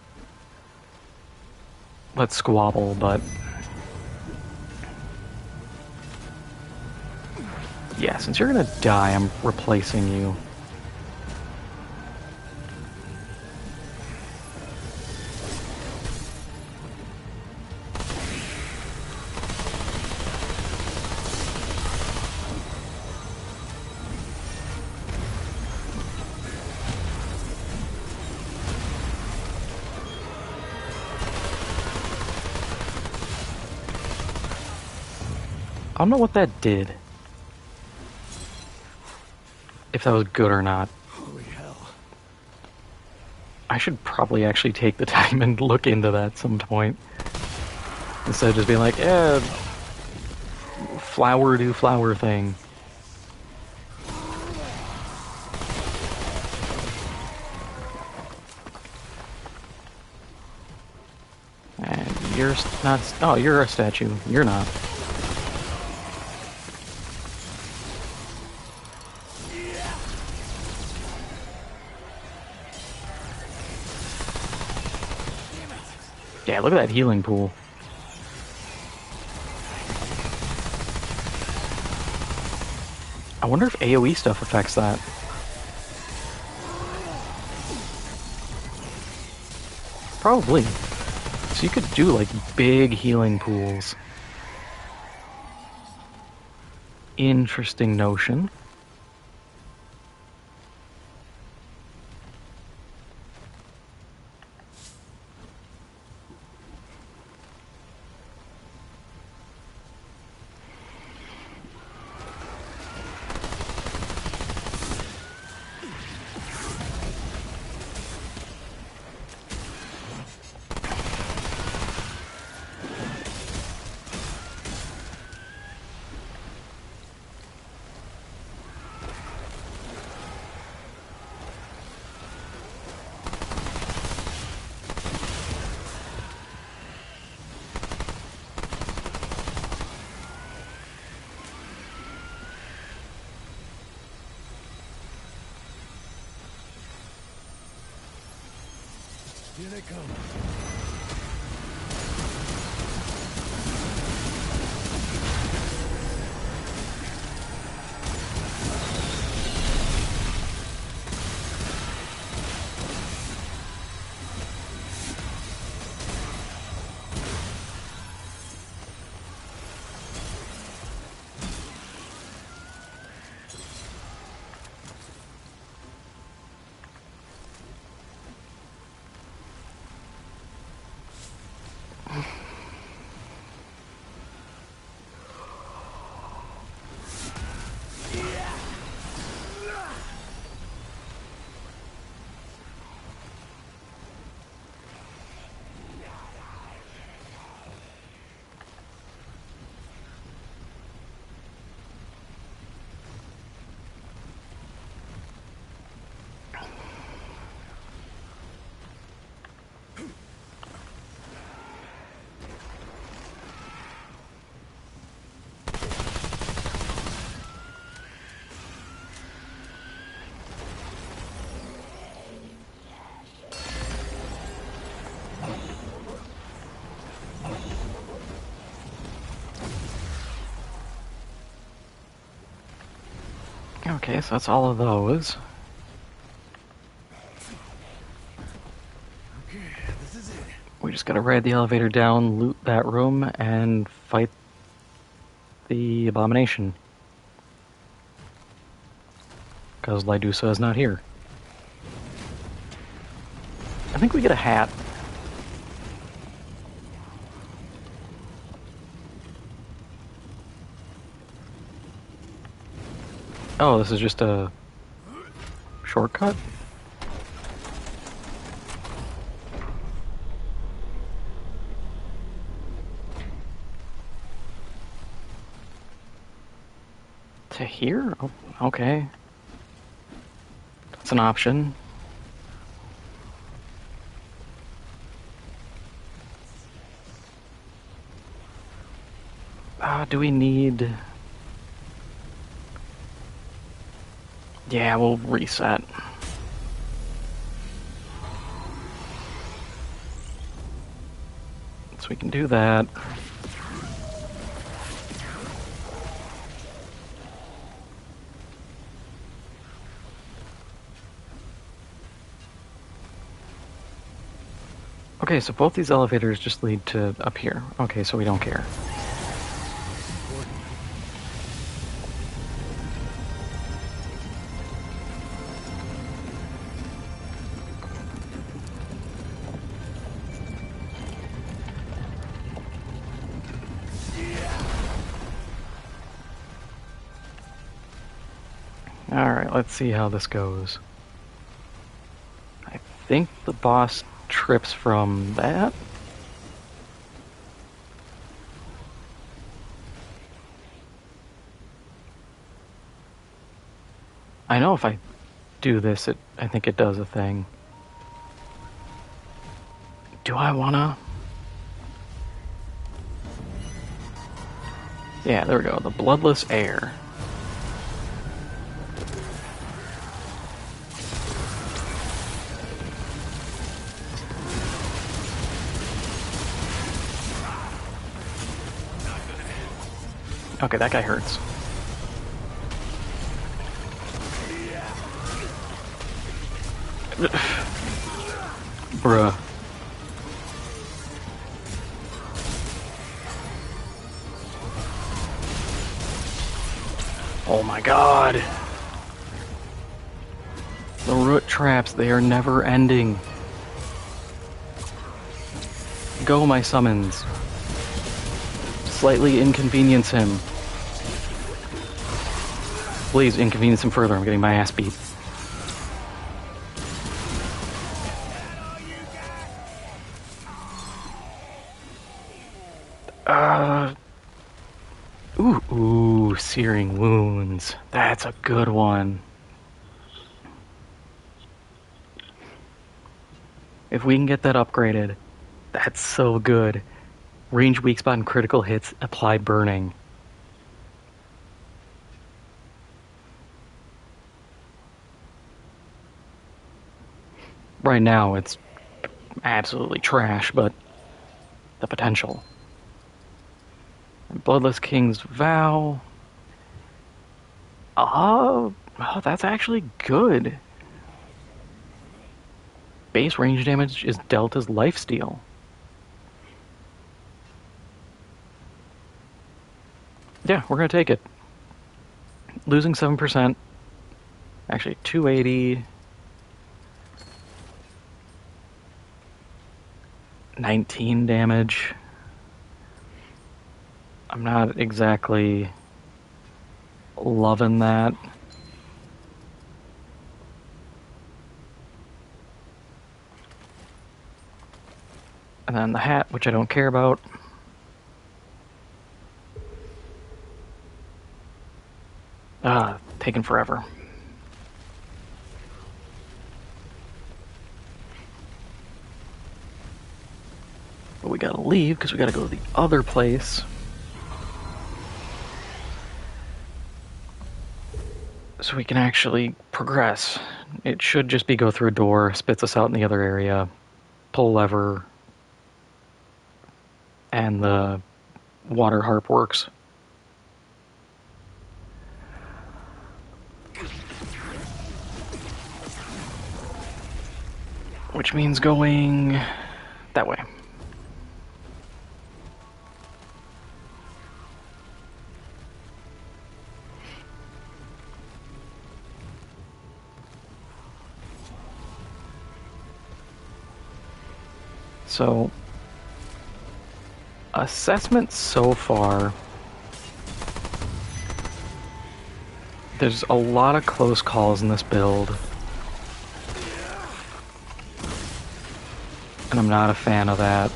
Let's squabble, but... Yeah, since you're gonna die, I'm replacing you. I don't know what that did. If that was good or not. Holy hell. I should probably actually take the time and look into that at some point. Instead of just being like, yeah, flower do flower thing. And you're not... Oh, you're a statue. You're not. Yeah, look at that healing pool. I wonder if AoE stuff affects that. Probably. So you could do like big healing pools. Interesting notion. Here they come. Okay, so that's all of those. Okay, this is it. We just gotta ride the elevator down, loot that room, and fight the abomination. Because Lydusa is not here. I think we get a hat. Oh, this is just a shortcut? To here? Oh, okay. That's an option. Do we need... Yeah, we'll reset. So we can do that. Okay, so both these elevators just lead to up here. Okay, so we don't care. Alright, let's see how this goes. I think the boss trips from that. I know if I do this, I think it does a thing. Do I wanna? Yeah, there we go. The bloodless air. Okay, that guy hurts. Bruh. Oh my god. The root traps, they are never ending. Go, my summons. Slightly inconvenience him. Please inconvenience him further, I'm getting my ass beat. Ooh, searing wounds. That's a good one. If we can get that upgraded, that's so good. Range weak spot and critical hits apply burning. Right now, it's absolutely trash, but the potential. And Bloodless King's Vow. Oh, that's actually good. Base range damage is dealt as lifesteal. Yeah, we're gonna take it. Losing 7%. Actually, 280. 19 damage. I'm not exactly loving that. And then the hat, which I don't care about. Taking forever. But we gotta leave because we gotta go to the other place. So we can actually progress. It should just be go through a door, spits us out in the other area, pull a lever, and the water harp works. Which means going that way. So, assessment so far, there's a lot of close calls in this build. And I'm not a fan of that.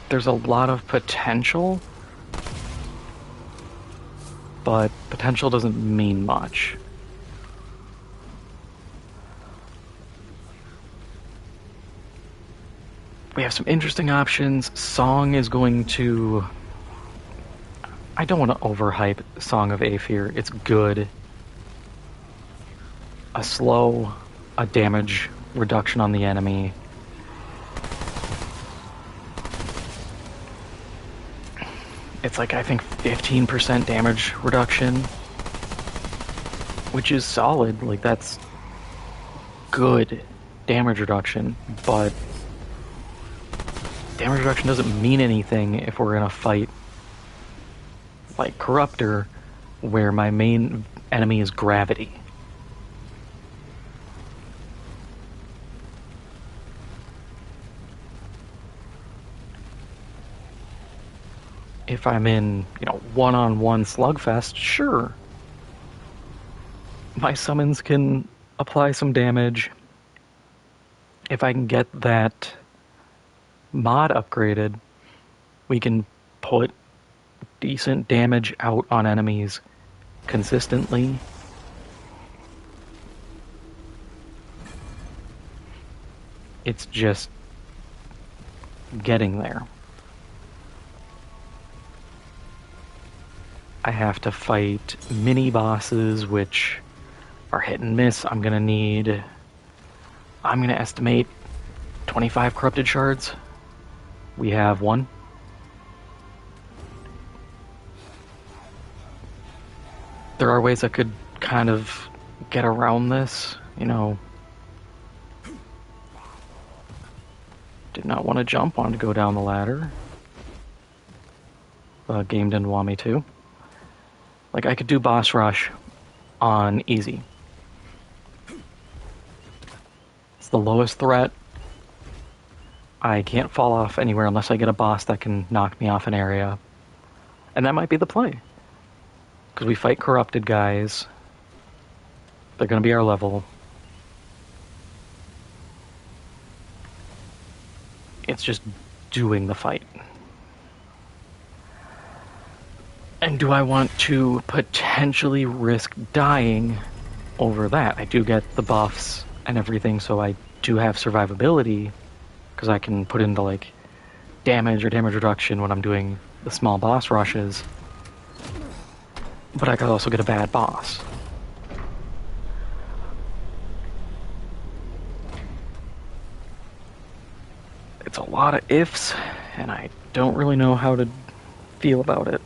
There's a lot of potential, but potential doesn't mean much. We have some interesting options. Song is going to... I don't want to overhype Song of Aether. It's good. A slow, a damage reduction on the enemy. It's like, I think, 15% damage reduction, which is solid. Like, that's good damage reduction, but damage reduction doesn't mean anything if we're in a fight like Corruptor, where my main enemy is gravity. If I'm in, one-on-one slugfest, sure. My summons can apply some damage. If I can get that mod upgraded, we can put decent damage out on enemies consistently. It's just getting there. I have to fight mini bosses, which are hit and miss. I'm gonna estimate 25 corrupted shards. We have one. There are ways I could kind of get around this, Did not want to jump, wanted to go down the ladder. Game didn't want me to. Like, I could do boss rush on easy. It's the lowest threat. I can't fall off anywhere unless I get a boss that can knock me off an area. And that might be the play. Because we fight corrupted guys. They're going to be our level. It's just doing the fight. And do I want to potentially risk dying over that? I do get the buffs and everything, so I do have survivability, because I can put into, like, damage or damage reduction when I'm doing the small boss rushes. But I could also get a bad boss. It's a lot of ifs, and I don't really know how to feel about it.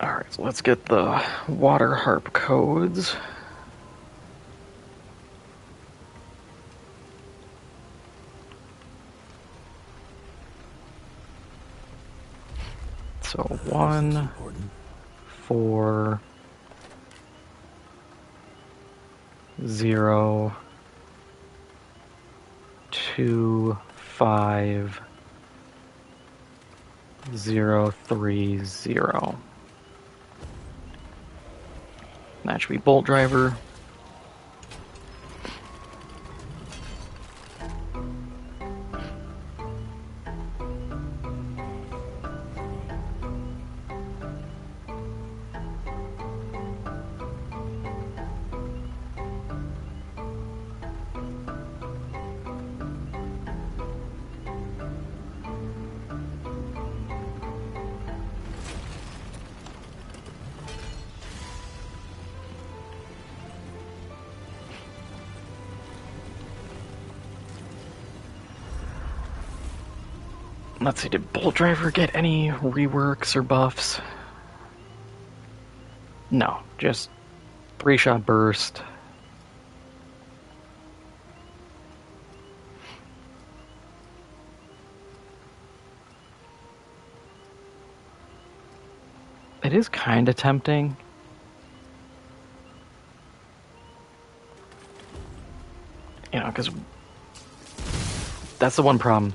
Alright, so let's get the water harp codes. So 1, 4, 0, 2, 5, 0, 3, 0. That should be bolt driver. Let's see, did Bolt Driver get any reworks or buffs? No, just 3-shot burst. It is kind of tempting. You know, because that's the one problem.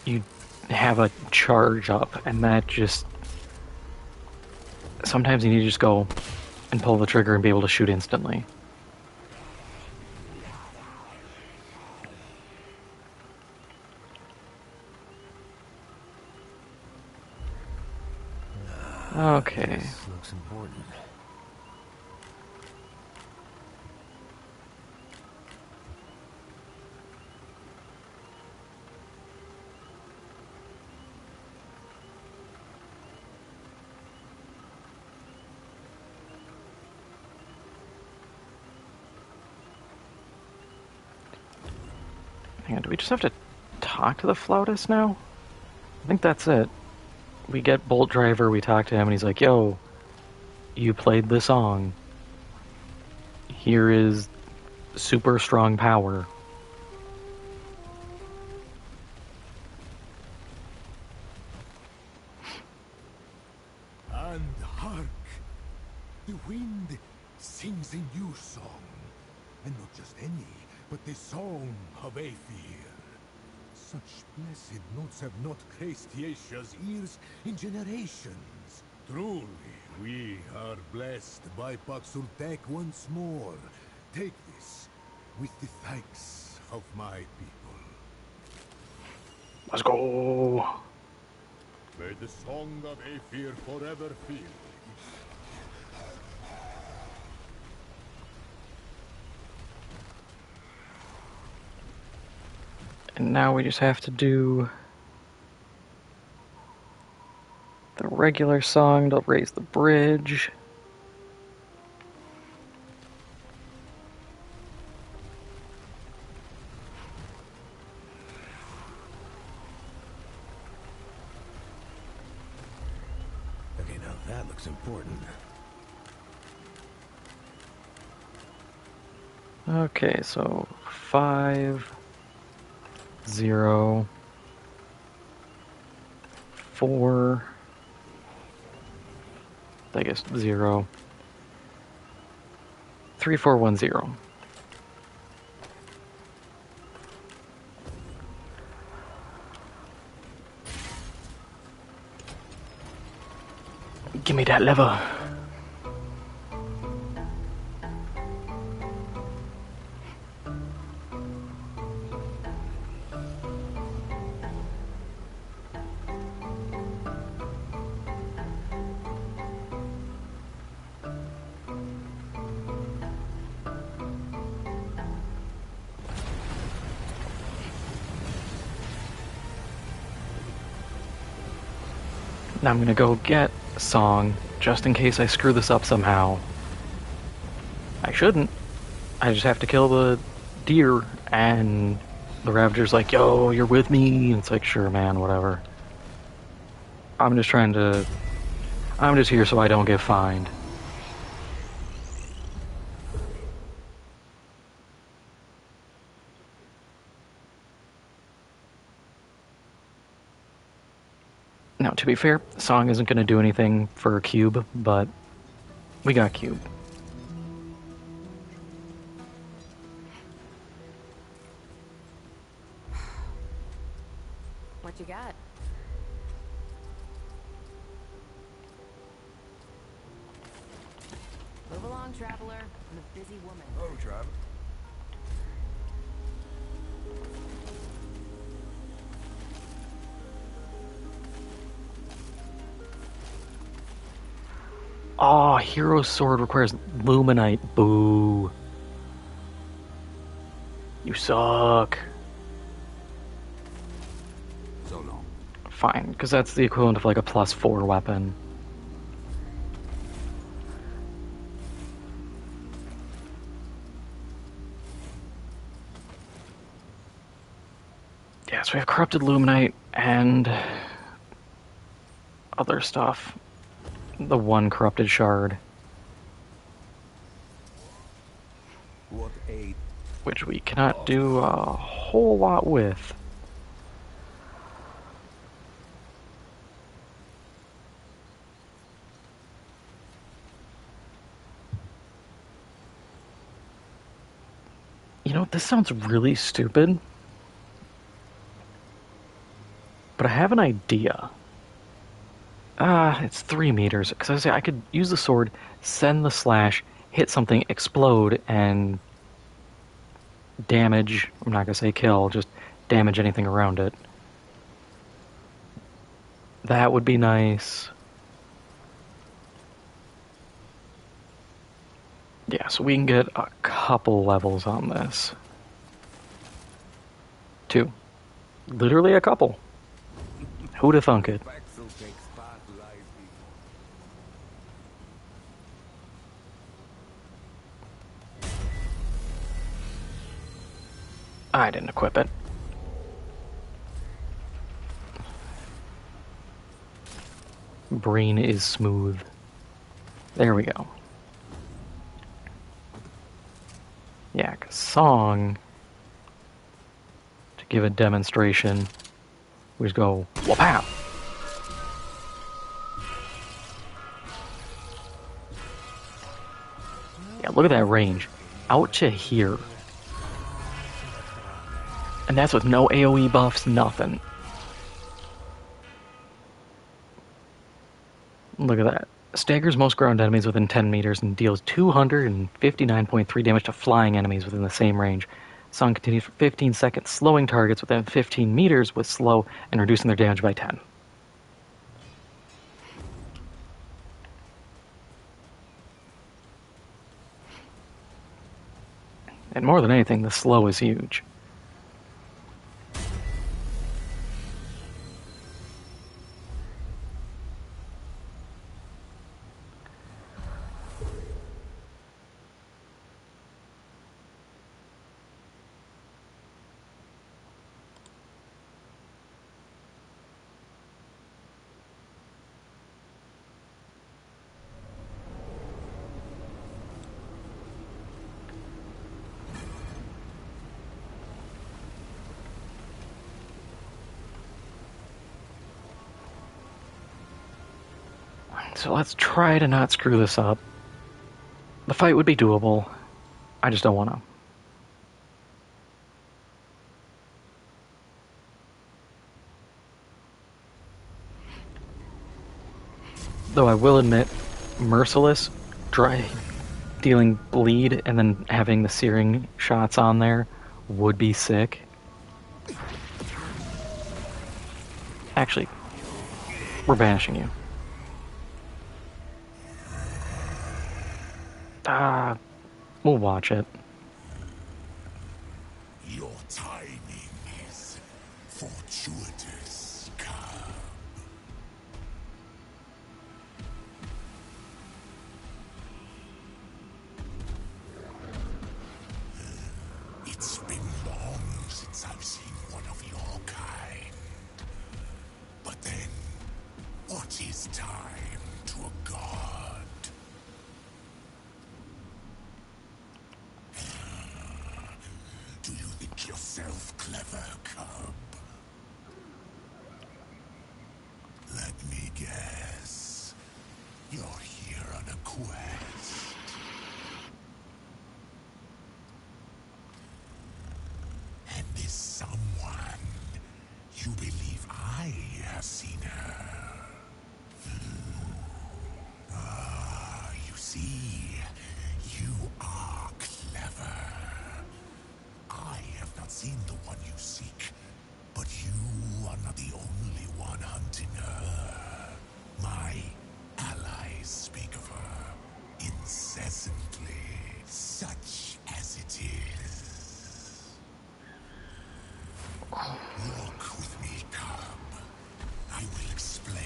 You have a charge up, and that just... Sometimes you need to just go and pull the trigger and be able to shoot instantly. Okay. This looks important. Hang on, do we just have to talk to the flautist now? I think that's it. We get Bolt Driver, we talk to him, and he's like, yo, you played the song. Here is super strong power. And hark! The wind sings a new song. And not just any, but the song of Aether. Such blessed notes have not graced Yesha's ears in generations. Truly, we are blessed by Paxultek once more. Take this with the thanks of my people. Let's go. May the song of Aether forever fill. And now we just have to do the regular song to raise the bridge. that looks important. Okay, so 5, 0, 4, I guess 0, 3, 4, 1, 0. Give me that lever. Now I'm gonna go get Song, just in case I screw this up somehow. I shouldn't. I just have to kill the deer, and the Ravager's like, yo, you're with me? And it's like, sure, man, whatever. I'm just here so I don't get fined. Now, to be fair, Song isn't going to do anything for a cube, but we got cube. What you got? Move along, traveler. I'm a busy woman. Oh, Trav. Oh, Hero Sword requires Luminite. Boo. You suck. So long. Fine, because that's the equivalent of like a +4 weapon. Yeah, so we have Corrupted Luminite and other stuff. The one Corrupted Shard, What a... which we cannot do a whole lot with. You know, this sounds really stupid, but I have an idea. It's 3 meters, because I say I could use the sword, send the slash, hit something, explode, and damage, I'm not gonna say kill, just damage anything around it. That would be nice. Yeah, so we can get a couple levels on this. 2. Literally a couple. Who'da thunk it? Baxel takes part lies I didn't equip it. Brain is smooth. There we go. Yeah, 'cause Song, to give a demonstration, we just go, wha-pow! Yeah, look at that range. Out to here. And that's with no AoE buffs, nothing. Look at that. Staggers most ground enemies within 10 meters and deals 259.3 damage to flying enemies within the same range. Song continues for 15 seconds, slowing targets within 15 meters with slow and reducing their damage by 10. And more than anything, the slow is huge. So let's try to not screw this up. The fight would be doable. I just don't want to. Though I will admit, Merciless, dealing bleed and then having the searing shots on there would be sick. Actually, we're banishing you. We'll watch it. Your timing is fortuitous, Cub. It's been long since I've seen one of your kind. But then, what is time to a god? Do you think yourself clever, Cub? Let me guess. You're here on a quest. And this someone, you believe I have seen her? You see, you are clever. I have not seen the one you seek, but you are not the only one hunting her. My allies speak of her incessantly, such as it is. Walk with me, Cub. I will explain.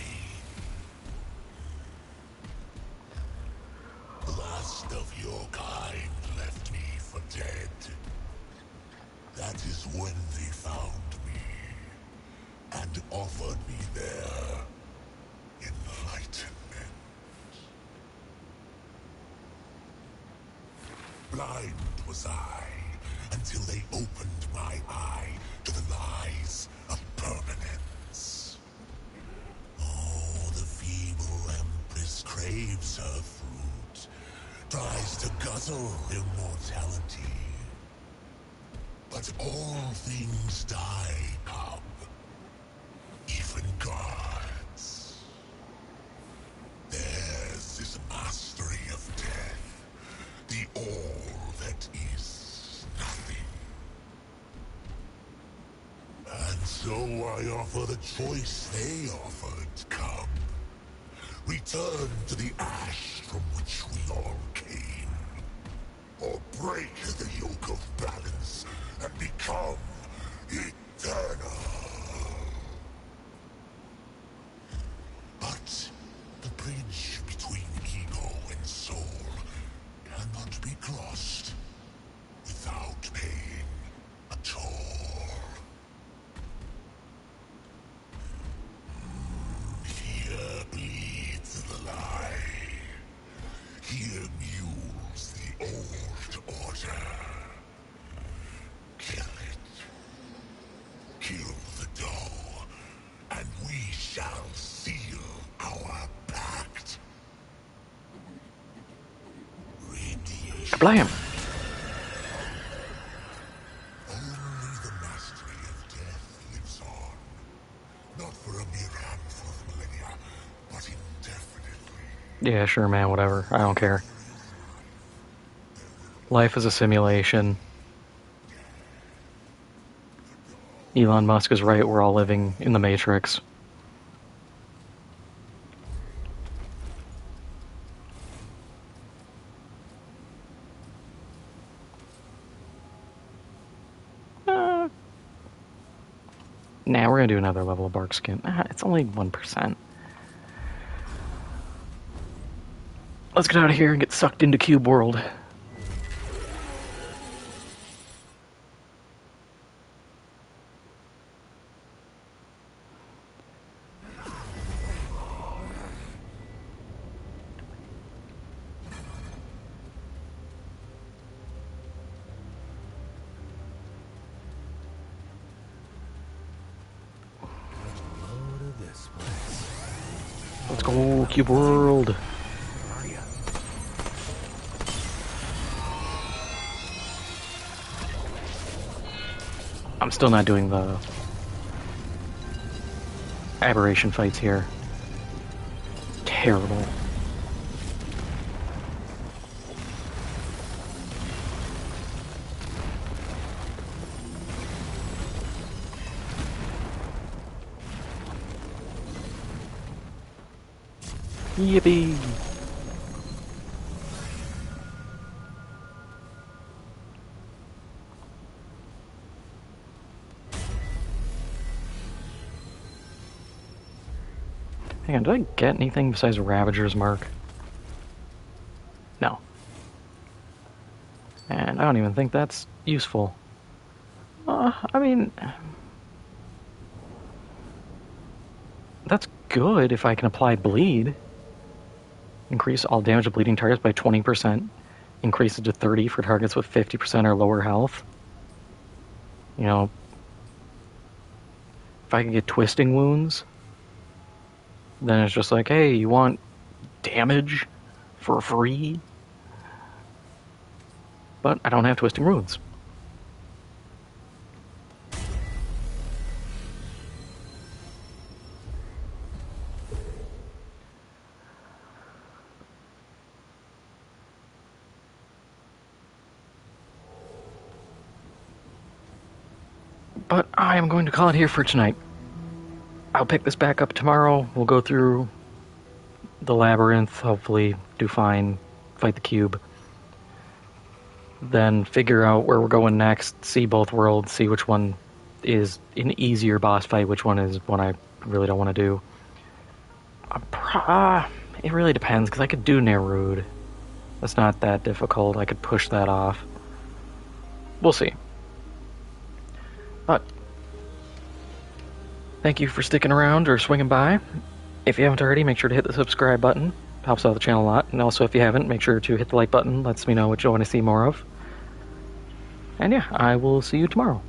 The last of your kind left me for dead. That is when they found me and offered me their enlightenment. Blind was I until they opened my eye to the lies of permanence. Oh, the feeble empress craves her fruit, tries to guzzle immortality. But all things die, Cub. Even gods. Theirs is mastery of death. The all that is nothing. And so I offer the choice they offered, Cub. Return to the ash from which we all came. Or break the yoke of balance and become eternal. But the bridge between ego and soul cannot be crossed without paying a toll. Here bleeds the lie. Here mules the old order. Kill it. Kill the dough, and we shall seal our pact. Radiation. Kablam! Only the mastery of death lives on. Not for a mere handful of millennia, but indefinitely. Yeah, sure, man, whatever. I don't care. Life is a simulation. Elon Musk is right, we're all living in the Matrix. Nah, we're gonna do another level of bark skin. It's only 1%. Let's get out of here and get sucked into Cube World. go, Cube World. Where are you? I'm still not doing the aberration fights here. Terrible. Yippee! Hang on, did I get anything besides Ravager's Mark? No. And I don't even think that's useful. I mean... That's good if I can apply Bleed. Increase all damage of bleeding targets by 20%. Increase it to 30 for targets with 50% or lower health. You know... If I can get Twisting Wounds... Then it's just like, hey, you want damage for free? But I don't have Twisting Wounds. But I am going to call it here for tonight. I'll pick this back up tomorrow. We'll go through the labyrinth, hopefully do fine, fight the cube. Then figure out where we're going next, see both worlds, see which one is an easier boss fight, which one is one I really don't want to do. It really depends, because I could do Nerud. That's not that difficult. I could push that off. We'll see. But thank you for sticking around or swinging by. If you haven't already, make sure to hit the subscribe button. Helps out the channel a lot. And also, if you haven't, make sure to hit the like button. Lets me know what you want to see more of. And yeah, I will see you tomorrow.